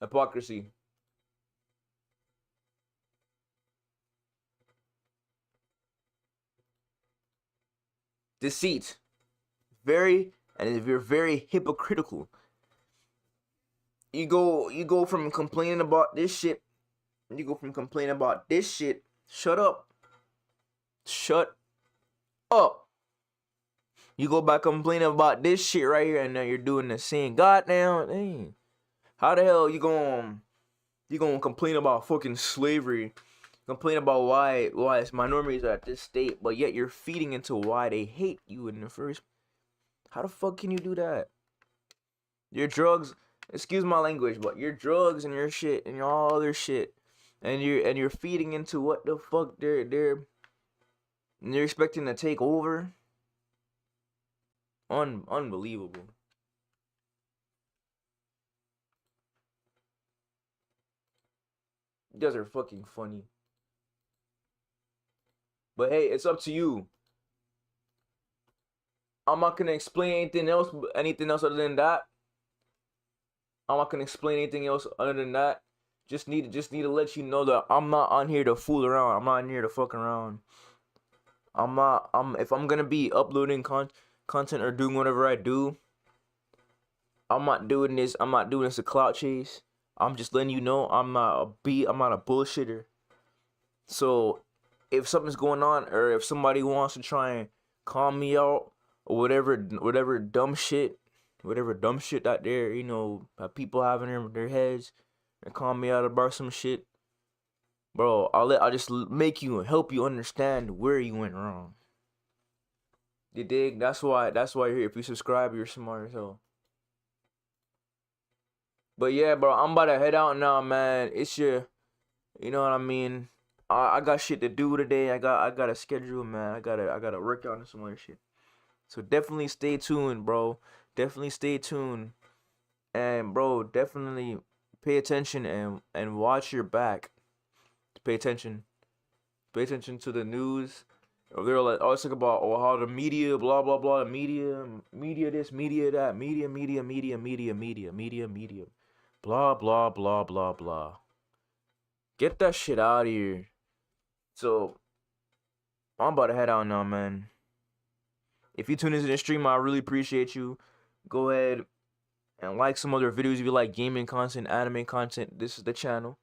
Hypocrisy. Deceit. And if you're very hypocritical. You go from complaining about this shit. Shut up. Shut up. You go back complaining about this shit right here, and now you're doing the same. Goddamn, dang. How the hell you gonna complain about fucking slavery? Complain about why it's minorities are at this state, but yet you're feeding into why they hate you in the first. How the fuck can you do that? Your drugs, excuse my language, but your drugs and your shit and your all other shit, and you're feeding into what the fuck they're expecting to take over. Unbelievable. You guys are fucking funny. But hey, it's up to you. I'm not gonna explain anything else other than that. I'm not gonna explain anything else other than that. Just need to let you know that I'm not on here to fool around. I'm not on here to fuck around. If I'm gonna be uploading content or doing whatever I do, I'm not doing this a clout chase. I'm just letting you know I'm not a bullshitter. So if something's going on, or if somebody wants to try and call me out or whatever dumb shit that that people have in their heads and call me out about some shit, bro, I'll just help you understand where you went wrong. You dig? That's why you're here. If you subscribe, you're smart as hell. But yeah, bro, I'm about to head out now, man. It's you know what I mean? I got shit to do today. I got a schedule, man. I gotta work on some other shit. So definitely stay tuned, bro. Definitely stay tuned. And bro, definitely pay attention and watch your back. Pay attention. Pay attention to the news. They're like always talk about how the media, blah blah blah, media this, media that, media, blah blah blah blah blah. Get that shit out of here. So I'm about to head out now, man. If you tune into the stream, I really appreciate you. Go ahead and like some other videos if you like gaming content, anime content. This is the channel.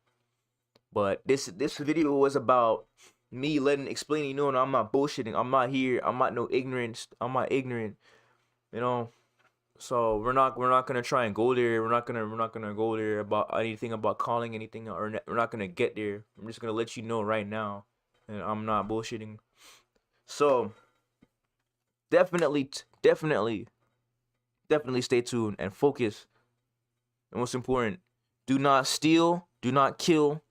But this video was about me explaining, I'm not bullshitting. I'm not here. I'm not no ignorance. I'm not ignorant. So we're not gonna try and go there. We're not gonna go there about anything about calling anything, or we're not gonna get there. I'm just gonna let you know right now, and I'm not bullshitting. So definitely stay tuned and focus. And what's important, do not steal, do not kill,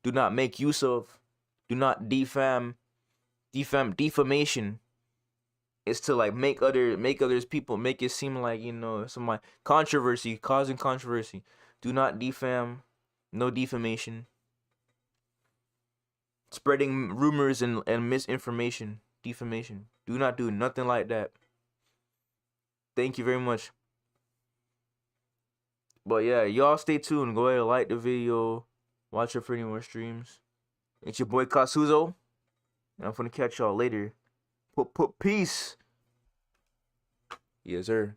do not make use of, do not defamation is to like make others people, make it seem like some like causing controversy. Do not defame, No defamation. Spreading rumors and misinformation. Defamation. Do not do nothing like that. Thank you very much. But yeah, y'all stay tuned. Go ahead and like the video. Watch it for any more streams. It's your boy katsuZo. And I'm gonna catch y'all later. Peace. Yes, sir.